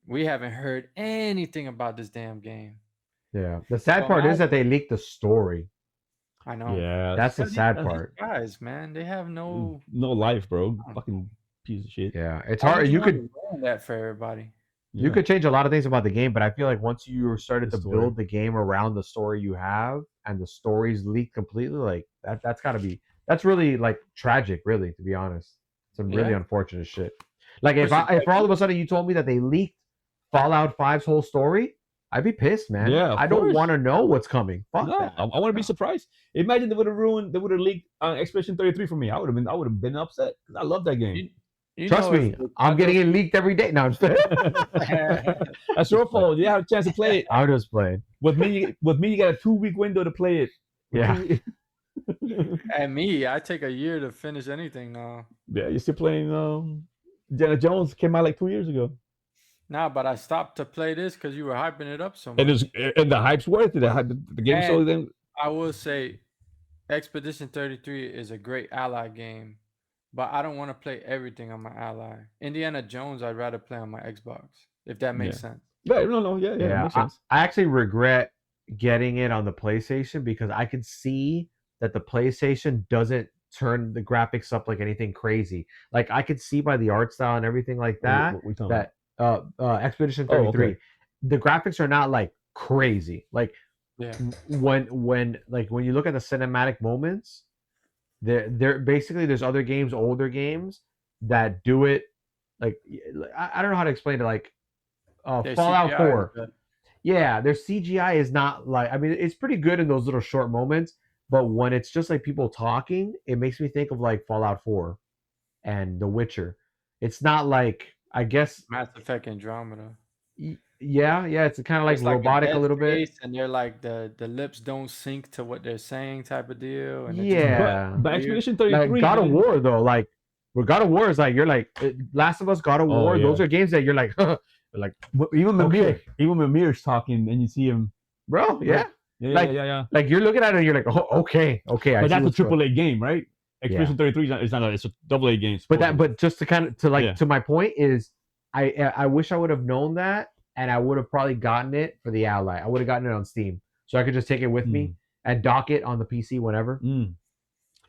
Speaker 3: We haven't heard anything about this damn game.
Speaker 1: Yeah. The sad part is that they leaked the story.
Speaker 3: I know.
Speaker 2: Yeah.
Speaker 1: That's the sad part.
Speaker 3: Guys, man, they have no
Speaker 2: life, bro. Fucking piece of shit.
Speaker 1: Yeah, it's hard. You could
Speaker 3: ruin that for everybody.
Speaker 1: You could change a lot of things about the game, but I feel like once you started to build the game around the story you have, and the story's leaked completely, like that's really like tragic, really, to be honest. Some really unfortunate shit. Like if all of a sudden you told me that they leaked Fallout 5's whole story, I'd be pissed, man.
Speaker 2: Yeah,
Speaker 1: I don't want to know what's coming. Fuck that.
Speaker 2: I want to be surprised. Imagine they would have leaked Expedition 33 for me. I would have been upset because I love that game.
Speaker 1: Trust me, I'm getting it leaked every day. No, I'm just
Speaker 2: That's your fault. You have a chance to play it.
Speaker 1: I'm just playing.
Speaker 2: With me, you got a 2-week window to play it.
Speaker 1: Yeah.
Speaker 3: And me, I take a year to finish anything now.
Speaker 2: Yeah, you're still playing. Indiana Jones came out like 2 years ago.
Speaker 3: Nah, but I stopped to play this because you were hyping it up so much.
Speaker 2: And the hype's worth it. The game's so then.
Speaker 3: I will say, Expedition 33 is a great Ally game, but I don't want to play everything on my Ally. Indiana Jones, I'd rather play on my Xbox, if that makes sense.
Speaker 2: Yeah, no, yeah. It makes sense.
Speaker 1: I actually regret getting it on the PlayStation because I could see that the PlayStation doesn't turn the graphics up like anything crazy. Like I could see by the art style and everything like that that Expedition 33, the graphics are not like crazy. Like when you look at the cinematic moments, they're basically there's other games, older games that do it like I don't know how to explain it. Like Fallout
Speaker 3: CGI
Speaker 1: 4. Yeah, their CGI is not like, I mean, it's pretty good in those little short moments, but when it's just like people talking, it makes me think of like Fallout 4 and The Witcher. It's not like, I guess,
Speaker 3: Mass Effect Andromeda.
Speaker 1: Yeah, it's kind of like robotic a little bit,
Speaker 3: and they're like the lips don't sync to what they're saying type of deal. And
Speaker 2: but Expedition 33,
Speaker 1: like God of War though, like God of War is like, you're like Last of Us, God of War. Those are games that you're like, like
Speaker 2: even Mimir's talking and you see him,
Speaker 1: bro. Yeah. Like you're looking at it and you're like, oh, okay.
Speaker 2: But that's a AAA game, right? Expedition 33 is not it's a AA game.
Speaker 1: But just to kind of to my point is, I wish I would have known that, and I would have probably gotten it for the Ally. I would have gotten it on Steam, so I could just take it with me and dock it on the PC whenever.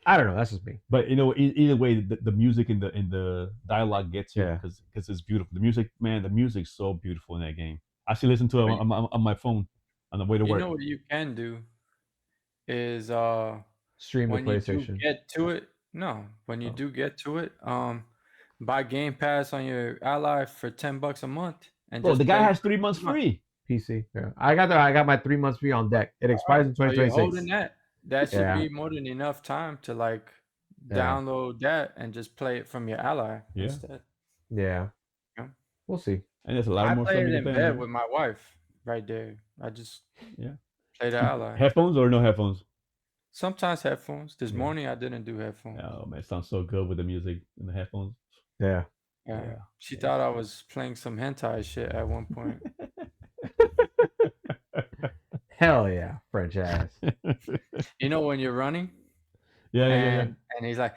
Speaker 1: I don't know. That's just me.
Speaker 2: But either way, the music in the dialogue gets you because it's beautiful. The music's so beautiful in that game. I actually listen to it on my phone on the way to work.
Speaker 3: You know what you can do is
Speaker 1: stream the PlayStation.
Speaker 3: You get to it, No, when you do get to it, buy Game Pass on your Ally for $10 a month, and
Speaker 2: Bro,
Speaker 3: just
Speaker 2: the guy
Speaker 3: play
Speaker 2: has 3 months free.
Speaker 1: PC. Yeah. I got my 3 months free on deck. It expires in
Speaker 3: So you're holding
Speaker 1: 2026.
Speaker 3: that. That should
Speaker 1: Yeah.
Speaker 3: be more than enough time to like
Speaker 1: Yeah.
Speaker 3: download that and just play it from your Ally
Speaker 2: Yeah.
Speaker 3: instead.
Speaker 1: Yeah.
Speaker 3: Yeah.
Speaker 1: We'll see.
Speaker 2: And there's a lot
Speaker 3: I
Speaker 2: more
Speaker 3: play
Speaker 2: stuff
Speaker 3: it
Speaker 2: you can
Speaker 3: in
Speaker 2: play on
Speaker 3: bed
Speaker 2: there.
Speaker 3: with my wife right there. I just
Speaker 2: Yeah.
Speaker 3: play the Ally.
Speaker 2: Headphones or no headphones?
Speaker 3: Sometimes headphones. This
Speaker 2: Yeah.
Speaker 3: morning I didn't do headphones.
Speaker 2: Oh man, it sounds so good with the music and the headphones.
Speaker 1: Yeah.
Speaker 3: Yeah. She thought I was playing some hentai shit at one point.
Speaker 1: Hell yeah, French ass.
Speaker 3: You know when you're running?
Speaker 2: Yeah.
Speaker 3: And he's like,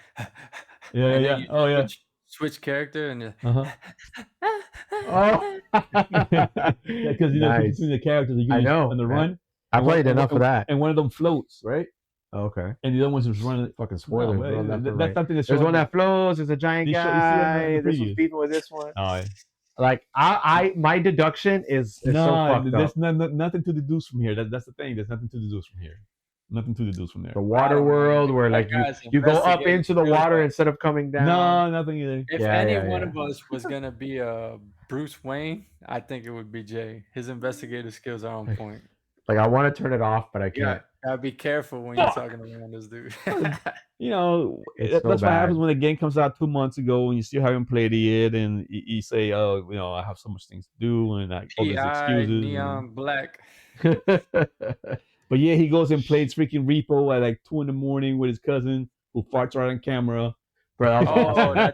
Speaker 2: Yeah.
Speaker 3: and then you
Speaker 2: Oh yeah.
Speaker 3: switch character and
Speaker 2: Uh-huh.
Speaker 1: Oh.
Speaker 2: Yeah, because
Speaker 1: Nice.
Speaker 2: between the characters, you
Speaker 1: I know,
Speaker 2: on the
Speaker 1: man.
Speaker 2: run.
Speaker 1: I played enough of that.
Speaker 2: And one of them floats, right?
Speaker 1: Okay.
Speaker 2: And the other one's just running.
Speaker 1: Fucking spoilers,
Speaker 2: No,
Speaker 1: bro.
Speaker 2: that's something that's
Speaker 1: There's one that flows. There's a giant
Speaker 2: You see on
Speaker 1: guy.
Speaker 2: the
Speaker 1: This one's
Speaker 2: preview.
Speaker 1: beefing with this one.
Speaker 2: Oh, yeah.
Speaker 1: Like my deduction is so fucked
Speaker 2: there's
Speaker 1: up.
Speaker 2: nothing to deduce from here. That's the thing. There's nothing to deduce from here. Nothing to deduce from there.
Speaker 1: The water world where like you go up into the water instead of coming down.
Speaker 2: No, nothing either.
Speaker 3: If one of us was gonna be Bruce Wayne, I think it would be Jay. His investigative skills are on point.
Speaker 1: Like I want to turn it off, but I can't.
Speaker 3: Gotta be careful when you're talking around this dude.
Speaker 2: You know,
Speaker 1: It's so
Speaker 2: that's what happens
Speaker 1: bad.
Speaker 2: when the game comes out 2 months ago and you still haven't played it yet, and you say, "Oh, you know, I have so much things to do," and all these excuses.
Speaker 3: Neon black.
Speaker 2: But yeah, he goes and plays freaking Repo at like 2 a.m. with his cousin who farts right on camera.
Speaker 1: Bro,
Speaker 3: that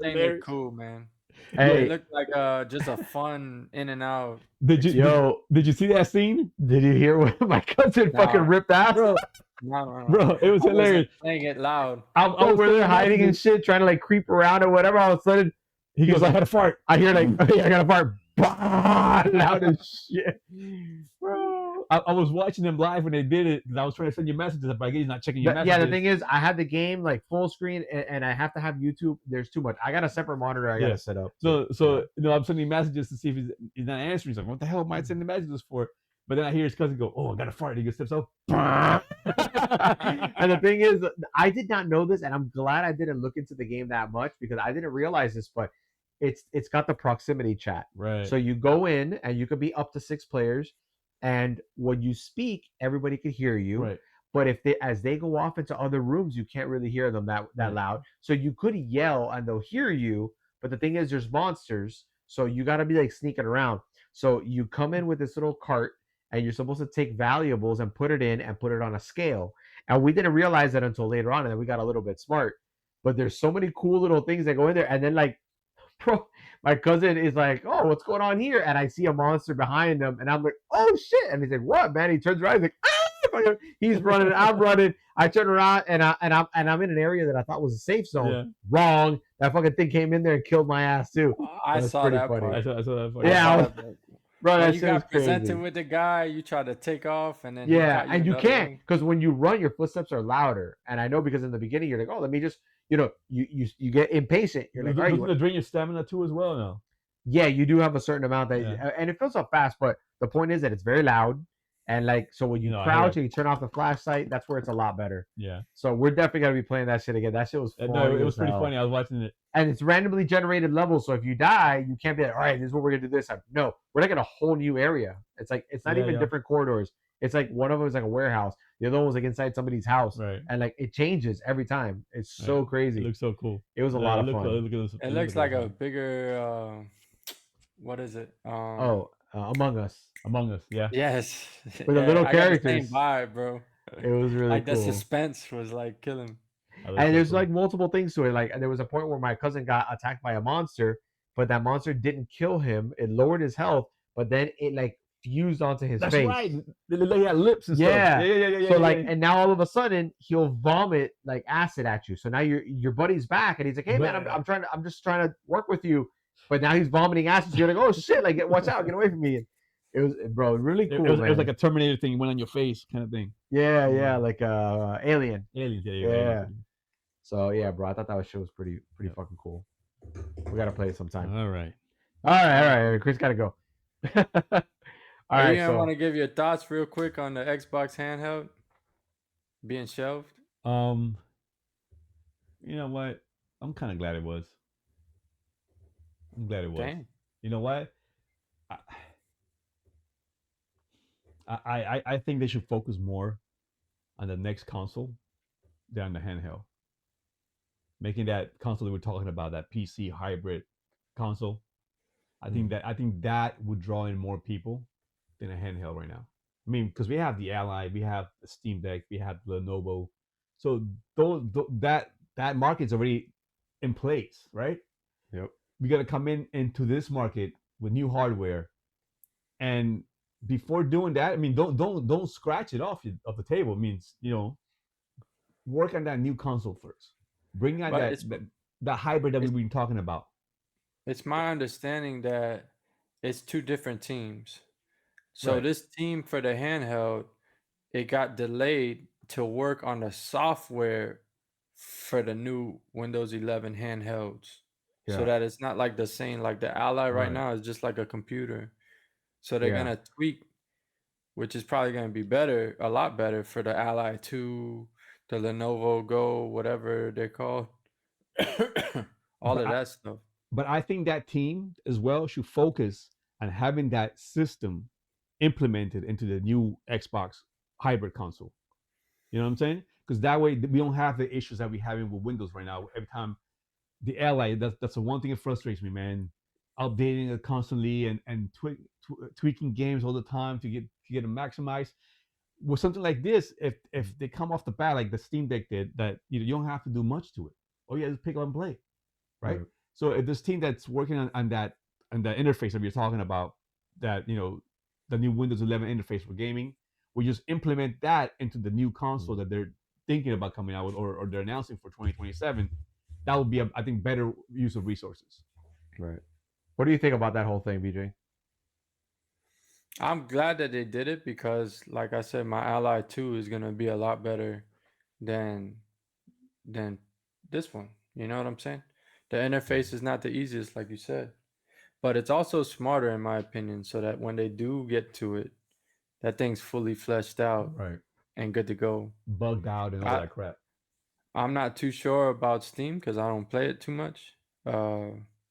Speaker 3: thing looked cool, man.
Speaker 1: Hey,
Speaker 3: it looked like just a fun in and out.
Speaker 2: Did you see that scene?
Speaker 1: Did you hear what my cousin fucking ripped ass?
Speaker 2: Bro,
Speaker 3: no.
Speaker 2: Bro, it was hilarious.
Speaker 3: Playing it loud.
Speaker 1: I was where they're hiding and shit, trying to like creep around or whatever. All of a sudden,
Speaker 2: he goes, "I had a fart."
Speaker 1: I hear like, "Hey, I got a fart." Loud as shit.
Speaker 2: Bro, I was watching them live when they did it because I was trying to send you messages, but I guess he's not checking your messages.
Speaker 1: Yeah, the thing is, I have the game like full screen, and I have to have YouTube. There's too much. I got a separate monitor I gotta set up.
Speaker 2: So you know, I'm sending messages to see if he's not answering. He's like, "What the hell am I sending messages for?" But then I hear his cousin go, "Oh, I got a fart." He goes, steps up.
Speaker 1: And the thing is, I did not know this, and I'm glad I didn't look into the game that much because I didn't realize this, but it's got the proximity chat.
Speaker 2: Right.
Speaker 1: So you go in and you could be up to 6 players, and when you speak, everybody could hear you.
Speaker 2: Right.
Speaker 1: But as they go off into other rooms, you can't really hear them that loud. So you could yell and they'll hear you. But the thing is, there's monsters, so you got to be like sneaking around. So you come in with this little cart, and you're supposed to take valuables and put it in and put it on a scale. And we didn't realize that until later on, and then we got a little bit smart. But there's so many cool little things that go in there, and then like, bro, my cousin is like, "Oh, what's going on here?" And I see a monster behind him, and I'm like, "Oh shit!" And he's like, "What, man?" He turns around, he's like, "Ah!" He's running, I'm running. I turn around, and I'm in an area that I thought was a safe zone.
Speaker 2: Yeah.
Speaker 1: Wrong. That fucking thing came in there and killed my ass too.
Speaker 3: I saw that
Speaker 1: funny.
Speaker 3: part.
Speaker 2: I saw that part.
Speaker 1: Yeah, bro, that
Speaker 3: you
Speaker 1: shit was
Speaker 3: got presented
Speaker 1: crazy.
Speaker 3: with the guy. You try to take off, and then
Speaker 1: and you can't because when you run, your footsteps are louder. And I know because in the beginning you're like, "Oh, let me just." You know, you get impatient. You're like, "All right, you want
Speaker 2: to drain your stamina too as well now."
Speaker 1: Yeah, you do have a certain amount that, and it fills up fast. But the point is that it's very loud, and like so when you crouch and you turn off the flashlight, that's where it's a lot better.
Speaker 2: Yeah.
Speaker 1: So we're definitely gonna be playing that shit again. That shit was fun.
Speaker 2: No, it was pretty funny. I was watching it,
Speaker 1: and it's randomly generated levels. So if you die, you can't be like, "All right, this is what we're gonna do this time." No, we're like in a whole new area. It's like it's not even different corridors. It's like one of them is like a warehouse. The other one was like inside somebody's house.
Speaker 2: Right.
Speaker 1: And like it changes every time. It's so crazy.
Speaker 2: It looks so cool.
Speaker 1: It was a lot of fun.
Speaker 3: It looks like a bigger what is it?
Speaker 1: Among Us.
Speaker 2: Among Us, yeah.
Speaker 3: Yes.
Speaker 1: With the little characters.
Speaker 3: I got the same vibe, bro.
Speaker 1: It was really
Speaker 3: like
Speaker 1: cool.
Speaker 3: The suspense was like killing.
Speaker 1: And there's like multiple things to it. Like there was a point where my cousin got attacked by a monster, but that monster didn't kill him. It lowered his health, but then it like fused onto his face.
Speaker 2: That's right. They had lips and stuff. Yeah.
Speaker 1: So like, and now all of a sudden he'll vomit like acid at you. So now your buddy's back, and he's like, "Hey man, I'm just trying to work with you," but now he's vomiting acid. So you're like, "Oh shit! Like, watch out, get away from me!" And it was, bro, really cool.
Speaker 2: It was like a Terminator thing, went on your face kind of thing.
Speaker 1: Yeah, like Alien.
Speaker 2: Aliens,
Speaker 1: yeah. So yeah, bro, I thought that shit was pretty fucking cool. We gotta play it sometime.
Speaker 2: All right.
Speaker 1: Chris gotta go. All right,
Speaker 3: I want to give your thoughts real quick on the Xbox handheld being shelved.
Speaker 2: You know what? I'm kind of glad it was. I'm glad it was.
Speaker 3: Damn.
Speaker 2: You know what? I, I think they should focus more on the next console than the handheld. Making that console that we're talking about, that PC hybrid console, I think that would draw in more people than a handheld right now. I mean, because we have the Ally, we have the Steam Deck, we have Lenovo, so that market's already in place, right?
Speaker 1: Yep.
Speaker 2: We got to come into this market with new hardware, and before doing that, I mean, don't scratch it off the table. It means, work on that new console first. Bring out
Speaker 3: But
Speaker 2: that hybrid that we've been talking about.
Speaker 3: It's my understanding that it's two different teams. So
Speaker 2: Right.
Speaker 3: this team for the handheld, it got delayed to work on the software for the new Windows 11 handhelds. So that it's not like the same, like the Ally right now is just like a computer. So they're gonna tweak, which is probably gonna be better, a lot better for the Ally 2, the Lenovo Go, whatever they're called. All of that stuff.
Speaker 2: But I think that team as well should focus on having that system implemented into the new Xbox hybrid console. You know what I'm saying? Because that way we don't have the issues that we're having with Windows right now. Every time the Ally, that's the one thing that frustrates me, man. Updating it constantly and tweaking games all the time to get them maximized. With something like this, if they come off the bat like the Steam Deck did, that you don't have to do much to it. Oh yeah, just pick up and play, right? So if this team that's working on that interface that you're talking about, that the new Windows 11 interface for gaming, we just implement that into the new console that they're thinking about coming out with, or they're announcing for 2027. That would be, I think, better use of resources.
Speaker 1: Right. What do you think about that whole thing, BJ?
Speaker 3: I'm glad that they did it because, like I said, my Ally 2 is gonna be a lot better than this one. You know what I'm saying? The interface is not the easiest, like you said, but it's also smarter in my opinion, so that when they do get to it, that thing's fully fleshed out,
Speaker 2: right,
Speaker 3: and good to go,
Speaker 2: bugged out and all that crap.
Speaker 3: I'm not too sure about Steam because I don't play it too much.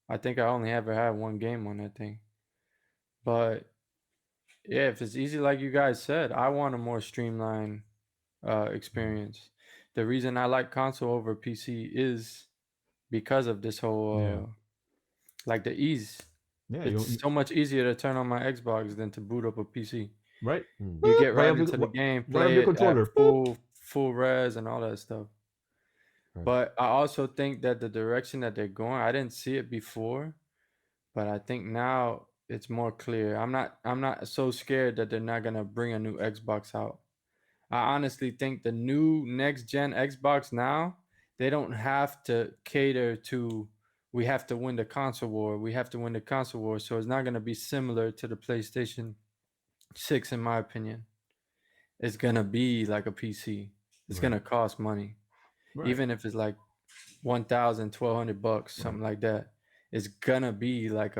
Speaker 3: I think I only ever had one game on that thing, but yeah, if it's easy like you guys said, I want a more streamlined experience. The reason I like console over PC is because of this whole like the ease.
Speaker 2: Yeah,
Speaker 3: it's so much easier to turn on my Xbox than to boot up a PC.
Speaker 2: Right.
Speaker 3: You get right into the game, play it at full res and all that stuff. But I also think that the direction that they're going, I didn't see it before, but I think now it's more clear. I'm not so scared that they're not gonna bring a new Xbox out. I honestly think the new next gen Xbox now, they don't have to cater to, we have to win the console war. We have to win the console war. So it's not gonna be similar to the PlayStation 6, in my opinion. It's gonna be like a PC. It's gonna cost money. Even if it's like $1,000, $1,200, something like that. It's gonna be like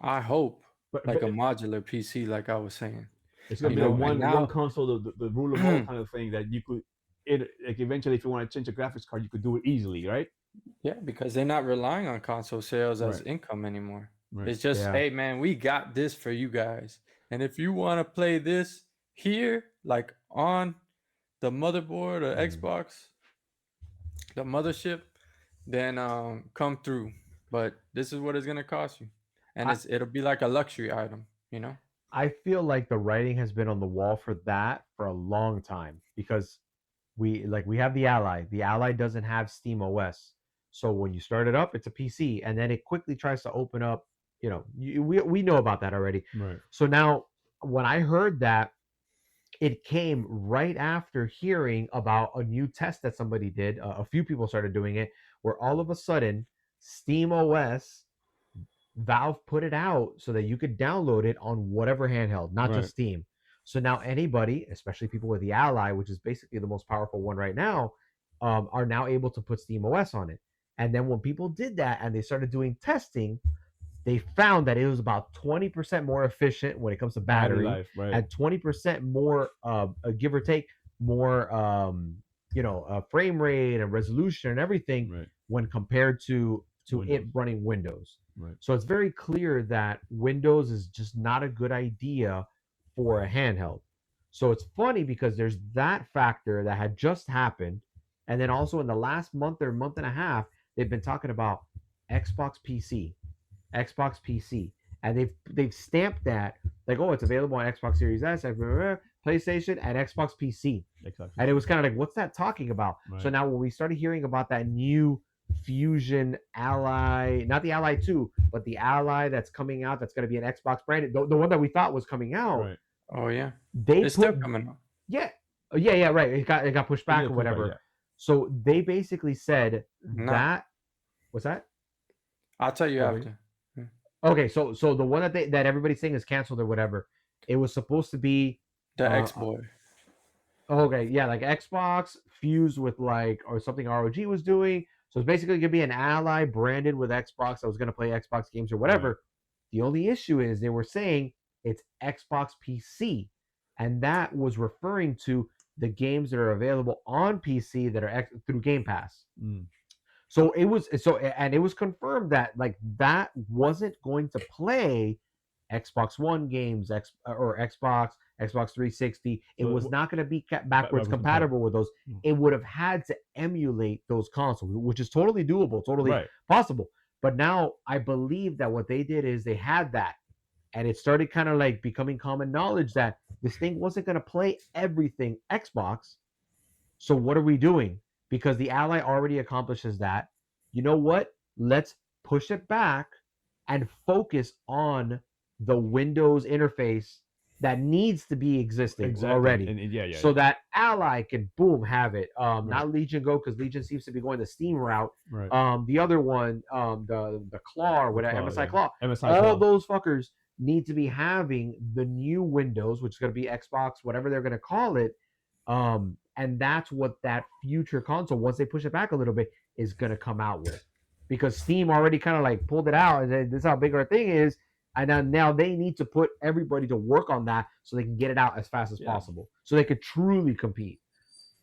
Speaker 3: I hope, like a modular PC, like I was saying.
Speaker 2: It's gonna be like one console, the rule of all kind of thing that you could, like eventually, if you want to change a graphics card, you could do it easily, right?
Speaker 3: Yeah, because they're not relying on console sales as income anymore. It's just, hey man, we got this for you guys, and if you want to play this here, like on the motherboard or Xbox, the mothership, then come through. But this is what it's gonna cost you, and it'll be like a luxury item,
Speaker 1: I feel like the writing has been on the wall for that for a long time, because we have the Ally. The Ally doesn't have Steam OS, so when you start it up, it's a PC, and then it quickly tries to open up. We know about that already.
Speaker 2: Right.
Speaker 1: So now, when I heard that, it came right after hearing about a new test that somebody did. A few people started doing it, where all of a sudden, Steam OS, Valve put it out so that you could download it on whatever handheld, not just Steam. So now anybody, especially people with the Ally, which is basically the most powerful one right now, are now able to put Steam OS on it. And then when people did that and they started doing testing, they found that it was about 20% more efficient when it comes to battery life, and 20% more, give or take, more frame rate and resolution and everything
Speaker 2: Right.
Speaker 1: when compared to it
Speaker 2: Windows.
Speaker 1: running Windows.
Speaker 2: Right.
Speaker 1: So it's very clear that Windows is just not a good idea for a handheld. So it's funny because there's that factor that had just happened, and then also in the last month or month and a half, they've been talking about Xbox PC, Xbox PC, and they've stamped that like, oh, it's available on Xbox Series S, PlayStation, and Xbox PC.
Speaker 2: Exactly.
Speaker 1: And it was kind of like, what's that talking about?
Speaker 2: Right.
Speaker 1: So now when we started hearing about that new Fusion Ally, not the Ally 2, but the Ally that's coming out, that's going to be an Xbox branded, the one that we thought was coming out.
Speaker 2: Right.
Speaker 3: Oh yeah,
Speaker 1: It's
Speaker 3: still coming out.
Speaker 1: Yeah, right. It got pushed back or whatever.
Speaker 2: Yeah.
Speaker 1: So they basically said that. What's that?
Speaker 3: I'll tell you after.
Speaker 1: Okay, so the one that everybody's saying is canceled or whatever, it was supposed to be
Speaker 3: the X-Boy.
Speaker 1: Okay, yeah, like Xbox fused with or something ROG was doing. So it's basically gonna be an Ally branded with Xbox that was gonna play Xbox games or whatever. Right. The only issue is they were saying it's Xbox PC, and that was referring to the games that are available on PC that are through Game Pass. So it was and it was confirmed that that wasn't going to play Xbox One games, or Xbox 360. It was not going to be backwards compatible with those. It would have had to emulate those consoles, which is totally doable, totally possible. But now I believe that what they did is they had that, and it started kind of becoming common knowledge that this thing wasn't going to play everything Xbox. So what are we doing? Because the Ally already accomplishes that. You know what? Let's push it back and focus on the Windows interface that needs to be existing already.
Speaker 2: And
Speaker 1: so that Ally can have it. Not Legion Go, because Legion seems to be going the Steam route.
Speaker 2: Right.
Speaker 1: The other one, the Claw or whatever, MSI Claw.
Speaker 2: All
Speaker 1: those fuckers need to be having the new Windows, which is going to be Xbox, whatever they're going to call it. And that's what that future console, once they push it back a little bit, is going to come out with. Because Steam already kind of pulled it out and said, this is how big our thing is. And now they need to put everybody to work on that so they can get it out as fast as possible. So they could truly compete.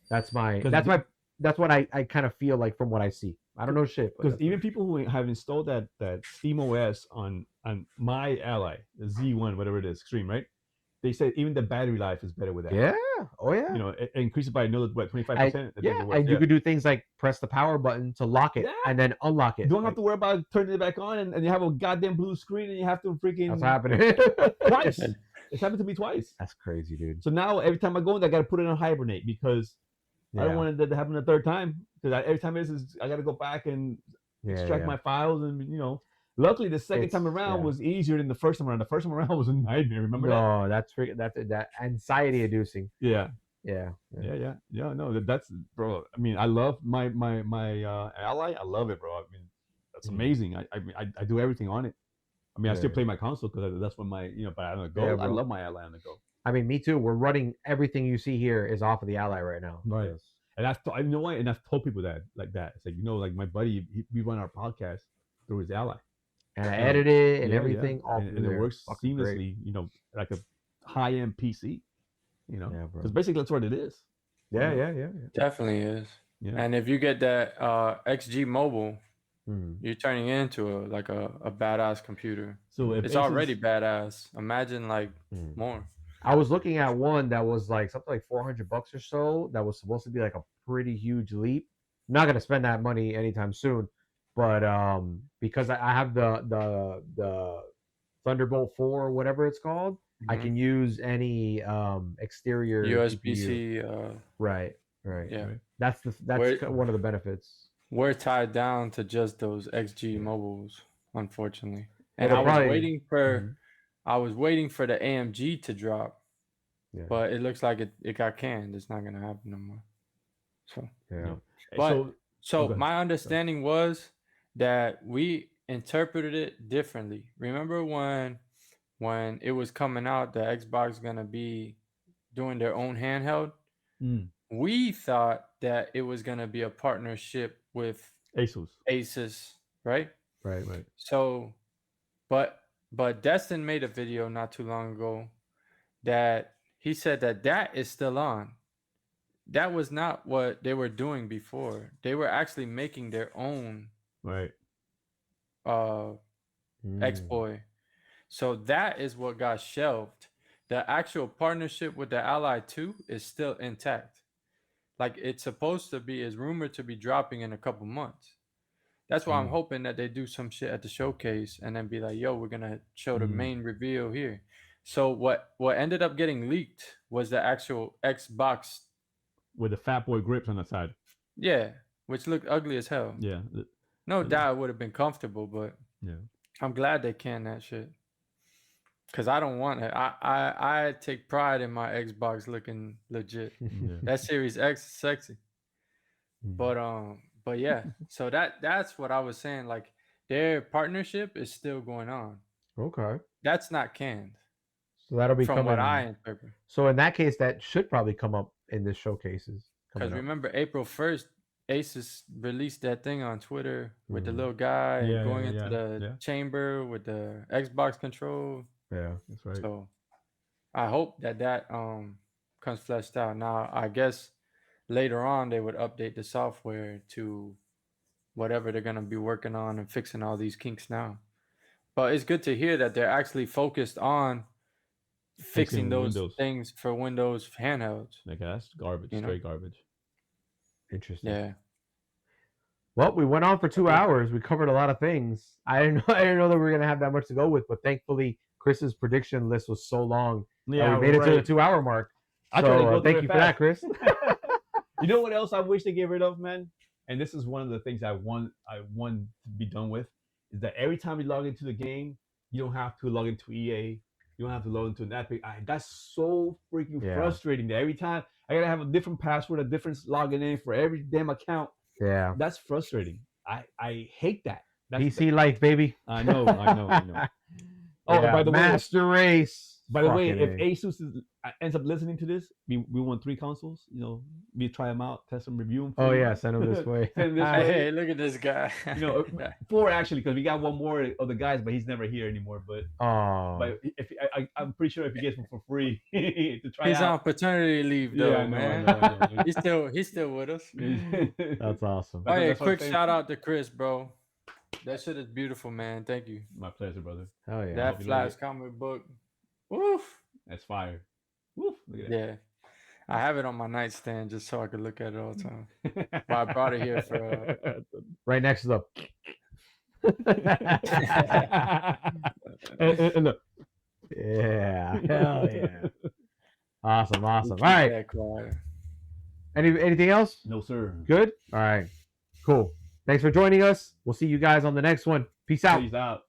Speaker 1: That's what I kind of feel like from what I see. I don't know shit.
Speaker 2: Because even people who have installed that Steam OS on my Ally, the Z1, whatever it is, Extreme, right? They said even the battery life is better with that.
Speaker 1: Yeah. Oh yeah.
Speaker 2: It increases by another 25%.
Speaker 1: And you could do things like press the power button to lock it and then unlock it.
Speaker 2: You don't have to worry about turning it back on and you have a goddamn blue screen and you have to freaking.
Speaker 1: That's happening
Speaker 2: twice. It's happened to me twice.
Speaker 1: That's crazy, dude.
Speaker 2: So now every time I go in, I got to put it on hibernate because I don't want it to happen a third time. Because every time I got to go back and extract my files and Luckily, the second time around was easier than the first time around. The first time around was a nightmare. Remember that?
Speaker 1: No, that's anxiety inducing.
Speaker 2: Yeah.
Speaker 1: No,
Speaker 2: that's bro. I mean, I love my Ally. I love it, bro. I mean, that's amazing. I do everything on it. I mean, I still play my console because that's when but on the go. I love my Ally on the go.
Speaker 1: I mean, me too. We're running everything you see here is off of the Ally right now.
Speaker 2: Right. Yes. And I know why. And I've told people that. It's like my buddy. We run our podcast through his Ally.
Speaker 1: And I edit it and everything.
Speaker 2: And it works seamlessly, like a high-end PC, because basically that's what it is.
Speaker 1: Yeah.
Speaker 3: Definitely is. Yeah. And if you get that XG Mobile, you're turning it into a badass computer. So it's already badass. Imagine more.
Speaker 1: I was looking at one that was something like $400 or so. That was supposed to be a pretty huge leap. I'm not gonna spend that money anytime soon. But because I have the Thunderbolt 4 or whatever it's called, I can use any exterior
Speaker 3: USB-C.
Speaker 1: Right.
Speaker 3: Yeah.
Speaker 1: That's one of the benefits.
Speaker 3: We're tied down to just those XG mobiles, unfortunately. And I was waiting for the AMG to drop, but it looks like it got canned. It's not gonna happen no more. So
Speaker 1: yeah.
Speaker 3: But so my understanding was that we interpreted it differently. Remember when it was coming out, the Xbox gonna be doing their own handheld? We thought that it was gonna be a partnership with Asus, right?
Speaker 2: Right.
Speaker 3: So, but Destin made a video not too long ago that he said that is still on. that was not what they were doing before. They were actually making their own
Speaker 2: Right.
Speaker 3: X-Boy. So that is what got shelved. The actual partnership with the Ally 2 is still intact. Like it's supposed to be, is rumored to be dropping in a couple months. That's why I'm hoping that they do some shit at the showcase and then be like, yo, we're gonna show the main reveal here. So what ended up getting leaked was the actual Xbox
Speaker 2: with the Fat Boy grips on the side.
Speaker 3: Yeah, which looked ugly as hell.
Speaker 2: Yeah.
Speaker 3: No doubt it would have been comfortable, but
Speaker 2: yeah,
Speaker 3: I'm glad they canned that shit. Cause I don't want it. I take pride in my Xbox looking legit.
Speaker 2: Yeah.
Speaker 3: That Series X is sexy. But yeah. So that's what I was saying. Like their partnership is still going on.
Speaker 1: Okay.
Speaker 3: That's not canned.
Speaker 1: So that'll be
Speaker 3: from
Speaker 1: coming.
Speaker 3: what I interpret.
Speaker 1: So in that case, that should probably come up in this showcases.
Speaker 3: Because remember, April 1st, Asus released that thing on Twitter with the little guy going into the chamber with the Xbox control.
Speaker 1: Yeah, that's right.
Speaker 3: So I hope that comes fleshed out. Now, I guess later on they would update the software to whatever they're going to be working on and fixing all these kinks now. But it's good to hear that they're actually focused on fixing those things for Windows handhelds.
Speaker 2: Like that's garbage, straight garbage.
Speaker 1: Interesting.
Speaker 3: Yeah.
Speaker 1: Well, we went on for 2 hours. We covered a lot of things. I didn't know that we were gonna have that much to go with, but thankfully Chris's prediction list was so long. Yeah, we made it to the 2 hour mark. So thank you for that, Chris.
Speaker 2: You know what else I wish they get rid of, man? And this is one of the things I want to be done with, is that every time you log into the game, you don't have to log into EA. You don't have to log into an Epic. That's so freaking frustrating. That every time I gotta have a different password, a different login in for every damn account.
Speaker 1: Yeah,
Speaker 2: that's frustrating. I hate that. That's
Speaker 1: PC life, baby.
Speaker 2: I know.
Speaker 1: Oh, by the Master Race.
Speaker 2: By the way, if Asus ends up listening to this, we want 3 consoles. You know, we try them out, test them, review them.
Speaker 1: Oh yeah, send them this way.
Speaker 3: Hey, look at this guy.
Speaker 2: 4 actually, because we got one more of the guys, but he's never here anymore. But if I'm pretty sure if he gets one for free to try,
Speaker 3: he's on paternity leave though, man. I know. He's still with us.
Speaker 1: That's awesome.
Speaker 3: Oh yeah, quick shout out to Chris, bro. That shit is beautiful, man. Thank you.
Speaker 2: My pleasure, brother.
Speaker 1: Oh yeah.
Speaker 3: That Flash comic book. Woof.
Speaker 2: That's fire. Woof. Look at that.
Speaker 3: Yeah. I have it on my nightstand just so I could look at it all the time. But I brought it here for
Speaker 1: right next to the yeah. Hell yeah. Awesome. All right. Anything else?
Speaker 2: No, sir.
Speaker 1: Good? All right. Cool. Thanks for joining us. We'll see you guys on the next one. Peace out.
Speaker 2: Peace out.